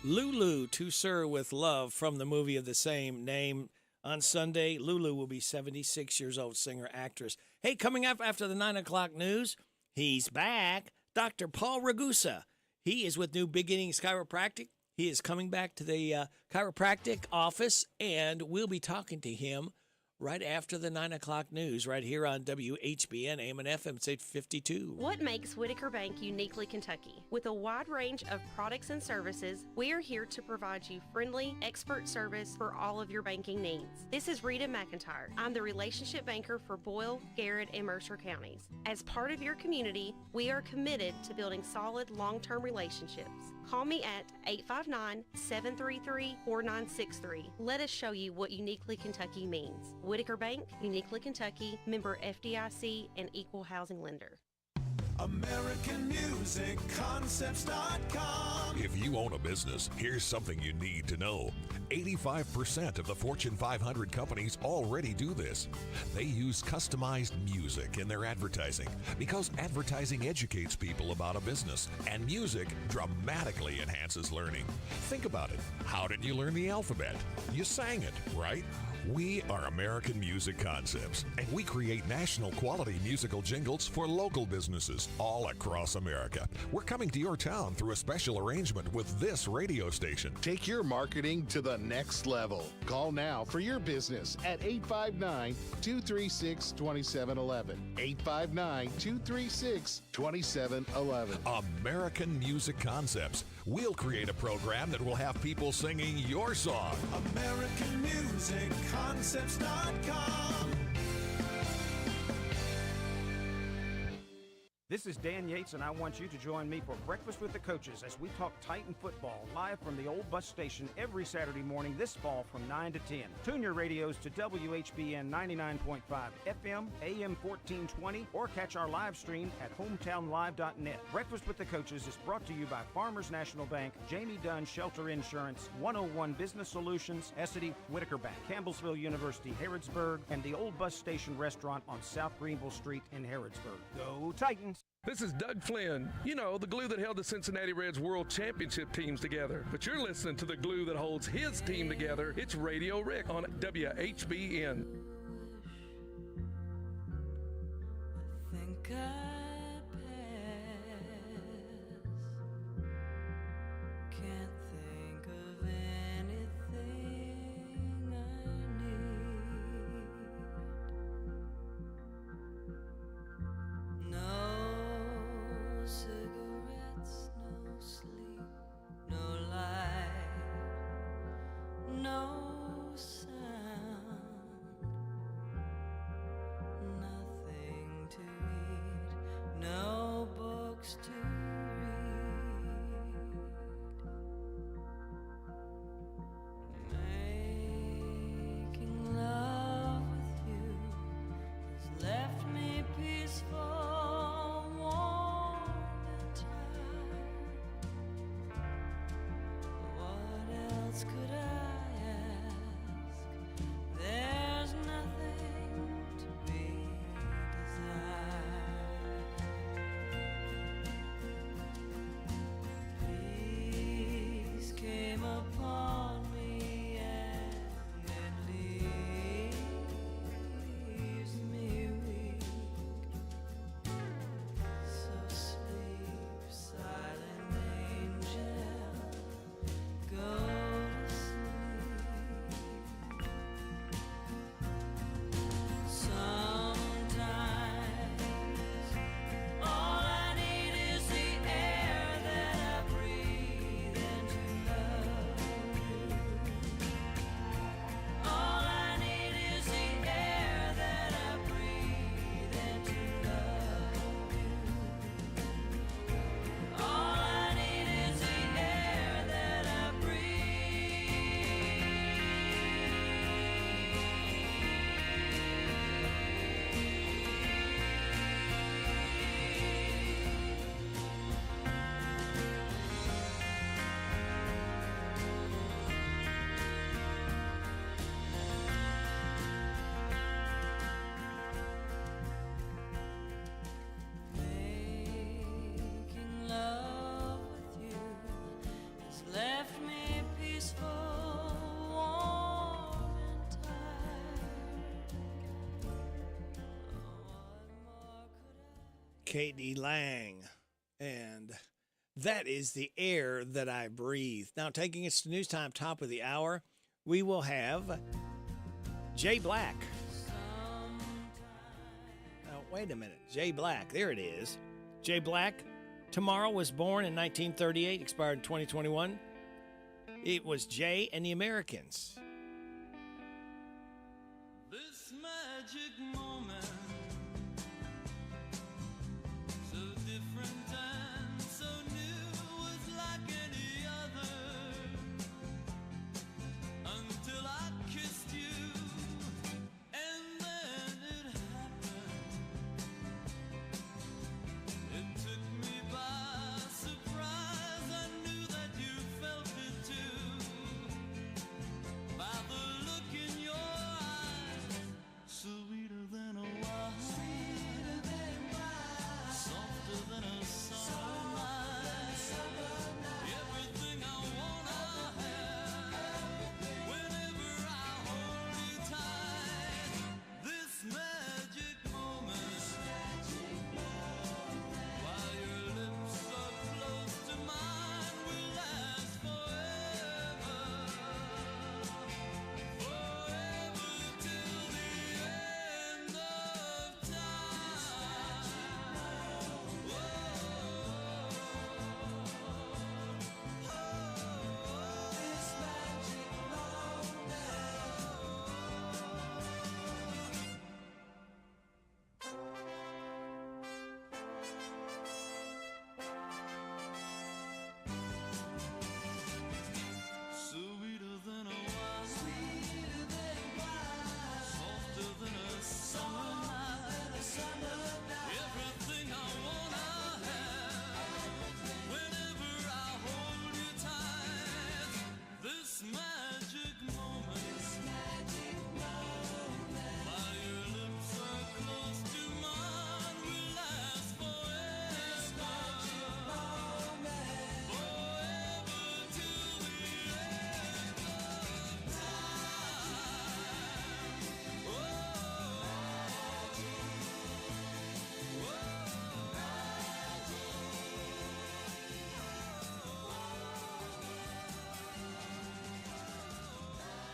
Lulu, To Sir with Love, from the movie of the same name. On Sunday, Lulu will be 76 years old, singer, actress. Hey, coming up after the 9 o'clock news, he's back. Dr. Paul Ragusa. He is with New Beginnings Chiropractic. He is coming back to the chiropractic office, and we'll be talking to him right after the 9 o'clock news, right here on WHBN AM and FM 852. What makes Whitaker Bank uniquely Kentucky? With a wide range of products and services, we are here to provide you friendly, expert service for all of your banking needs. This is Rita McIntyre. I'm the relationship banker for Boyle, Garrett, and Mercer counties. As part of your community, we are committed to building solid, long-term relationships. Call me at 859-733-4963. Let us show you what uniquely Kentucky means. Whitaker Bank, uniquely Kentucky, member FDIC, and equal housing lender. AmericanMusicConcepts.com. If you own a business, here's something you need to know. 85% of the Fortune 500 companies already do this. They use customized music in their advertising because advertising educates people about a business, and music dramatically enhances learning. Think about it. How did you learn the alphabet? You sang it, right? We are American Music Concepts, and we create national quality musical jingles for local businesses all across America. We're coming to your town through a special arrangement with this radio station. Take your marketing to the next level. Call now for your business at 859-236-2711. 859-236-2711. American Music Concepts. We'll create a program that will have people singing your song. AmericanMusicConcepts.com. This is Dan Yates, and I want you to join me for Breakfast with the Coaches as we talk Titan football live from the old bus station every Saturday morning this fall from 9 to 10. Tune your radios to WHBN 99.5 FM, AM 1420, or catch our live stream at hometownlive.net. Breakfast with the Coaches is brought to you by Farmers National Bank, Jamie Dunn Shelter Insurance, 101 Business Solutions, Essity, Whitaker Bank, Campbellsville University, Harrodsburg, and the old bus station restaurant on South Greenville Street in Harrodsburg. Go Titans! This is Doug Flynn. You know, the glue that held the Cincinnati Reds World Championship teams together. But you're listening to the glue that holds his team together. It's Radio Rick on WHBN. Think I can't think of anything I need. No cigarettes, no sleep, no light, no sound, nothing to eat, Katie Lang. And that is the air that I breathe. Now, taking us to news time, top of the hour, we will have Jay Black. Now, wait a minute. Jay Black. There it is. Jay Black. Tomorrow was born in 1938, expired in 2021. It was Jay and the Americans. This magic moment, so different and so new, was like any other, until I kissed you, and then it happened. It took me by surprise. I knew that you felt it too, by the look in your eyes, sweeter than a wine, softer than a summer night, everything I wanna have, whenever I hold you tight, this magic moment, while your lips are close to mine, will last forever, forever till the end of time. This magic moment. Sweeter than a wine, softer than a summer night, everything I wanna have, whenever I hold you tight, this magic moment, while your lips are close to mine, will last forever, forever till the end of time.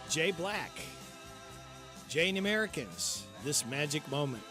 Jay Black. Jay and the Americans. This magic moment.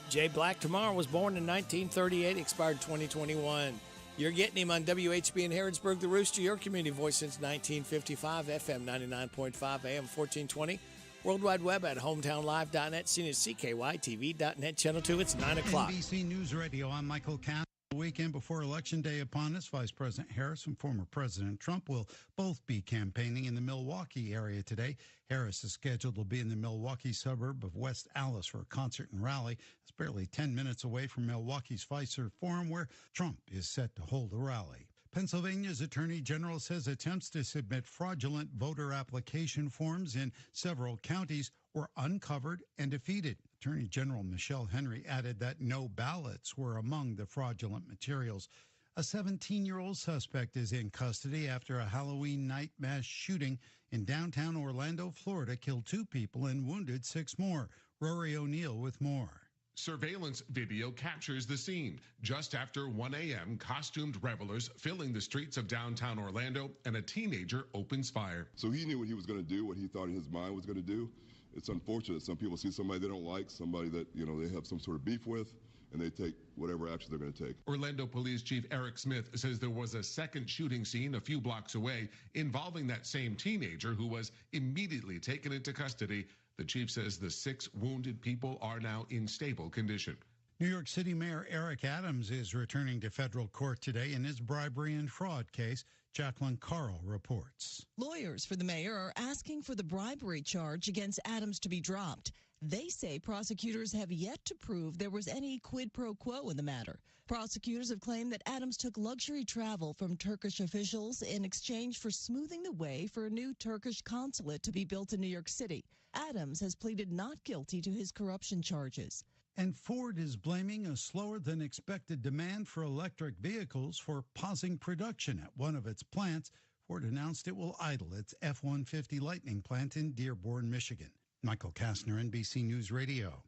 Jay Black tomorrow was born in 1938, expired 2021. You're getting him on WHB in Harrodsburg, the Rooster, your community voice since 1955, FM 99.5, AM 1420. World Wide Web at hometownlive.net, seen at CKYTV.net, Channel 2. It's 9 o'clock. NBC News Radio, I'm Michael Cass. The weekend before Election Day upon us, Vice President Harris and former President Trump will both be campaigning in the Milwaukee area today. Harris is scheduled to be in the Milwaukee suburb of West Allis for a concert and rally. It's barely 10 minutes away from Milwaukee's Pfizer Forum, where Trump is set to hold a rally. Pennsylvania's Attorney General says attempts to submit fraudulent voter application forms in several counties were uncovered and defeated. Attorney General Michelle Henry added that no ballots were among the fraudulent materials. A 17-year-old suspect is in custody after a Halloween night mass shooting in downtown Orlando, Florida, killed 2 people and wounded 6 more. Rory O'Neill with more. Surveillance video captures the scene. Just after 1 a.m., costumed revelers filling the streets of downtown Orlando, and a teenager opens fire. So he knew what he was going to do, what he thought in his mind was going to do. It's unfortunate. Some people see somebody they don't like, somebody that, they have some sort of beef with, and they take whatever action they're going to take. Orlando Police Chief Eric Smith says there was a second shooting scene a few blocks away involving that same teenager who was immediately taken into custody. The chief says the 6 wounded people are now in stable condition. New York City Mayor Eric Adams is returning to federal court today in his bribery and fraud case. Jacqueline Carl reports. Lawyers for the mayor are asking for the bribery charge against Adams to be dropped. They say prosecutors have yet to prove there was any quid pro quo in the matter. Prosecutors have claimed that Adams took luxury travel from Turkish officials in exchange for smoothing the way for a new Turkish consulate to be built in New York City. Adams has pleaded not guilty to his corruption charges. And Ford is blaming a slower than expected demand for electric vehicles for pausing production at one of its plants. Ford announced it will idle its F-150 Lightning plant in Dearborn, Michigan. Michael Kastner, NBC News Radio.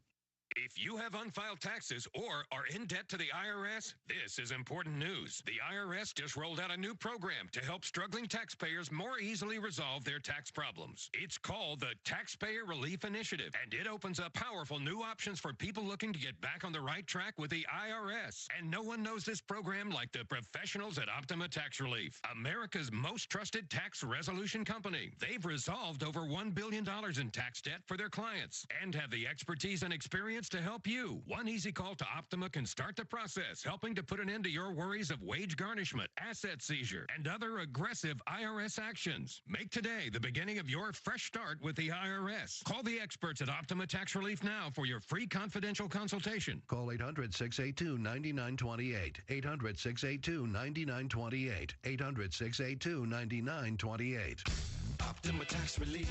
If you have unfiled taxes or are in debt to the IRS, this is important news. The IRS just rolled out a new program to help struggling taxpayers more easily resolve their tax problems. It's called the Taxpayer Relief Initiative, and it opens up powerful new options for people looking to get back on the right track with the IRS. And no one knows this program like the professionals at Optima Tax Relief, America's most trusted tax resolution company. They've resolved over $1 billion in tax debt for their clients and have the expertise and experience to help you. One easy call to Optima can start the process, helping to put an end to your worries of wage garnishment, asset seizure, and other aggressive IRS actions. Make today the beginning of your fresh start with the IRS. Call the experts at Optima Tax Relief now for your free confidential consultation. Call 800-682-9928. 800-682-9928. 800-682-9928. Optima Tax Relief.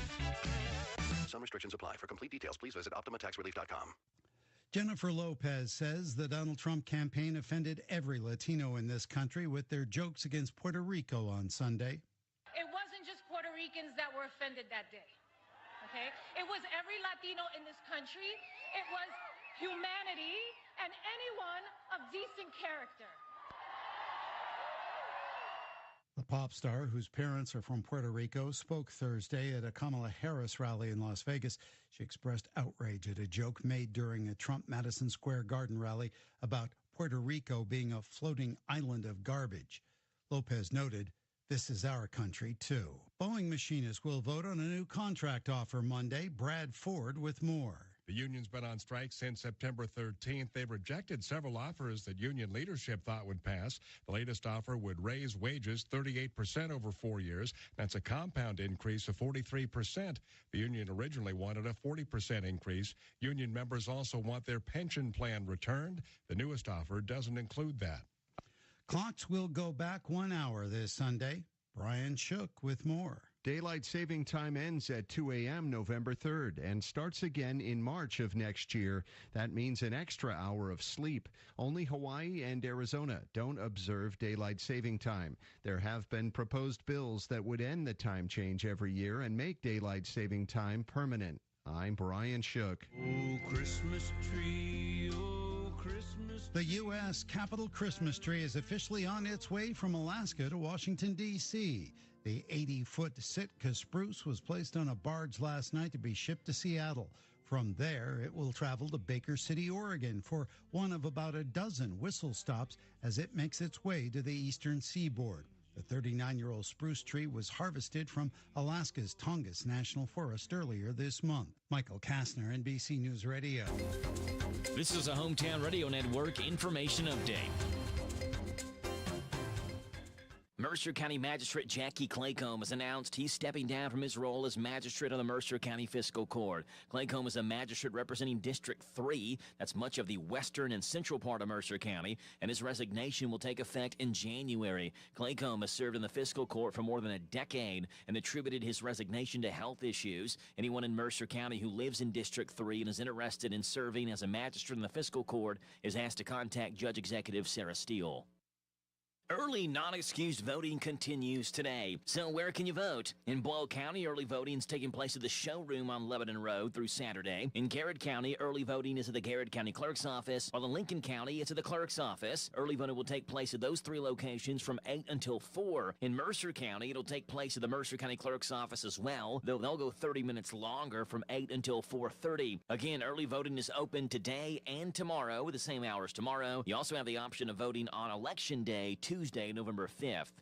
Some restrictions apply. For complete details, please visit OptimaTaxRelief.com. Jennifer Lopez says the Donald Trump campaign offended every Latino in this country with their jokes against Puerto Rico on Sunday. It wasn't just Puerto Ricans that were offended that day, okay? It was every Latino in this country. It was humanity and anyone of decent character. The pop star, whose parents are from Puerto Rico, spoke Thursday at a Kamala Harris rally in Las Vegas. She expressed outrage at a joke made during a Trump Madison Square Garden rally about Puerto Rico being a floating island of garbage. Lopez noted, "This is our country, too." Boeing machinists will vote on a new contract offer Monday. Brad Ford with more. The union's been on strike since September 13th. They've rejected several offers that union leadership thought would pass. The latest offer would raise wages 38% over 4 years. That's a compound increase of 43%. The union originally wanted a 40% increase. Union members also want their pension plan returned. The newest offer doesn't include that. Clocks will go back 1 hour this Sunday. Brian Shook with more. Daylight saving time ends at 2 a.m. November 3rd and starts again in March of next year. That means an extra hour of sleep. Only Hawaii and Arizona don't observe daylight saving time. There have been proposed bills that would end the time change every year and make daylight saving time permanent. I'm Brian Shook. Oh, Christmas tree, oh, Christmas The U.S. Capitol Christmas tree is officially on its way from Alaska to Washington, D.C. The 80-foot Sitka spruce was placed on a barge last night to be shipped to Seattle. From there, it will travel to Baker City, Oregon for one of about a dozen whistle stops as it makes its way to the eastern seaboard. The 39-year-old spruce tree was harvested from Alaska's Tongass National Forest earlier this month. Michael Kastner, NBC News Radio. This is a Hometown Radio Network information update. Mercer County Magistrate Jackie Claycomb has announced he's stepping down from his role as magistrate on the Mercer County Fiscal Court. Claycomb is a magistrate representing District 3, that's much of the western and central part of Mercer County, and his resignation will take effect in January. Claycomb has served in the Fiscal Court for more than a decade and attributed his resignation to health issues. Anyone in Mercer County who lives in District 3 and is interested in serving as a magistrate in the Fiscal Court is asked to contact Judge Executive Sarah Steele. Early non-excused voting continues today. So where can you vote? In Boyle County, early voting is taking place at the showroom on Lebanon Road through Saturday. In Garrett County, early voting is at the Garrett County Clerk's Office, while in Lincoln County, it's at the Clerk's Office. Early voting will take place at those three locations from 8 until 4. In Mercer County, it'll take place at the Mercer County Clerk's Office as well, though they'll go 30 minutes longer from 8 until 4:30. Again, early voting is open today and tomorrow with the same hours tomorrow. You also have the option of voting on Election Day, Tuesday, November 5th.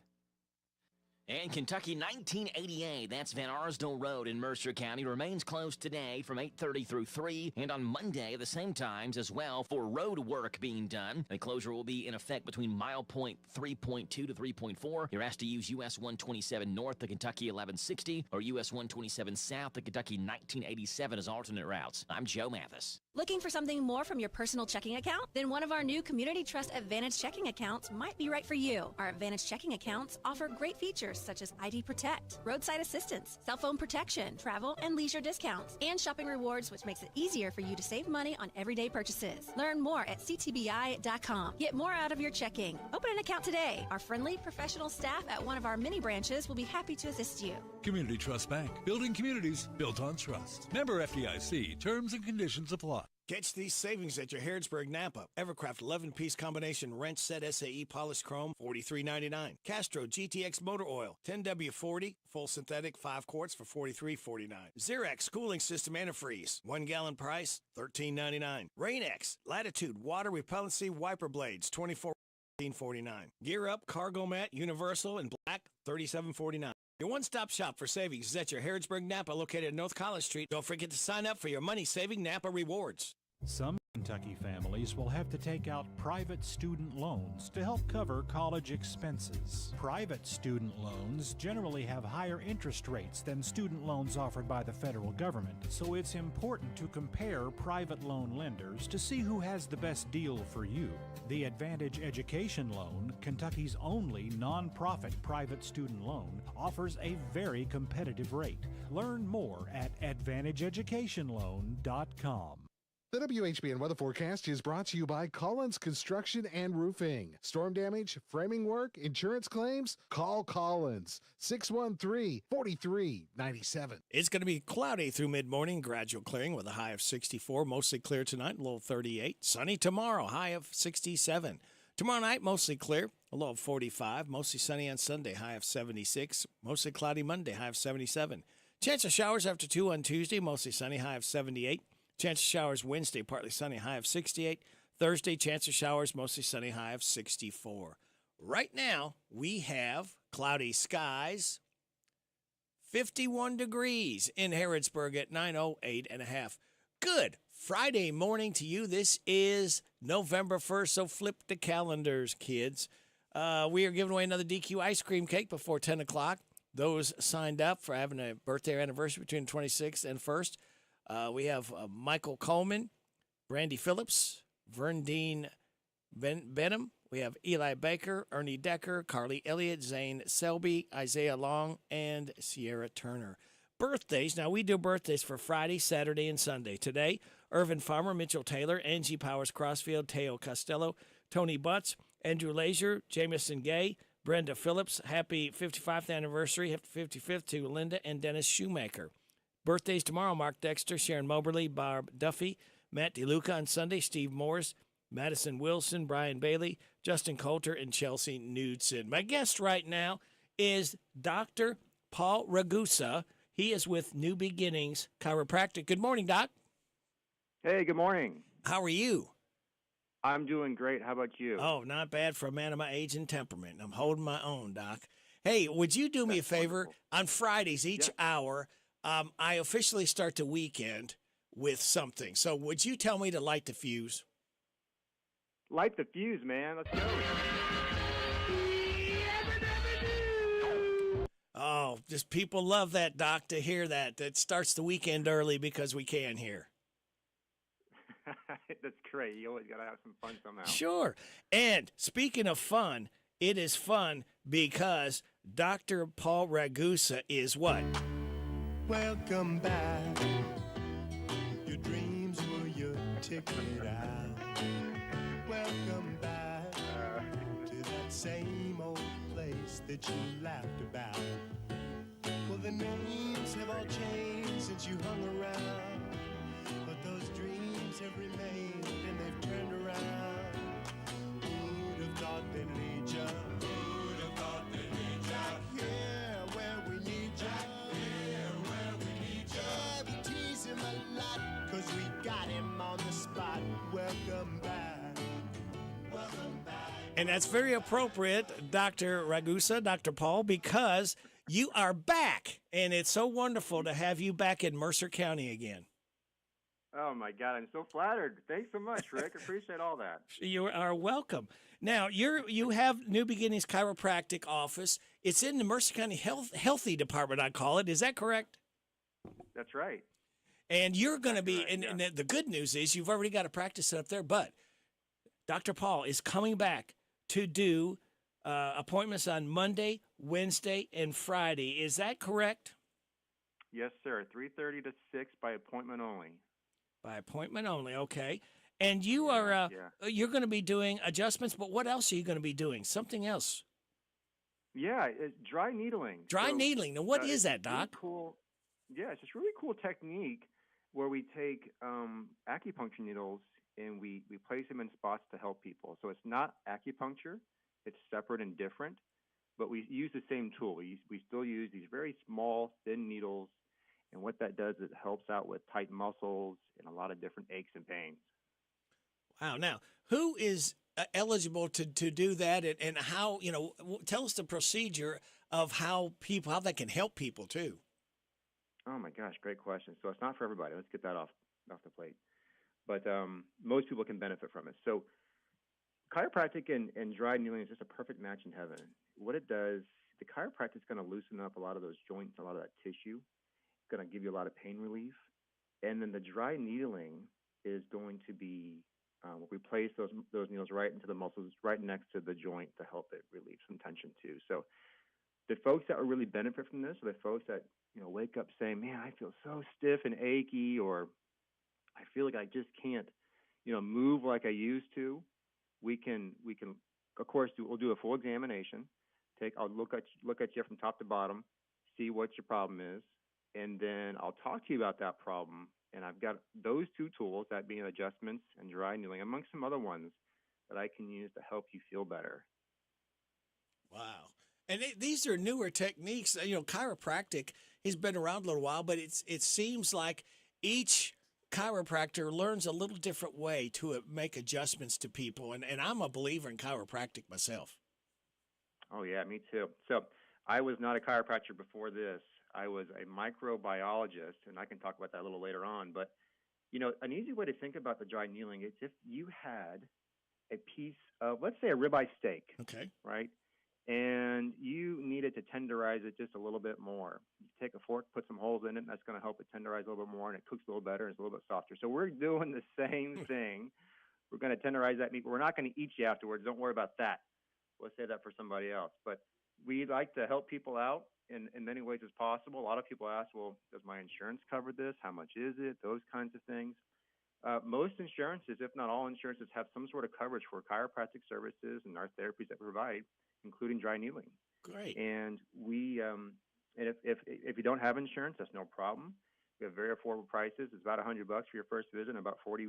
And Kentucky 1988, that's Van Arsdale Road in Mercer County, remains closed today from 8:30 through 3, and on Monday at the same times as well for road work being done. The closure will be in effect between mile point 3.2 to 3.4. You're asked to use US 127 North to Kentucky 1160 or US 127 South to Kentucky 1987 as alternate routes. I'm Joe Mathis. Looking for something more from your personal checking account? Then one of our new Community Trust Advantage checking accounts might be right for you. Our Advantage checking accounts offer great features such as ID Protect, roadside assistance, cell phone protection, travel and leisure discounts, and shopping rewards, which makes it easier for you to save money on everyday purchases. Learn more at ctbi.com. Get more out of your checking. Open an account today. Our friendly, professional staff at one of our many branches will be happy to assist you. Community Trust Bank, building communities built on trust. Member FDIC, terms and conditions apply. Catch these savings at your Harrodsburg Napa. Evercraft 11-piece combination wrench set SAE polished chrome, $43.99. Castro GTX motor oil, 10W40, full synthetic, 5 quarts for $43.49. Xerox cooling system antifreeze, 1 gallon price, $13.99. Rain-X Latitude water repellency wiper blades, $24.49. Gear Up cargo mat universal in black, $37.49. Your one-stop shop for savings is at your Harrodsburg Napa, located at North College Street. Don't forget to sign up for your money-saving Napa rewards. Some Kentucky families will have to take out private student loans to help cover college expenses. Private student loans generally have higher interest rates than student loans offered by the federal government, so it's important to compare private loan lenders to see who has the best deal for you. The Advantage Education Loan, Kentucky's only nonprofit private student loan, offers a very competitive rate. Learn more at AdvantageEducationLoan.com. The WHBN weather forecast is brought to you by Collins Construction and Roofing. Storm damage, framing work, insurance claims? Call Collins. 613-4397. It's going to be cloudy through mid-morning, gradual clearing with a high of 64. Mostly clear tonight, low of 38. Sunny tomorrow, high of 67. Tomorrow night, mostly clear, a low of 45. Mostly sunny on Sunday, high of 76. Mostly cloudy Monday, high of 77. Chance of showers after 2 on Tuesday, mostly sunny, high of 78. Chance of showers Wednesday, partly sunny, high of 68. Thursday, chance of showers, mostly sunny, high of 64. Right now, we have cloudy skies, 51 degrees in Harrodsburg at 9:08.5. Good Friday morning to you. This is November 1st, so flip the calendars, kids. We are giving away another DQ ice cream cake before 10 o'clock. Those signed up for having a birthday or anniversary between the 26th and 1st. We have Michael Coleman, Brandy Phillips, Verndine Benham. We have Eli Baker, Ernie Decker, Carly Elliott, Zane Selby, Isaiah Long, and Sierra Turner. Birthdays. Now, we do birthdays for Friday, Saturday, and Sunday. Today, Irvin Farmer, Mitchell Taylor, Angie Powers Crossfield, Teo Costello, Tony Butts, Andrew Lazier, Jamison Gay, Brenda Phillips. Happy 55th anniversary, happy 55th to Linda and Dennis Shoemaker. Birthdays tomorrow, Mark Dexter, Sharon Moberly, Barb Duffy, Matt DeLuca on Sunday, Steve Morris, Madison Wilson, Brian Bailey, Justin Coulter, and Chelsea Knudsen. My guest right now is Dr. Paul Ragusa. He is with New Beginnings Chiropractic. Good morning, Doc. Hey, good morning. How are you? I'm doing great. How about you? Oh, not bad for a man of my age and temperament. I'm holding my own, Doc. Hey, would you do me a favor? Wonderful. On Fridays, each hour, I officially start the weekend with something. So would you tell me to light the fuse? Light the fuse, man. Let's go. Oh, just people love that, Doc, to hear that. That starts the weekend early because we can here. That's great. You always got to have some fun somehow. Sure. And speaking of fun, it is fun because Dr. Paul Ragusa is what? Welcome back. Your dreams were your ticket out. Welcome back to that same old place that you laughed about. Well, the names have all changed since you hung around, but those dreams have remained and they've turned around. Who'd have thought they'd lead ya? Who'd have thought they'd lead ya? Here where we need ya. Cause we got him on the spot. Welcome back. Welcome back. And that's very appropriate, Dr. Ragusa, Dr. Paul, because you are back. And it's so wonderful to have you back in Mercer County again. Oh, my God. I'm so flattered. Thanks so much, Rick. Appreciate all that. You are welcome. Now, you have New Beginnings Chiropractic office. It's in the Mercer County Healthy Department, I call it. Is that correct? That's right. And you're going to be, and the good news is you've already got a practice set up there, but Dr. Paul is coming back to do appointments on Monday, Wednesday, and Friday. Is that correct? Yes, sir. 3:30 to 6 by appointment only. By appointment only, okay. And you are you're going to be doing adjustments, but what else are you going to be doing? Something else? Yeah, it's dry needling. Dry needling. Now, what is that, Doc? Really cool. Yeah, it's just really cool technique. where we take acupuncture needles and we place them in spots to help people. So it's not acupuncture, it's separate and different, but we use the same tool. We still use these very small, thin needles, and what that does is it helps out with tight muscles and a lot of different aches and pains. Wow. Now, who is eligible to do that, and how, tell us the procedure of how that can help people too. Oh my gosh, great question. So it's not for everybody. Let's get that off the plate. But most people can benefit from it. So chiropractic and dry needling is just a perfect match in heaven. What it does, the chiropractic is going to loosen up a lot of those joints, a lot of that tissue. It's going to give you a lot of pain relief. And then the dry needling is going to be, we place those needles right into the muscles, right next to the joint to help it relieve some tension too. So the folks that will really benefit from this are the folks that, wake up saying, man, I feel so stiff and achy, or I feel like I just can't, move like I used to. We can, of course, we'll do a full examination. I'll look at you from top to bottom, see what your problem is, and then I'll talk to you about that problem. And I've got those two tools, that being adjustments and dry needling, among some other ones that I can use to help you feel better. Wow. And these are newer techniques. Chiropractic has been around a little while, but it seems like each chiropractor learns a little different way to make adjustments to people. And I'm a believer in chiropractic myself. Oh, yeah, me too. So I was not a chiropractor before this. I was a microbiologist, and I can talk about that a little later on. But, an easy way to think about the dry needling is if you had a piece of, let's say, a ribeye steak. Okay. Right? And you needed to tenderize it just a little bit more. You take a fork, put some holes in it, and that's going to help it tenderize a little bit more, and it cooks a little better, and it's a little bit softer. So we're doing the same thing. We're going to tenderize that meat, but we're not going to eat you afterwards. Don't worry about that. We'll say that for somebody else. But we like to help people out in many ways as possible. A lot of people ask, well, does my insurance cover this? How much is it? Those kinds of things. Most insurances, if not all insurances, have some sort of coverage for chiropractic services and our therapies that we provide, including dry needling. Great. And we, and if you don't have insurance, that's no problem. We have very affordable prices. It's about $100 for your first visit, and about $40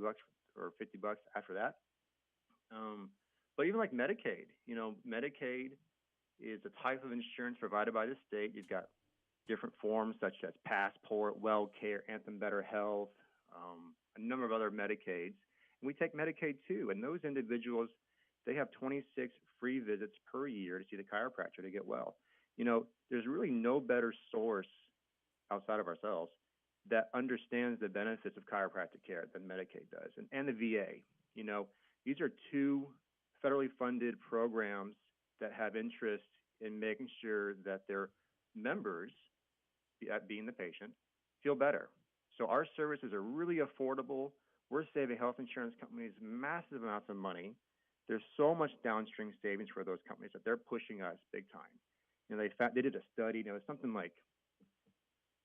or $50 after that. But even like Medicaid, Medicaid is a type of insurance provided by the state. You've got different forms such as Passport, WellCare, Anthem Better Health, a number of other Medicaids. And we take Medicaid too. And those individuals, they have 26 free visits per year to see the chiropractor to get well. There's really no better source outside of ourselves that understands the benefits of chiropractic care than Medicaid does, and the VA. These are two federally funded programs that have interest in making sure that their members, being the patient, feel better. So our services are really affordable. We're saving health insurance companies massive amounts of money. There's so much downstream savings for those companies that they're pushing us big time. They did a study, it was something like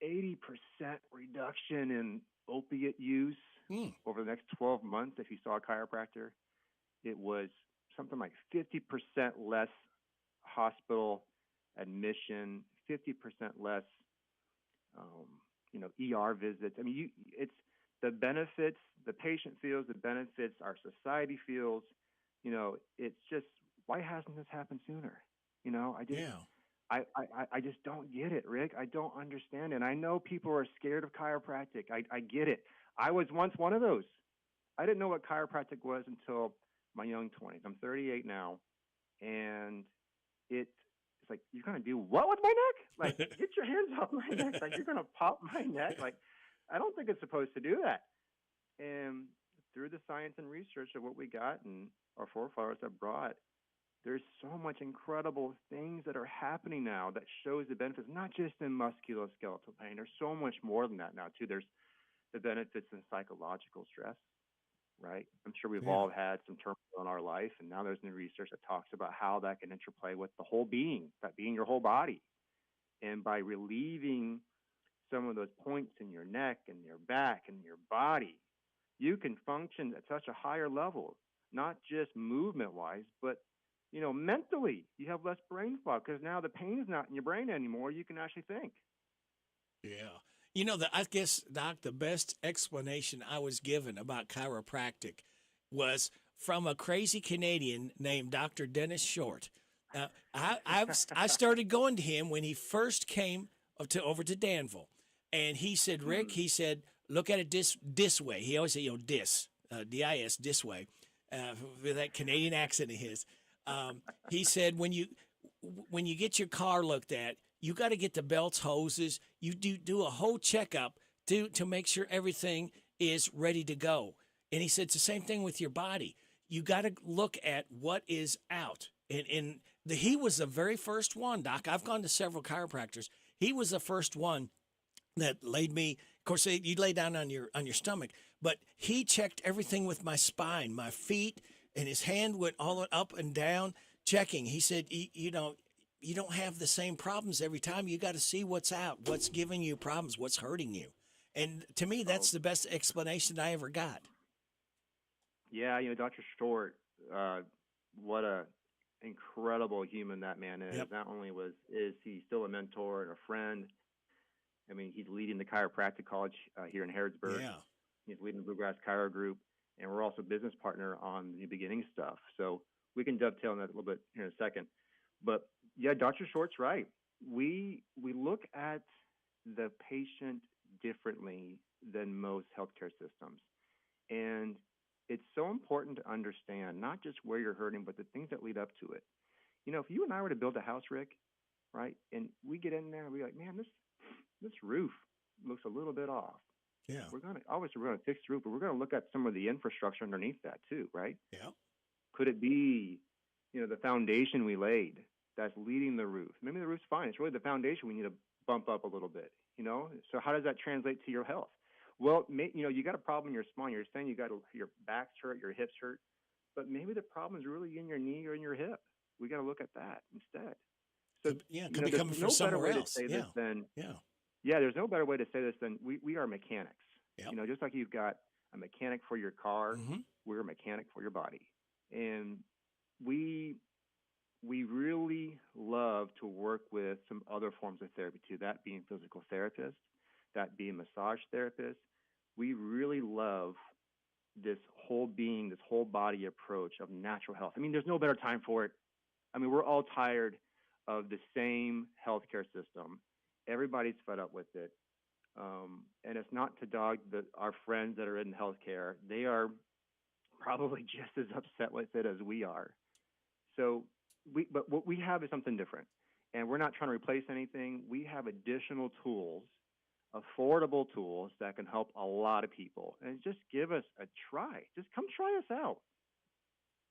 80% reduction in opiate use over the next 12 months if you saw a chiropractor. It was something like 50% less hospital admission, 50% less, ER visits. I mean, it's the benefits, the patient feels, the benefits, our society feels. It's just, why hasn't this happened sooner? I just don't get it, Rick. I don't understand it. And I know people are scared of chiropractic. I get it. I was once one of those. I didn't know what chiropractic was until my young 20s. I'm 38 now, and it's like, you're going to do what with my neck? Like, get your hands off my neck. Like, you're going to pop my neck? Like, I don't think it's supposed to do that. And through the science and research of what we got and our forefathers have brought, there's so much incredible things that are happening now that shows the benefits, not just in musculoskeletal pain. There's so much more than that now, too. There's the benefits in psychological stress, right? I'm sure we've all had some turmoil in our life, and now there's new research that talks about how that can interplay with the whole being, that being your whole body. And by relieving some of those points in your neck and your back and your body, you can function at such a higher level, not just movement-wise, but mentally. You have less brain fog because now the pain is not in your brain anymore. You can actually think. Yeah. You know, I guess, Doc, the best explanation I was given about chiropractic was from a crazy Canadian named Dr. Dennis Short. I started going to him when he first came over to Danville, and he said, Rick, he said, look at it this way. He always said, D-I-S, this way, with that Canadian accent of his. He said, when you get your car looked at, you got to get the belts, hoses. You do a whole checkup to make sure everything is ready to go. And he said it's the same thing with your body. You got to look at what is out. And he was the very first one, Doc. I've gone to several chiropractors. He was the first one that laid me. Of course, you lay down on your stomach, but he checked everything with my spine, my feet, and his hand went all up and down checking. He said, you don't have the same problems every time. You got to see what's out, what's giving you problems, what's hurting you. And to me, that's the best explanation I ever got. Yeah, Dr. Short, what a incredible human that man is. Yep. Not only is he still a mentor and a friend. I mean, he's leading the chiropractic college here in Harrodsburg. Yeah. He's leading the Bluegrass Chiro Group, and we're also business partner on the beginning stuff. So we can dovetail on that a little bit here in a second. But yeah, Dr. Short's right. We look at the patient differently than most healthcare systems, and it's so important to understand not just where you're hurting, but the things that lead up to it. If you and I were to build a house, Rick, right, and we get in there and we're like, man, this roof looks a little bit off. Yeah. We're gonna fix the roof, but we're gonna look at some of the infrastructure underneath that too, right? Yeah. Could it be, the foundation we laid that's leading the roof? Maybe the roof's fine. It's really the foundation we need to bump up a little bit. So how does that translate to your health? Well, you got a problem in your spine. You're saying your back's hurt, your hips hurt, but maybe the problem is really in your knee or in your hip. We got to look at that instead. So it could be coming from somewhere else. There's no better way to say this than we are mechanics. Yep. Just like you've got a mechanic for your car, we're a mechanic for your body, and we really love to work with some other forms of therapy too. That being physical therapists, that being massage therapists. We really love this whole body approach of natural health. I mean, there's no better time for it. I mean, we're all tired of the same healthcare system. Everybody's fed up with it. And it's not to dog our friends that are in healthcare. They are probably just as upset with it as we are. But what we have is something different. And we're not trying to replace anything. We have additional tools, affordable tools that can help a lot of people. And just give us a try. Just come try us out.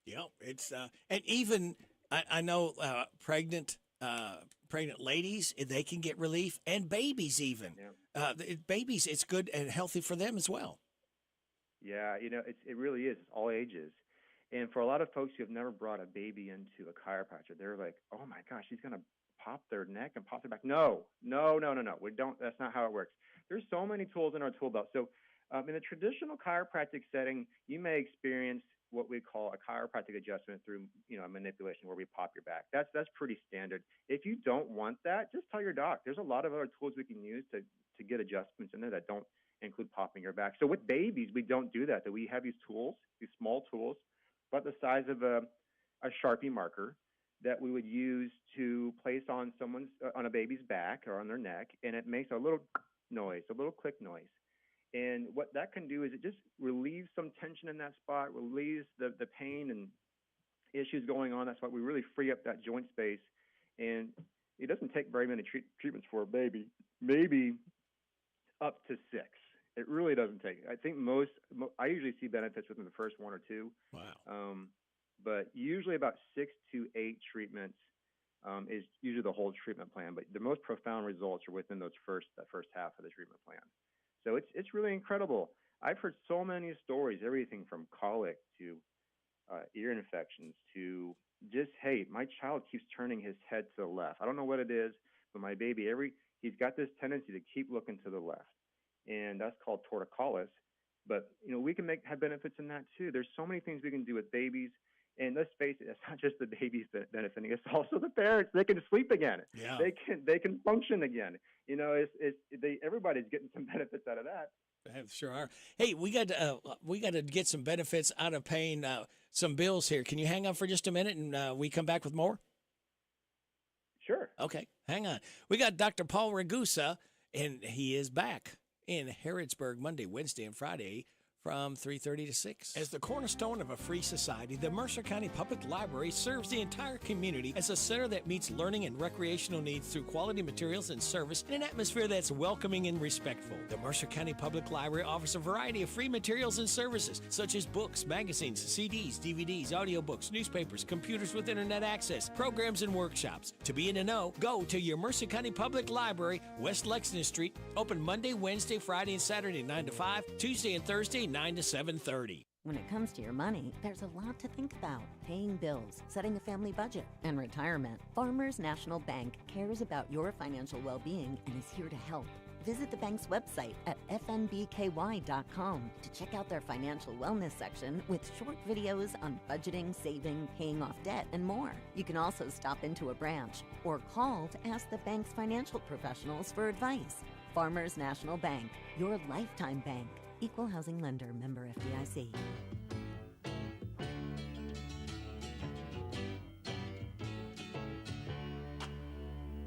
Yeah, it's and even I know pregnant ladies, they can get relief, and babies even. Yeah. Babies, it's good and healthy for them as well. Yeah, it really is. It's all ages. And for a lot of folks who have never brought a baby into a chiropractor, they're like, oh my gosh, he's going to pop their neck and pop their back. No. We don't. That's not how it works. There's so many tools in our tool belt. So in a traditional chiropractic setting, you may experience what we call a chiropractic adjustment through, a manipulation where we pop your back. That's pretty standard. If you don't want that, just tell your doc. There's a lot of other tools we can use to get adjustments in there that don't include popping your back. So with babies, we don't do that. We have these tools, these small tools, about the size of a Sharpie marker that we would use to place on a baby's back or on their neck, and it makes a little noise, a little click noise. And what that can do is it just relieves some tension in that spot, relieves the pain and issues going on. That's why we really free up that joint space. And it doesn't take very many treatments for a baby, maybe up to 6. It really doesn't take. I think I usually see benefits within the first 1 or 2. Wow. But usually about 6 to 8 treatments is usually the whole treatment plan. But the most profound results are within that first half of the treatment plan. So it's really incredible. I've heard so many stories, everything from colic to ear infections to just, hey, my child keeps turning his head to the left. I don't know what it is, but my baby, he's got this tendency to keep looking to the left. And that's called torticollis. But, we can have benefits in that too. There's so many things we can do with babies. And let's face it, it's not just the babies benefiting; it's also the parents. They can sleep again. Yeah. They can function again. Everybody's getting some benefits out of that. Sure are. Hey, we got to get some benefits out of paying some bills here. Can you hang on for just a minute and we come back with more? Sure. Okay, hang on. We got Dr. Paul Ragusa, and he is back in Harrodsburg Monday, Wednesday, and Friday from 3:30 to 6. As the cornerstone of a free society, the Mercer County Public Library serves the entire community as a center that meets learning and recreational needs through quality materials and service in an atmosphere that's welcoming and respectful. The Mercer County Public Library offers a variety of free materials and services, such as books, magazines, CDs, DVDs, audiobooks, newspapers, computers with internet access, programs, and workshops. To be in the know, go to your Mercer County Public Library, West Lexington Street, open Monday, Wednesday, Friday, and Saturday 9 to 5, Tuesday and Thursday 9 to 7:30. When it comes to your money, there's a lot to think about. Paying bills, setting a family budget, and retirement. Farmers National Bank cares about your financial well-being and is here to help. Visit the bank's website at fnbky.com to check out their financial wellness section with short videos on budgeting, saving, paying off debt, and more. You can also stop into a branch or call to ask the bank's financial professionals for advice. Farmers National Bank, your lifetime bank. Equal housing lender, member FDIC.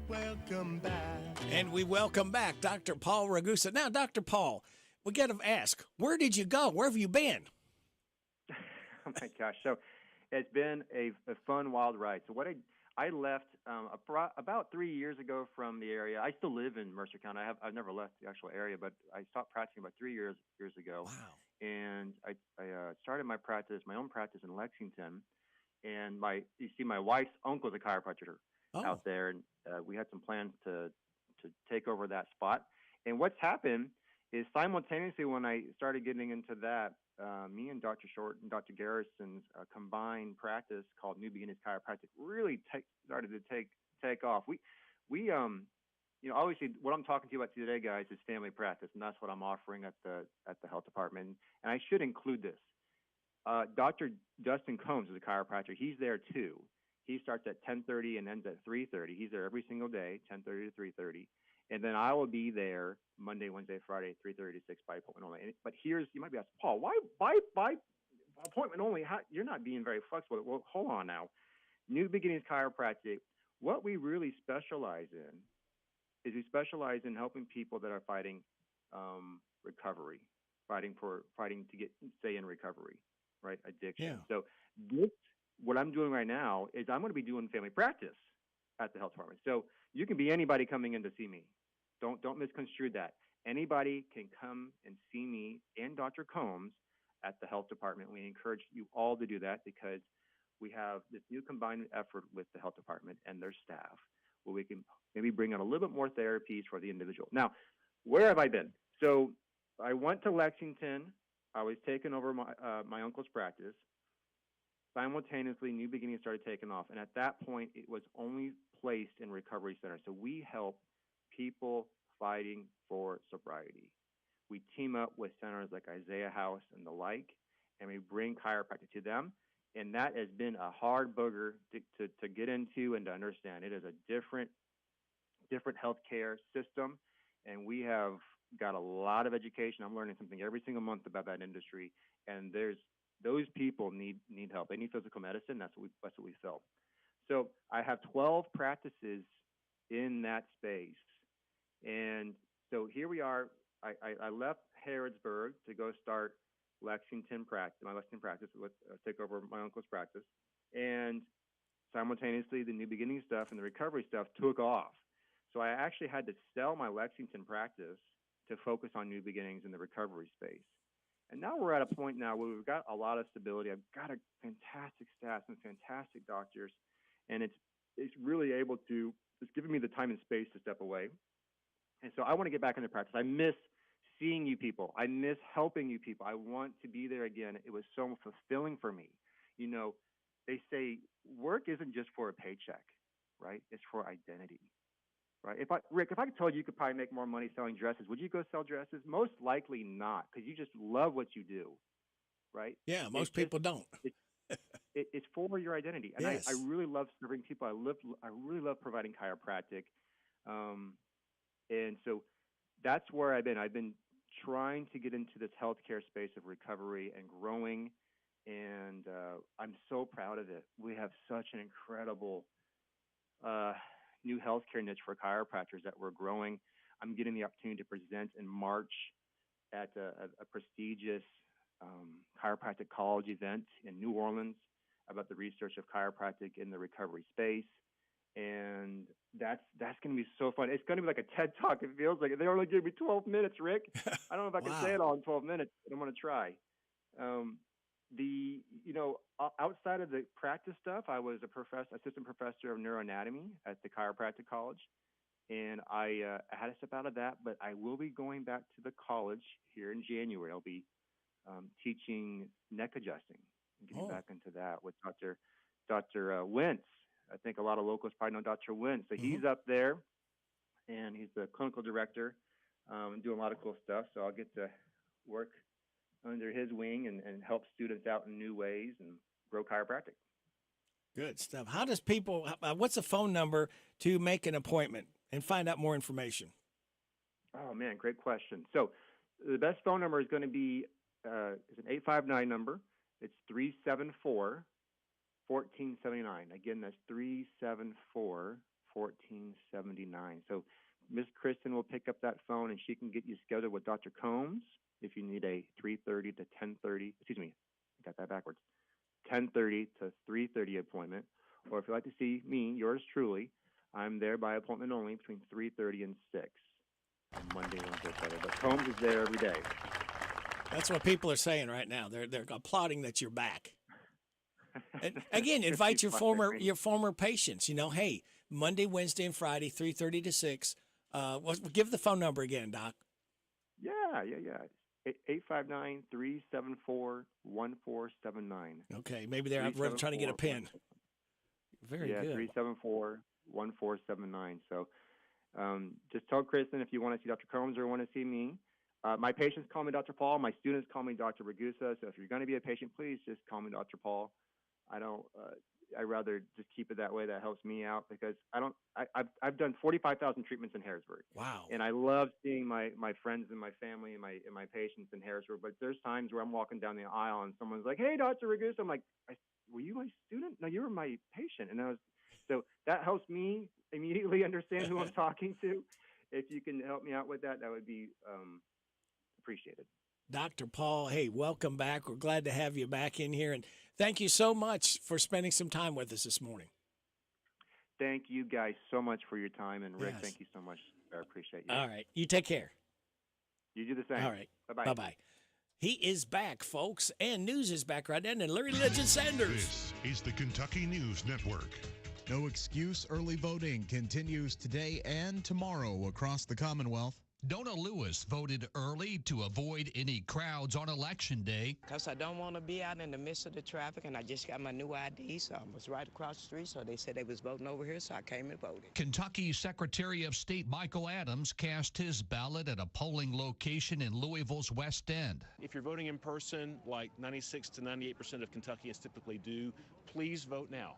Welcome back. And we welcome back Dr. Paul Ragusa. Now, Dr. Paul, we got to ask, where did you go? Where have you been? Oh my gosh! So it's been a fun, wild ride. So I left about 3 years ago from the area. I still live in Mercer County. I've never left the actual area, but I stopped practicing about 3 years ago. Wow. And I started my own practice in Lexington. And my wife's uncle is a chiropractor out there, and we had some plans to take over that spot. And what's happened is simultaneously when I started getting into that, me and Dr. Short and Dr. Garrison's combined practice called New Beginnings Chiropractic really started to take off. We obviously what I'm talking to you about today, guys, is family practice, and that's what I'm offering at the health department. And I should include this. Dr. Dustin Combs is a chiropractor. He's there too. He starts at 10:30 and ends at 3:30. He's there every single day, 10:30 to 3:30. And then I will be there Monday, Wednesday, Friday, 3:30 to 6 by appointment only. But you might be asking, Paul, why appointment only? You're not being very flexible. Well, hold on now. New Beginnings Chiropractic, what we really specialize in is we specialize in helping people that are fighting recovery, fighting to stay in recovery, right? Addiction. Yeah. So what I'm doing right now is I'm going to be doing family practice at the health department. So you can be anybody coming in to see me. Don't misconstrue that. Anybody can come and see me and Dr. Combs at the health department. We encourage you all to do that because we have this new combined effort with the health department and their staff where we can maybe bring in a little bit more therapies for the individual. Now, where have I been? So I went to Lexington. I was taking over my uncle's practice. Simultaneously, New Beginnings started taking off. And at that point, it was only placed in recovery centers. So we help people fighting for sobriety. We team up with centers like Isaiah House and the like, and we bring chiropractic to them. And that has been a hard booger to get into and to understand. It is a different healthcare system, and we have got a lot of education. I'm learning something every single month about that industry, and those people need help. They need physical medicine. That's what we sell. So I have 12 practices in that space. And so here we are. I left Harrodsburg to go start my Lexington practice, take over my uncle's practice. And simultaneously, the New Beginning stuff and the recovery stuff took off. So I actually had to sell my Lexington practice to focus on New Beginnings in the recovery space. And now we're at a point now where we've got a lot of stability. I've got a fantastic staff and fantastic doctors, and it's really it's giving me the time and space to step away. And so I want to get back into practice. I miss seeing you people. I miss helping you people. I want to be there again. It was so fulfilling for me. You know, they say work isn't just for a paycheck, right? It's for identity. Right. Rick, if I told you could probably make more money selling dresses, would you go sell dresses? Most likely not, because you just love what you do, right? Yeah, most people don't. it's for your identity. And Yes. I really love serving people. I really love providing chiropractic. And so that's where I've been trying to get into this healthcare space of recovery and growing. And I'm so proud of it. We have such an incredible new healthcare niche for chiropractors that we're growing. I'm getting the opportunity to present in March at a prestigious chiropractic college event in New Orleans about the research of chiropractic in the recovery space. And that's going to be so fun. It's going to be like a TED Talk. It feels like they only gave me 12 minutes, Rick. I don't know if I can say it all in 12 minutes, but I'm going to try. Outside of the practice stuff, I was assistant professor of neuroanatomy at the chiropractic college, and I had to step out of that. But I will be going back to the college here in January. I'll be teaching neck adjusting, and getting back into that with Dr. Wentz. I think a lot of locals probably know Dr. Wentz. So he's up there, and he's the clinical director, doing a lot of cool stuff. So I'll get to work under his wing and help students out in new ways and grow chiropractic. Good stuff. How does people, what's the phone number to make an appointment and find out more information? Oh, man, great question. So the best phone number is going to be it's an 859 number. It's 374-1479. Again, that's 374-1479. So Miss Kristen will pick up that phone, and she can get you scheduled with Dr. Combs if you need a 3:30 to 10:30. Excuse me, I got that backwards. 10:30 to 3:30 appointment. Or if you'd like to see me, yours truly, I'm there by appointment only between 3:30 and 6 on Monday, Wednesday, Friday. But Combs is there every day. That's what people are saying right now. They're applauding that you're back. And again, invite your former patients. Hey, Monday, Wednesday, and Friday, 3:30 to 6. Give the phone number again, Doc. Yeah. 859-374-1479. Okay, maybe they're out trying to get a pen. Very good. 374-1479. So just tell Kristen if you want to see Dr. Combs or want to see me. My patients call me Dr. Paul. My students call me Dr. Ragusa. So if you're going to be a patient, please just call me Dr. Paul. I'd rather just keep it that way. That helps me out because I've done 45,000 treatments in Harrisburg. Wow. And I love seeing my friends and my family and my patients in Harrisburg. But there's times where I'm walking down the aisle and someone's like, "Hey, Dr. Ragusa." I'm like, "Were you my student? No, you were my patient." And so that helps me immediately understand who I'm talking to. If you can help me out with that, that would be appreciated. Dr. Paul, hey, welcome back. We're glad to have you back in here. And thank you so much for spending some time with us this morning. Thank you guys so much for your time. And Rick, Yes. Thank you so much. I appreciate you. All right. You take care. You do the same. All right. Bye-bye. Bye-bye. He is back, folks, and news is back right then. And Larry Legend Sanders. This is the Kentucky News Network. No excuse, early voting continues today and tomorrow across the Commonwealth. Donna Lewis voted early to avoid any crowds on Election Day. Because I don't want to be out in the midst of the traffic, and I just got my new ID, so I was right across the street, so they said they was voting over here, so I came and voted. Kentucky Secretary of State Michael Adams cast his ballot at a polling location in Louisville's West End. If you're voting in person, like 96 to 98% of Kentuckians typically do, please vote now.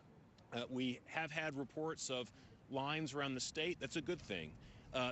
We have had reports of lines around the state. That's a good thing.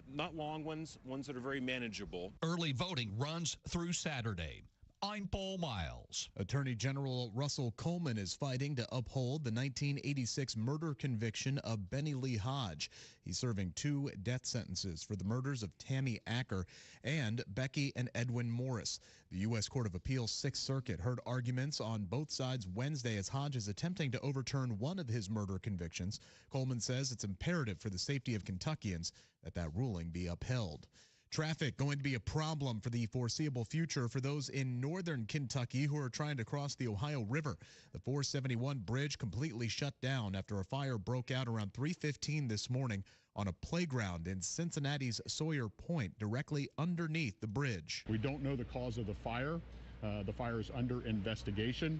Not long ones that are very manageable. Early voting runs through Saturday. I'm Paul Miles. Attorney General Russell Coleman is fighting to uphold the 1986 murder conviction of Benny Lee Hodge. He's serving 2 death sentences for the murders of Tammy Acker and Becky and Edwin Morris. The U.S. Court of Appeals 6th Circuit heard arguments on both sides Wednesday as Hodge is attempting to overturn one of his murder convictions. Coleman says it's imperative for the safety of Kentuckians that ruling be upheld. Traffic going to be a problem for the foreseeable future for those in northern Kentucky who are trying to cross the Ohio River. The 471 bridge completely shut down after a fire broke out around 3:15 this morning on a playground in Cincinnati's Sawyer Point, directly underneath the bridge. We don't know the cause of the fire. The fire is under investigation.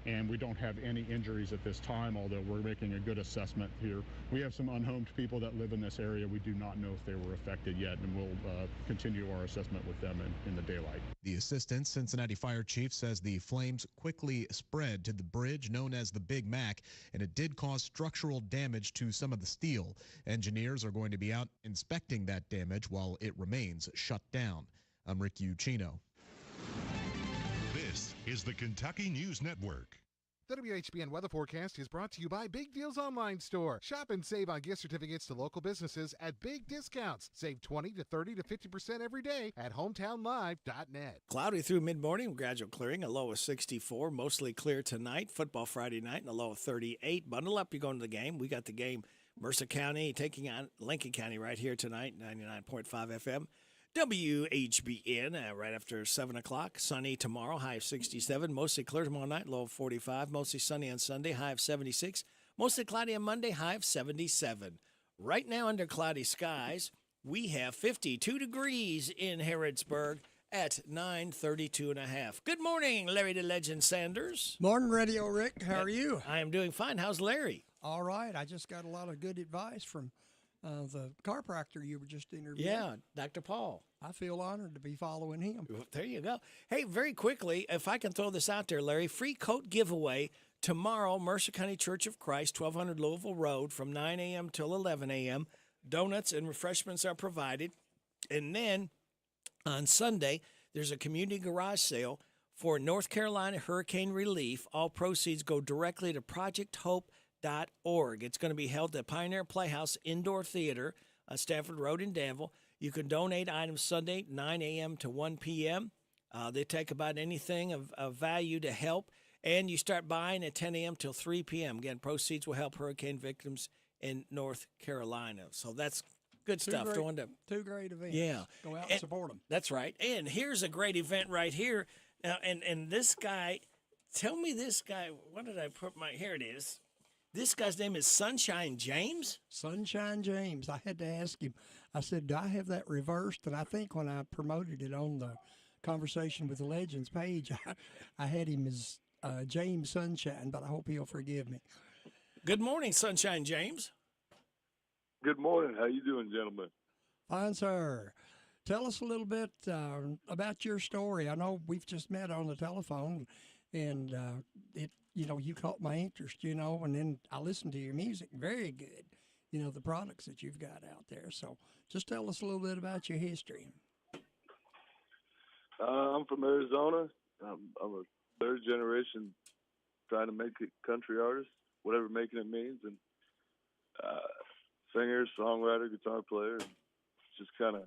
and we don't have any injuries at this time, although we're making a good assessment here. We have some unhomed people that live in this area. We do not know if they were affected yet, and we'll continue our assessment with them in the daylight. The assistant Cincinnati fire chief says the flames quickly spread to the bridge known as the Big Mac, and it did cause structural damage to some of the steel. Engineers are going to be out inspecting that damage while it remains shut down. I'm Rick Ucchino. This is the Kentucky News Network. The WHBN weather forecast is brought to you by Big Deals Online Store. Shop and save on gift certificates to local businesses at big discounts. Save 20 to 30 to 50% every day at hometownlive.net. Cloudy through mid-morning, gradual clearing, a low of 64, mostly clear tonight. Football Friday night, and a low of 38. Bundle up, you're going to the game. We got the game, Mercer County taking on Lincoln County right here tonight, 99.5 FM. WHBN right after 7 o'clock. Sunny tomorrow, high of 67. Mostly clear tomorrow night, low of 45. Mostly sunny on Sunday, high of 76. Mostly cloudy on Monday, high of 77. Right now, under cloudy skies, we have 52 degrees in Harrodsburg at 9:32.5. Good morning, Larry the Legend Sanders. Morning, Radio Rick. How are you? I am doing fine. How's Larry? All right. I just got a lot of good advice from the chiropractor you were just interviewing. Yeah, Dr. Paul. I feel honored to be following him. Well, there you go. Hey, very quickly, if I can throw this out there, Larry, free coat giveaway tomorrow, Mercer County Church of Christ, 1200 Louisville Road from 9 a.m. till 11 a.m. Donuts and refreshments are provided. And then on Sunday, there's a community garage sale for North Carolina hurricane relief. All proceeds go directly to projecthope.org. It's going to be held at Pioneer Playhouse Indoor Theater on Stafford Road in Danville. You can donate items Sunday, 9 a.m. to 1 p.m. They take about anything of value to help. And you start buying at 10 a.m. till 3 p.m. Again, proceeds will help hurricane victims in North Carolina. So that's good stuff. Two great events. Yeah. Go out and support them. That's right. And here's a great event right here. Now, and this guy, tell me this guy, what did I put my, here it is. This guy's name is Sunshine James? Sunshine James. I had to ask him. I said, do I have that reversed? And I think when I promoted it on the Conversation with the Legends page, I had him as James Sunshine, but I hope he'll forgive me. Good morning, Sunshine James. Good morning. How you doing, gentlemen? Fine, sir. Tell us a little bit about your story. I know we've just met on the telephone, and you caught my interest, and then I listened to your music. Very good. The products that you've got out there. So just tell us a little bit about your history. I'm from Arizona. I'm a third generation trying to make it country artist, whatever making it means, and singer, songwriter, guitar player, and just kind of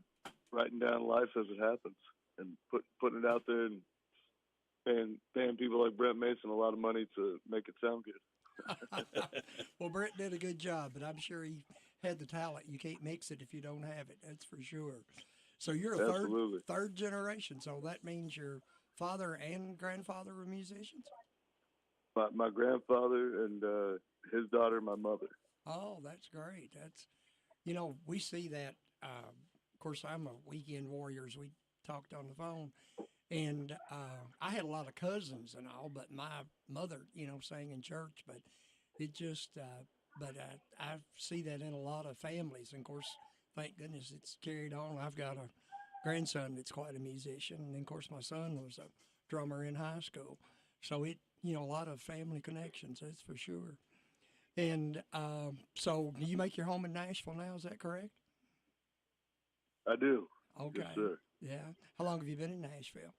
writing down life as it happens and putting it out there and paying people like Brent Mason a lot of money to make it sound good. Well, Brent did a good job, but I'm sure he had the talent. You can't mix it if you don't have it. That's for sure. So you're a third generation. So that means your father and grandfather were musicians? My grandfather and his daughter, my mother. Oh, that's great. That's, we see that. Of course, I'm a weekend warriors. We talked on the phone. And I had a lot of cousins and all, but my mother, sang in church. But it just, I see that in a lot of families. And of course, thank goodness it's carried on. I've got a grandson that's quite a musician. And of course, my son was a drummer in high school. So it, a lot of family connections, that's for sure. And so do you make your home in Nashville now? Is that correct? I do. Okay. Yes, sir. Yeah. How long have you been in Nashville?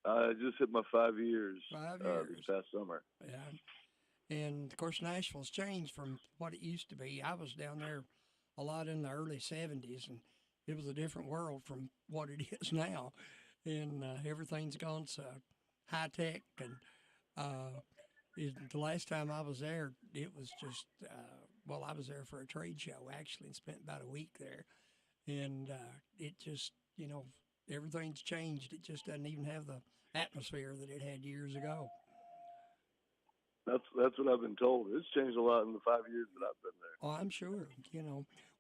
I just hit my 5 years. 5 years. This past summer. Yeah. And, of course, Nashville's changed from what it used to be. I was down there a lot in the early 70s, and it was a different world from what it is now. And everything's gone so high-tech. And the last time I was there, it was just, I was there for a trade show, actually, and spent about a week there. And it just, everything's changed. It just doesn't even have the atmosphere that it had years ago. That's what I've been told. It's changed a lot in the 5 years that I've been there. Oh, I'm sure.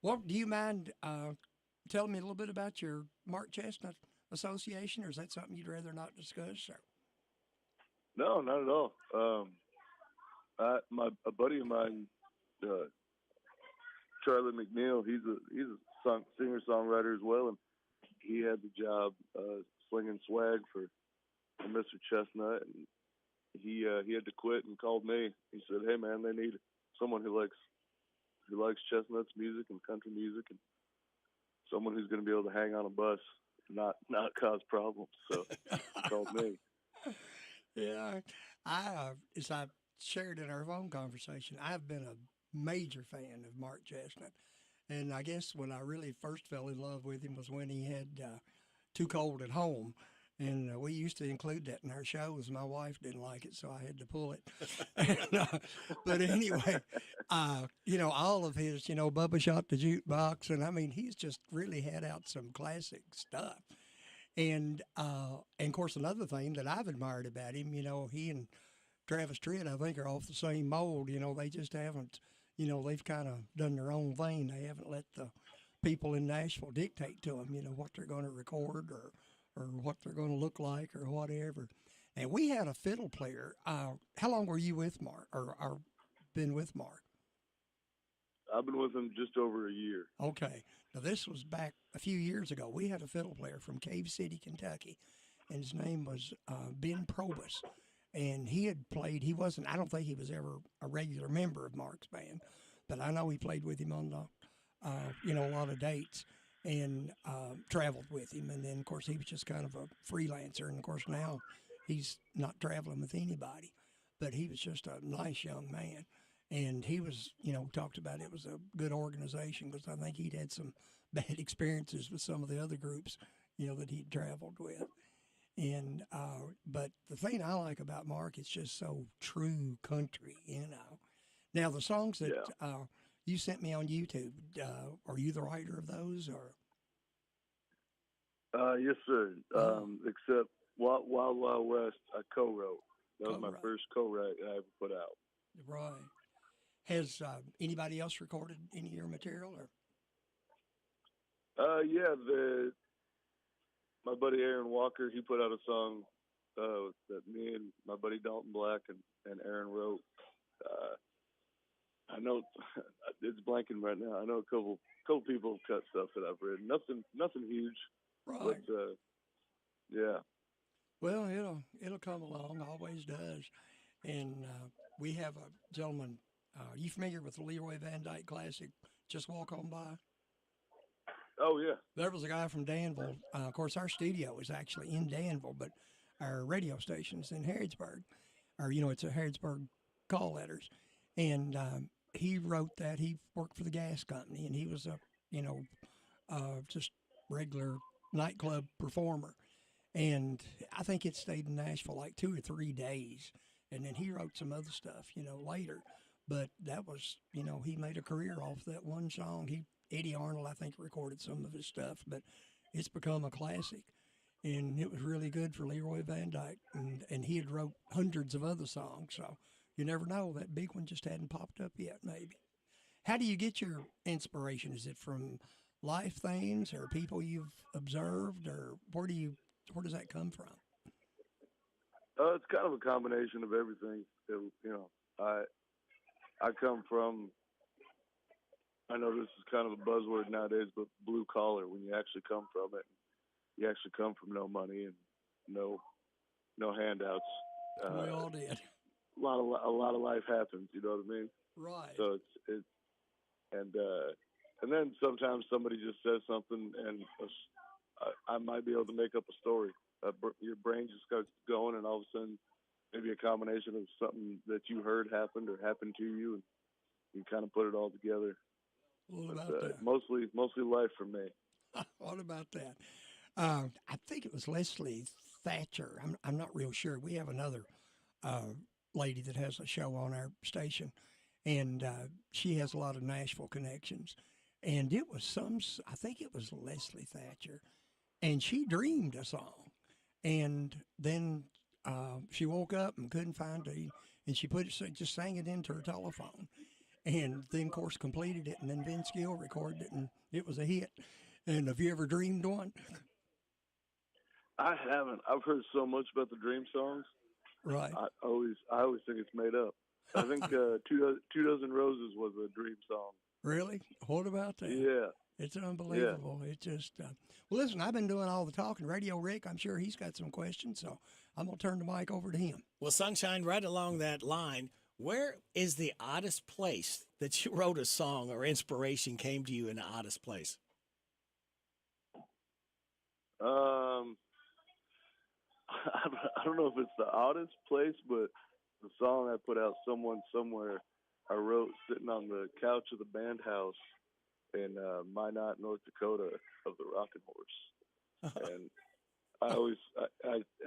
Well, do you mind telling me a little bit about your Mark Chestnut Association, or is that something you'd rather not discuss, sir? No, not at all. A buddy of mine, Charlie McNeil, he's a singer songwriter as well, and he had the job slinging swag for Mr. Chestnut, and he had to quit and called me. He said, "Hey man, they need someone who likes Chestnut's music and country music, and someone who's going to be able to hang on a bus, not cause problems." So he called me. Yeah, as I shared in our phone conversation, I've been a major fan of Mark Chestnut. And I guess when I really first fell in love with him was when he had Too Cold at Home. And we used to include that in our shows. My wife didn't like it, so I had to pull it. But anyway, all of his, Bubba Shot the Jukebox. And I mean, he's just really had out some classic stuff. And of course, another thing that I've admired about him, he and Travis Tritt, I think, are off the same mold. They just haven't, they've kind of done their own thing. They haven't let the people in Nashville dictate to them, what they're going to record or what they're going to look like or whatever. And we had a fiddle player. How long were you with Mark or been with Mark? I've been with him just over a year. Okay. Now, this was back a few years ago. We had a fiddle player from Cave City, Kentucky, and his name was Ben Probus. And he had played, I don't think he was ever a regular member of Mark's band, but I know he played with him on the, a lot of dates and traveled with him. And then, of course, he was just kind of a freelancer. And, of course, now he's not traveling with anybody. But he was just a nice young man. And he was, talked about it was a good organization because I think he'd had some bad experiences with some of the other groups, that he'd traveled with. And but the thing I like about Mark, it's just so true country, Now, the songs that you sent me on YouTube, are you the writer of those, or? Yes, sir. Except Wild Wild West, I co-wrote. That was my first co-write I ever put out. Right. Has anybody else recorded any of your material, or? Yeah, my buddy Aaron Walker, he put out a song that me and my buddy Dalton Black and Aaron wrote. I know it's blanking right now. I know a couple people have cut stuff that I've written. Nothing huge. Right. But yeah. Well, it'll come along. Always does. And we have a gentleman. Are you familiar with the Leroy Van Dyke classic, Just Walk On By? Oh, yeah. There was a guy from Danville. Of course, our studio is actually in Danville, but our radio station is in Harrodsburg. Or, it's a Harrodsburg call letters. And he wrote that. He worked for the gas company, and he was a, just regular nightclub performer. And I think it stayed in Nashville like 2 or 3 days. And then he wrote some other stuff, later. But that was, he made a career off that one song. Eddie Arnold, I think, recorded some of his stuff, but it's become a classic. And it was really good for Leroy Van Dyke. And he had wrote hundreds of other songs, so you never know. That big one just hadn't popped up yet, maybe. How do you get your inspiration? Is it from life things or people you've observed, or where does that come from? It's kind of a combination of everything. I come from, I know this is kind of a buzzword nowadays, but blue collar, when you actually come from it. You actually come from no money and no handouts. We all did. A lot of life happens, you know what I mean? Right. So it's and then sometimes somebody just says something, and I might be able to make up a story. Your brain just starts going, and all of a sudden, maybe a combination of something that you heard happened or happened to you, and you kind of put it all together. What about that? Mostly life for me. What about that? I think it was Leslie Thatcher. I'm not real sure. We have another lady that has a show on our station, and she has a lot of Nashville connections. And it was I think it was Leslie Thatcher, and she dreamed a song. And then she woke up and couldn't find it, and she just sang it into her telephone. And then, of course, completed it, and then Vince Gill recorded it, and it was a hit. And have you ever dreamed one? I haven't. I've heard so much about the dream songs, Right. I always think it's made up. I think Two Dozen Roses was a Dream song. Really? What about that? Yeah. It's unbelievable. It just, well, listen, I've been doing all the talking. Radio Rick, I'm sure he's got some questions, so I'm going to turn the mic over to him. Well, Sunshine, right along that line, where is the oddest place that you wrote a song or inspiration came to you in the oddest place? I don't know if it's the oddest place, but the song I put out, Someone Somewhere, I wrote sitting on the couch of the band house in Minot, North Dakota, of the Rockin' Horse. And I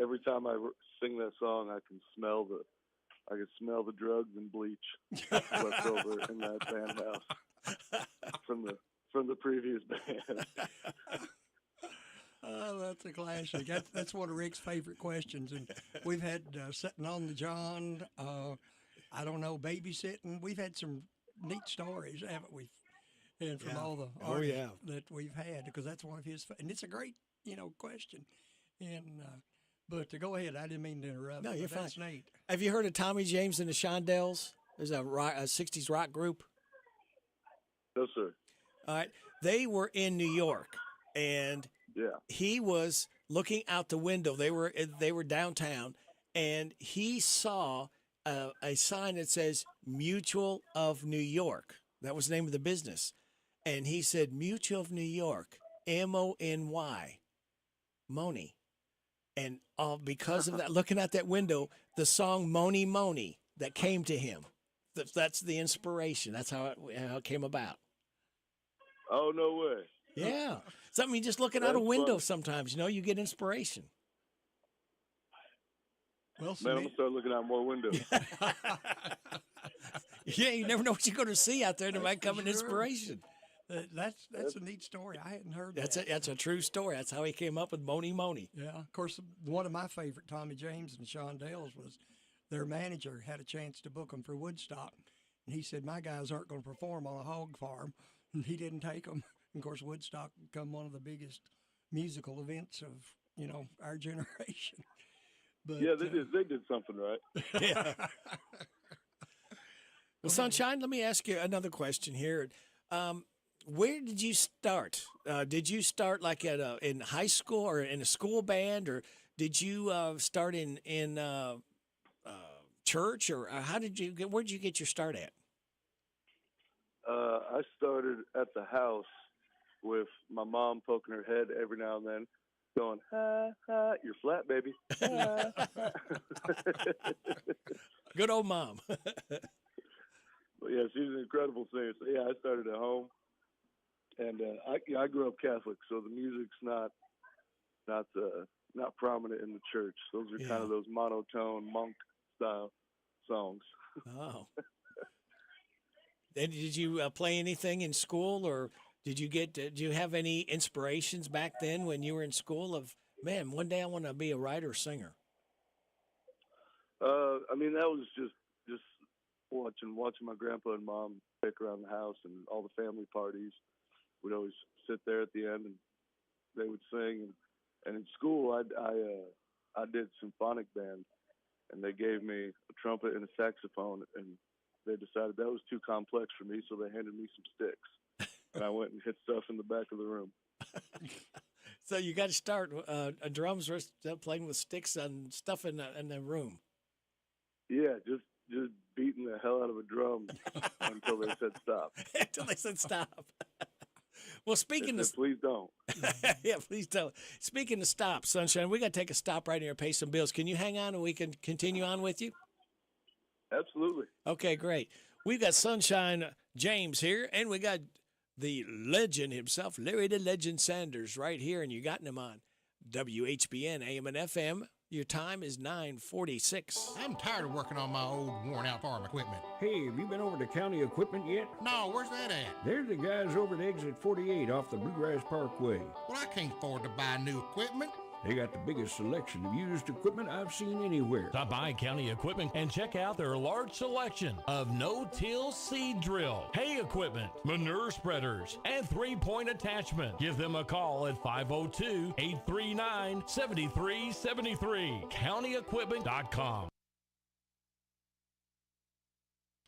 every time I sing that song, I can smell the drugs and bleach left over in that band house from the previous band. Oh, that's a classic. That's one of Rick's favorite questions. And we've had sitting on the John, I don't know, babysitting. We've had some neat stories, haven't we? And from all the artists that we've had, because that's one of his, and it's a great, question. And but to go ahead, I didn't mean to interrupt. No, you're fine. That's neat. Have you heard of Tommy James and the Shondells? There's a 60s rock group. No, sir. All right. They were in New York, and he was looking out the window. They were downtown, and he saw a sign that says Mutual of New York. That was the name of the business. And he said, Mutual of New York, M-O-N-Y, Moni. And because of that, looking out that window, the song Moni Moni that came to him. That's the inspiration. That's how it came about. Oh, no way. Yeah. Something you just looking out a window sometimes, you get inspiration. Well, man, I'm going to start looking out more windows. Yeah, you never know what you're going to see out there. There might come an inspiration. That's a neat story. I hadn't heard that. That's a true story. That's how he came up with Moni Moni. Yeah. Of course, one of my favorite Tommy James and Shondells was their manager had a chance to book them for Woodstock. And he said, my guys aren't going to perform on a hog farm. And he didn't take them. And of course, Woodstock become one of the biggest musical events of, our generation. But, yeah, they did something right. Yeah. Well, Sunshine, let me ask you another question here. Where did you start? Did you start like in high school or in a school band, or did you start in church, or where did you get your start at? I started at the house with my mom poking her head every now and then, going, ha, ha, you're flat, baby. Ha. Good old mom. But yeah, she's an incredible singer. So yeah, I started at home, and I grew up Catholic, so the music's not prominent in the church. Those are kind of those monotone monk style songs. Oh. And did you play anything in school, or did you have any inspirations back then when you were in school of, man, one day I want to be a writer, singer? I mean, that was just watching my grandpa and mom pick around the house and all the family parties. We'd always sit there at the end and they would sing. And in school, I did symphonic band, and they gave me a trumpet and a saxophone, and they decided that was too complex for me, so they handed me some sticks. And I went and hit stuff in the back of the room. So you got to start drums or playing with sticks and stuff in the room. Yeah, just beating the hell out of a drum until they said stop. Until they said stop. Well, speaking of... Please don't. Yeah, please don't. Speaking of stop, Sunshine, we got to take a stop right here and pay some bills. Can you hang on and we can continue on with you? Absolutely. Okay, great. We've got Sunshine James here, and we got the legend himself, Larry the Legend Sanders, right here, and you got him on WHBN AM and FM. Your time is 9:46. I'm tired of working on my old worn-out farm equipment. Hey, have you been over to County Equipment yet? No, where's that at? They're the guys over at Exit 48 off the Bluegrass Parkway. Well, I can't afford to buy new equipment. They got the biggest selection of used equipment I've seen anywhere. Stop by County Equipment and check out their large selection of no-till seed drill, hay equipment, manure spreaders, and three-point attachment. Give them a call at 502-839-7373. CountyEquipment.com.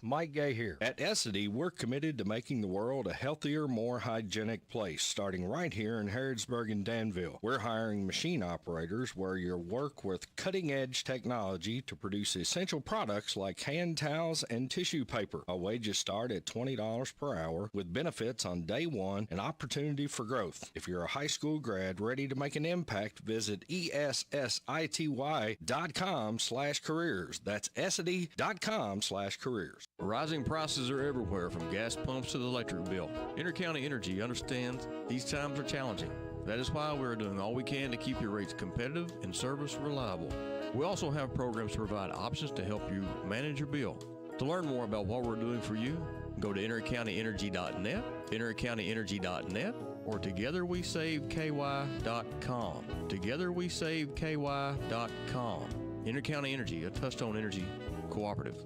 Mike Gay here. At Essity, we're committed to making the world a healthier, more hygienic place, starting right here in Harrodsburg and Danville. We're hiring machine operators where you'll work with cutting-edge technology to produce essential products like hand towels and tissue paper. Our wages start at $20 per hour with benefits on day one and opportunity for growth. If you're a high school grad ready to make an impact, visit ESSITY.com/careers. That's Essity.com/careers. Rising prices are everywhere, from gas pumps to the electric bill. Intercounty Energy understands these times are challenging. That is why we're doing all we can to keep your rates competitive and service reliable. We also have programs to provide options to help you manage your bill. To learn more about what we're doing for you, go to intercountyenergy.net, intercountyenergy.net, or togetherwesaveky.com. Togetherwesaveky.com. Intercounty Energy, a Touchstone Energy cooperative.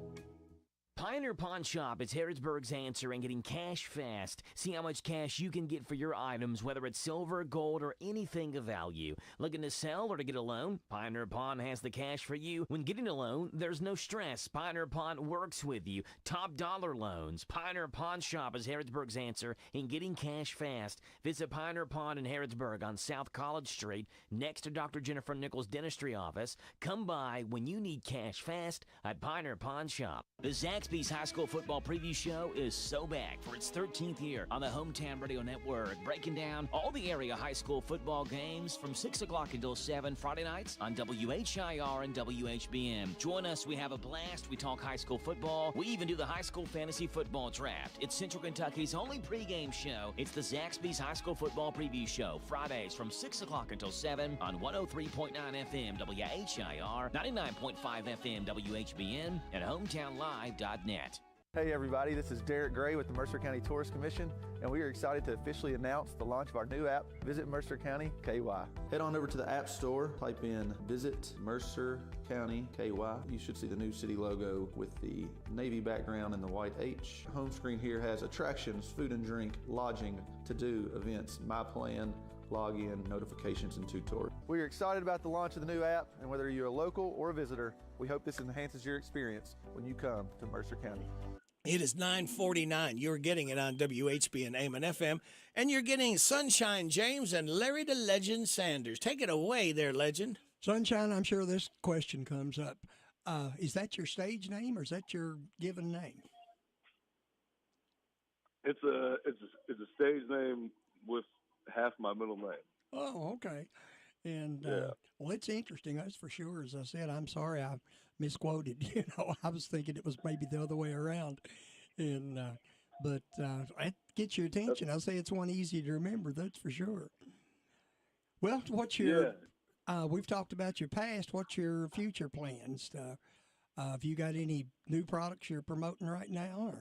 Pioneer Pawn Shop is Harrodsburg's answer in getting cash fast. See how much cash you can get for your items, whether it's silver, gold, or anything of value. Looking to sell or to get a loan? Pioneer Pawn has the cash for you. When getting a loan, there's no stress. Pioneer Pawn works with you. Top dollar loans. Pioneer Pawn Shop is Harrodsburg's answer in getting cash fast. Visit Pioneer Pawn in Harrodsburg on South College Street, next to Dr. Jennifer Nichols' dentistry office. Come by when you need cash fast at Pioneer Pawn Shop. The Zaxby's High School Football Preview Show is so back for its 13th year on the Hometown Radio Network, breaking down all the area high school football games from 6 o'clock until 7 Friday nights on WHIR and WHBN. Join us. We have a blast. We talk high school football. We even do the high school fantasy football draft. It's Central Kentucky's only pregame show. It's the Zaxby's High School Football Preview Show, Fridays from 6 o'clock until 7 on 103.9 FM WHIR, 99.5 FM WHBN, and hometownlive.net. Hey everybody, this is Derek Gray with the Mercer County Tourist Commission, and we are excited to officially announce the launch of our new app, Visit Mercer County KY. Head on over to the App Store, type in Visit Mercer County KY. You should see the new city logo with the navy background and the white H. Home screen here has attractions, food and drink, lodging, to-do, events, my plan, login, notifications, and tutorials. We are excited about the launch of the new app, and whether you're a local or a visitor, we hope this enhances your experience when you come to Mercer County. It is 9:49. You're getting it on WHBN AM and FM, and you're getting Sunshine James and Larry the Legend Sanders. Take it away there, Legend. Sunshine, I'm sure this question comes up. Is that your stage name, or is that your given name? It's a stage name with half my middle name. Oh, okay. And well, it's interesting, that's for sure. As I said, I'm sorry I misquoted. I was thinking it was maybe the other way around. And but that gets your attention. I'll say it's one easy to remember. That's for sure. Well, what's your? We've talked about your past. What's your future plans? Have you got any new products you're promoting right now?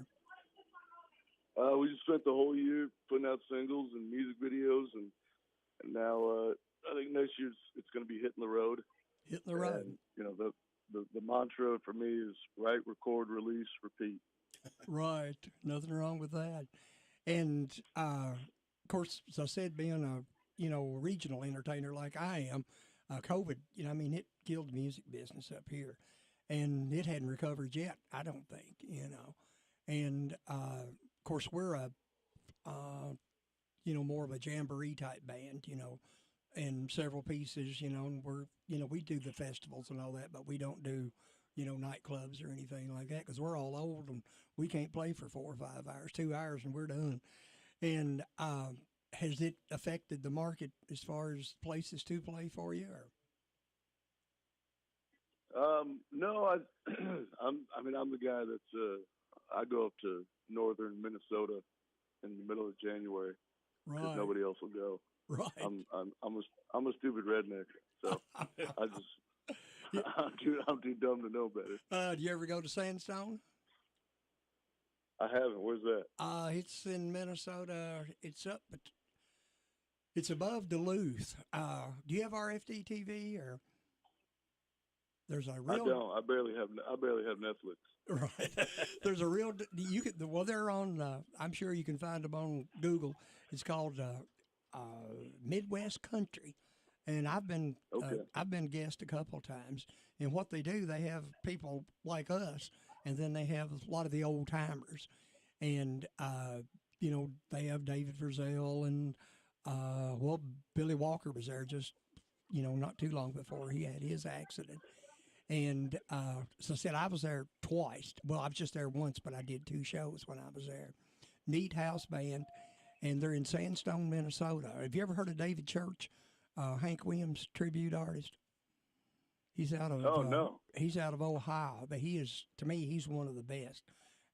Or? We just spent the whole year putting out singles and music videos, and now I think next year it's going to be hitting the road. Hitting the road. And, the mantra for me is write, record, release, repeat. Right. Nothing wrong with that. And, of course, as I said, being a, regional entertainer like I am, COVID, it killed the music business up here. And it hadn't recovered yet, I don't think, And, of course, we're a, more of a jamboree type band, and several pieces, and we're, we do the festivals and all that, but we don't do, nightclubs or anything like that because we're all old and we can't play for 4 or 5 hours, 2 hours, and we're done. And has it affected the market as far as places to play for you? Or? No, I'm the guy that's I go up to northern Minnesota in the middle of January because right. Nobody else will go. Right. I'm a stupid redneck, so I'm too dumb to know better. Do you ever go to Sandstone? I haven't. Where's that? It's in Minnesota. It's above Duluth. Do you have RFD TV or? There's a real. I don't. I barely have Netflix. Right. There's a real. They're on. I'm sure you can find them on Google. It's called Midwest Country, and I've been guest a couple of times. And what they do, they have people like us and then they have a lot of the old timers, and they have David Frizzell and Billy Walker was there just not too long before he had his accident. And so I said I was there twice. Well, I was just there once, but I did 2 shows when I was there. Neat house band, and they're in Sandstone, Minnesota. Have you ever heard of David Church, Hank Williams tribute artist? He's out of no. He's out of Ohio, but to me he's one of the best,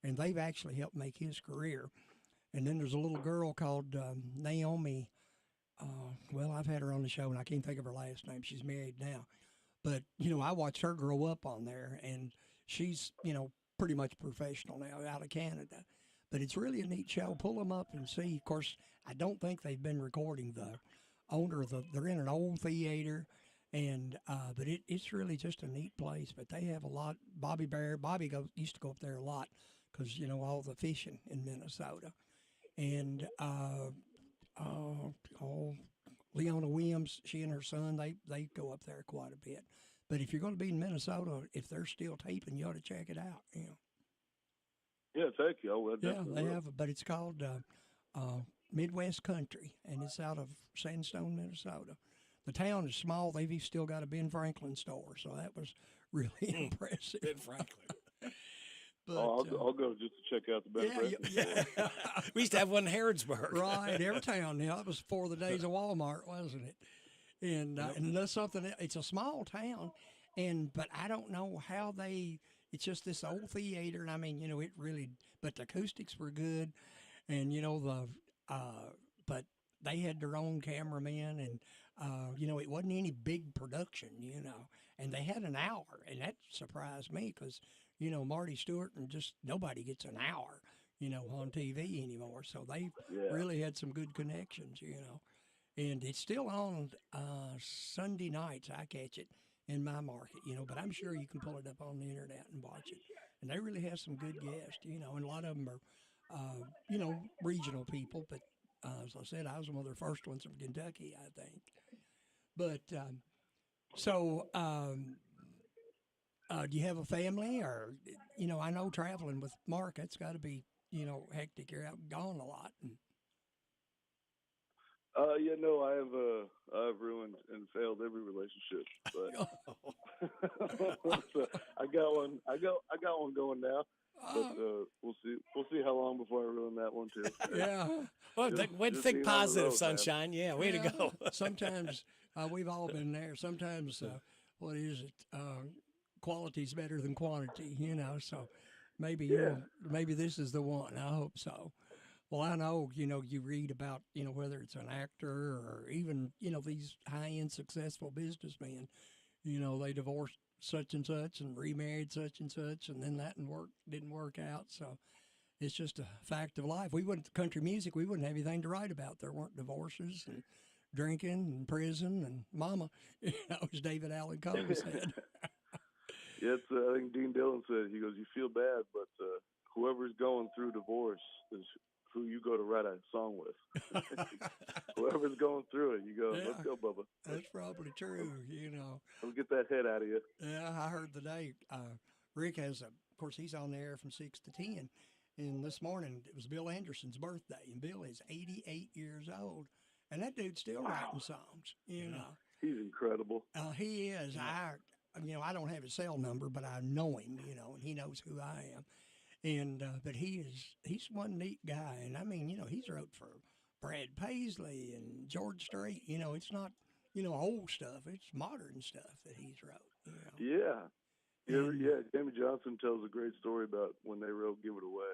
and they've actually helped make his career. And then there's a little girl called Naomi. Well, I've had her on the show, and I can't think of her last name. She's married now. But, I watched her grow up on there, and she's, pretty much professional now out of Canada. But it's really a neat show. Pull them up and see. Of course, I don't think they've been recording. The owner they're in an old theater, and but it's really just a neat place. But they have a lot. Bobby used to go up there a lot because, all the fishing in Minnesota. And Leona Williams, she and her son, they go up there quite a bit. But if you're going to be in Minnesota, if they're still taping, you ought to check it out. Yeah, thank you. They have, but it's called Midwest Country, and it's out of Sandstone, Minnesota. The town is small. They've still got a Ben Franklin store, so that was really impressive. Ben Franklin. But, I'll go just to check out the Ben Franklin store. We used to have one in Harrodsburg. Right, every town. That was before the days of Walmart, wasn't it? And that's something. It's a small town, but I don't know how it's just this old theater, and I mean, it really. But the acoustics were good, and but they had their own cameraman, and it wasn't any big production, and they had an hour, and that surprised me because Marty Stewart and just nobody gets an hour, on TV anymore. So they really had some good connections, and it's still on Sunday nights. I catch it in my market, but I'm sure you can pull it up on the internet and watch it. And they really have some good guests, and a lot of them are, regional people. But as I said, I was one of the first ones from Kentucky, I think. But do you have a family, or I know traveling with Mark, it's got to be hectic. You're out gone a lot. I've ruined and failed every relationship, but so I got one going now. But we'll see how long before I ruin that one too. Yeah. Well, think positive, sunshine. Man. Yeah, way to go. Sometimes we've all been there. Sometimes what is it? Quality's better than quantity, So maybe maybe this is the one. I hope so. Well, I know, you read about, whether it's an actor or even, these high-end successful businessmen, they divorced such and such and remarried such and such, and then that didn't work out. So it's just a fact of life. Country music, we wouldn't have anything to write about. There weren't divorces and drinking and prison and mama, as David Allen Coe said. Yes, I think Dean Dillon said, he goes, you feel bad, but whoever's going through divorce is who you go to write a song with. Whoever's going through it, you go, let's go, Bubba. That's probably true, Let's get that head out of you. Yeah, I heard today, Rick has, of course, he's on the air from 6 to 10. And this morning, it was Bill Anderson's birthday. And Bill is 88 years old. And that dude's still writing songs, He's incredible. He is. I don't have his cell number, but I know him, and he knows who I am. And but he's one neat guy, and I mean, he's wrote for Brad Paisley and George Strait. It's not old stuff; it's modern stuff that he's wrote. Yeah, Jamie Johnson tells a great story about when they wrote "Give It Away."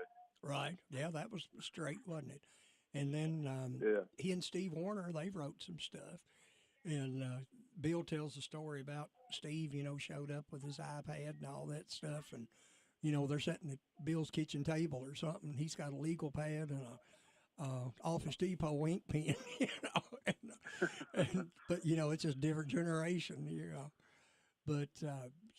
Right. Yeah, that was Strait, wasn't it? And then he and Steve Wariner, they wrote some stuff, and Bill tells a story about Steve. Showed up with his iPad and all that stuff, and. They're sitting at Bill's kitchen table or something. He's got a legal pad and a Office Depot ink pen, but it's just a different generation, But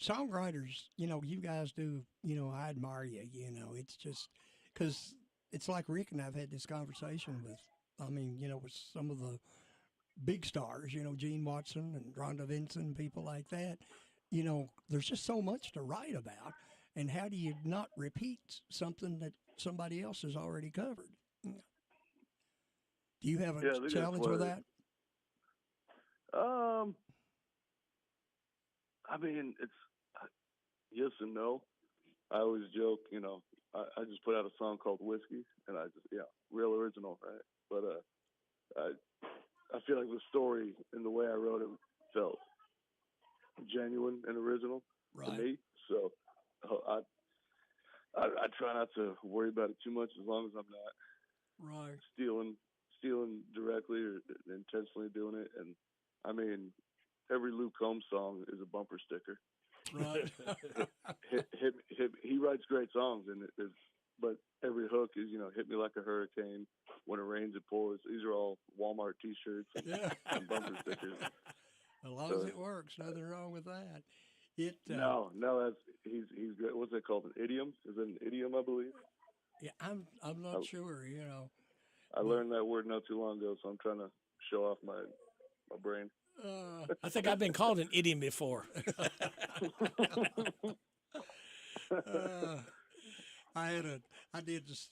songwriters, you guys do, I admire you, It's just because it's like Rick and I've had this conversation with, with some of the big stars, Gene Watson and Rhonda Vincent, people like that. There's just so much to write about. And how do you not repeat something that somebody else has already covered? Do you have a challenge with that? I mean, it's yes and no. I always joke, I just put out a song called Whiskey, and real original, right? But I feel like the story and the way I wrote it felt genuine and original to me. So I try not to worry about it too much, as long as I'm not stealing directly or intentionally doing it. And I mean, every Luke Combs song is a bumper sticker. Right. He writes great songs, but every hook is, hit me like a hurricane. When it rains, it pours. These are all Walmart T-shirts and bumper stickers. As long as it works, nothing wrong with that. No, he's good. What's that called? An idiom? Is it an idiom? I believe. Yeah, I'm not sure. I learned that word not too long ago, so I'm trying to show off my brain. I think I've been called an idiom before.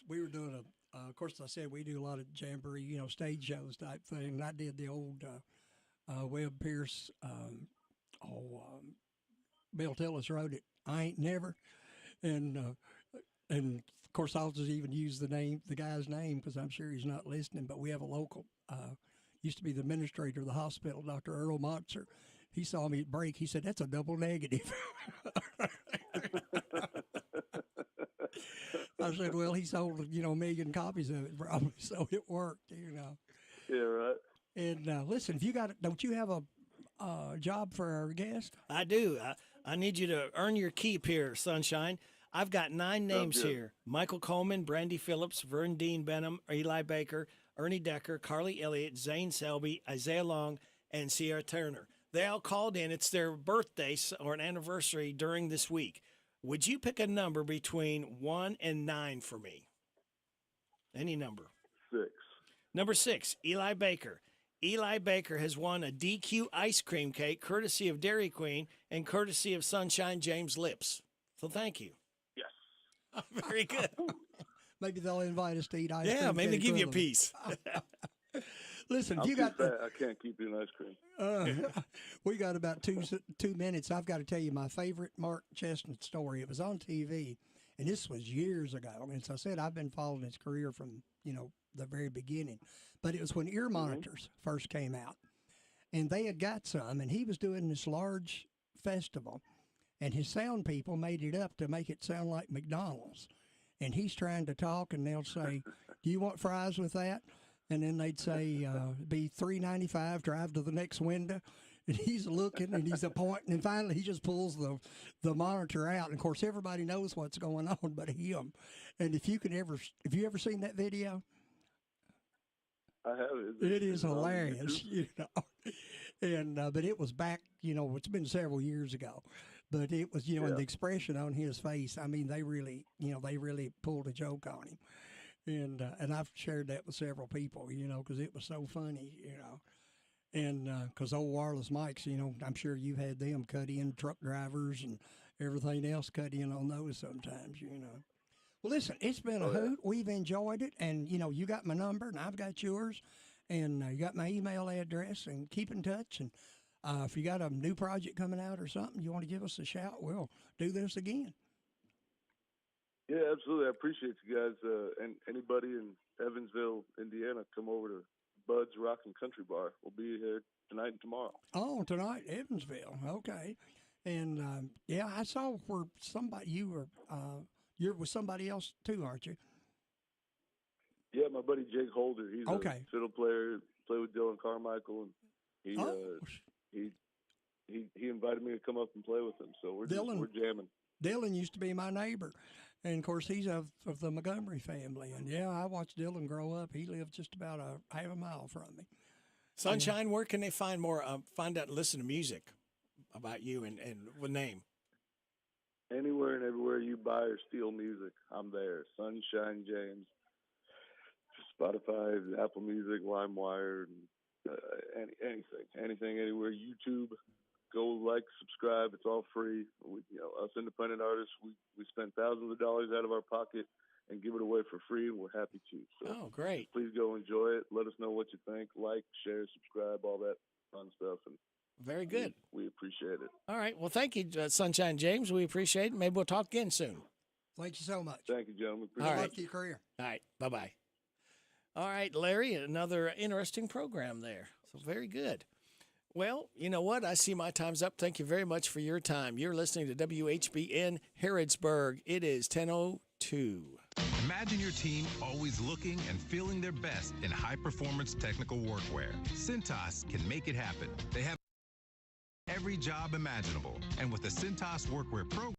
We were doing of course, I said we do a lot of jamboree, stage shows type thing. And I did the old Webb Pierce, Bill Tillis wrote it, I Ain't Never. And of course, I'll just even use the guy's name, because I'm sure he's not listening, but we have a local, used to be the administrator of the hospital, Dr. Earl Motzer. He saw me at break. He said, "That's a double negative." I said, "Well, he sold, a million copies of it probably, so it worked, Yeah, right. And listen, don't you have a job for our guest? I do. I need you to earn your keep here, Sunshine. I've got 9 names here: Michael Coleman, Brandy Phillips, Vern Dean Benham, Eli Baker, Ernie Decker, Carly Elliott, Zane Selby, Isaiah Long, and Sierra Turner. They all called in. It's their birthday or an anniversary during this week. Would you pick a number between 1 and 9 for me? Any number. 6. Number 6, Eli Baker. Eli Baker has won a DQ ice cream cake courtesy of Dairy Queen and courtesy of Sunshine James Lips. So thank you. Yes. Very good. Maybe they'll invite us to eat ice cream. Yeah, maybe give you a piece. Listen, I'm you got I can't keep eating ice cream. We got about 2 minutes. I've got to tell you my favorite Mark Chestnut story. It was on TV, and this was years ago. And as I said, I've been following his career from, the very beginning. But it was when ear monitors first came out, and they had got some, and he was doing this large festival, and his sound people made it up to make it sound like McDonald's. And he's trying to talk, and they'll say, "Do you want fries with that?" And then they'd say, be $3.95, drive to the next window. And he's looking and he's pointing, and finally he just pulls the monitor out. And of course, everybody knows what's going on but him. And if you ever seen that video? I have. It is hilarious, And but it was back, it's been several years ago. But it was, and the expression on his face, I mean, they really pulled a joke on him. And I've shared that with several people, because it was so funny, And because old wireless mics, I'm sure you've had them cut in, truck drivers and everything else cut in on those sometimes, Well, listen, it's been a hoot. We've enjoyed it. And, you got my number and I've got yours. And you got my email address, and keep in touch. And if you got a new project coming out or something, you want to give us a shout, we'll do this again. Yeah, absolutely. I appreciate you guys. And anybody in Evansville, Indiana, come over to Bud's Rock and Country Bar. We'll be here tonight and tomorrow. Oh, tonight, Evansville. Okay. And I saw where you're with somebody else too, aren't you? Yeah, my buddy Jake Holder. He's a fiddle player. Played with Dylan Carmichael, and he invited me to come up and play with him. So we're jamming. Dylan used to be my neighbor, and of course he's of the Montgomery family. And I watched Dylan grow up. He lived just about a half a mile from me. Sunshine, where can they find more? Find out and listen to music about you and what name? Anywhere and everywhere you buy or steal music, I'm there. Sunshine James, Spotify, Apple Music, LimeWire, and anything, anywhere. YouTube, go like, subscribe. It's all free. Us independent artists, we spend thousands of dollars out of our pocket and give it away for free, and we're happy to. So Oh, great. please go enjoy it. Let us know what you think. Like, share, subscribe, all that fun stuff. And Very good. we appreciate it. All right. Well, thank you, Sunshine James. We appreciate it. Maybe we'll talk again soon. Thank you so much. Thank you, gentlemen. All Good right. luck to your career. All right. Bye-bye. All right, Larry, another interesting program there. So very good. Well, you know what? I see my time's up. Thank you very much for your time. You're listening to WHBN Harrodsburg. It is 10:02. Imagine your team always looking and feeling their best in high-performance technical workwear. Cintas can make it happen. They have every job imaginable. And with the Cintas Workwear program,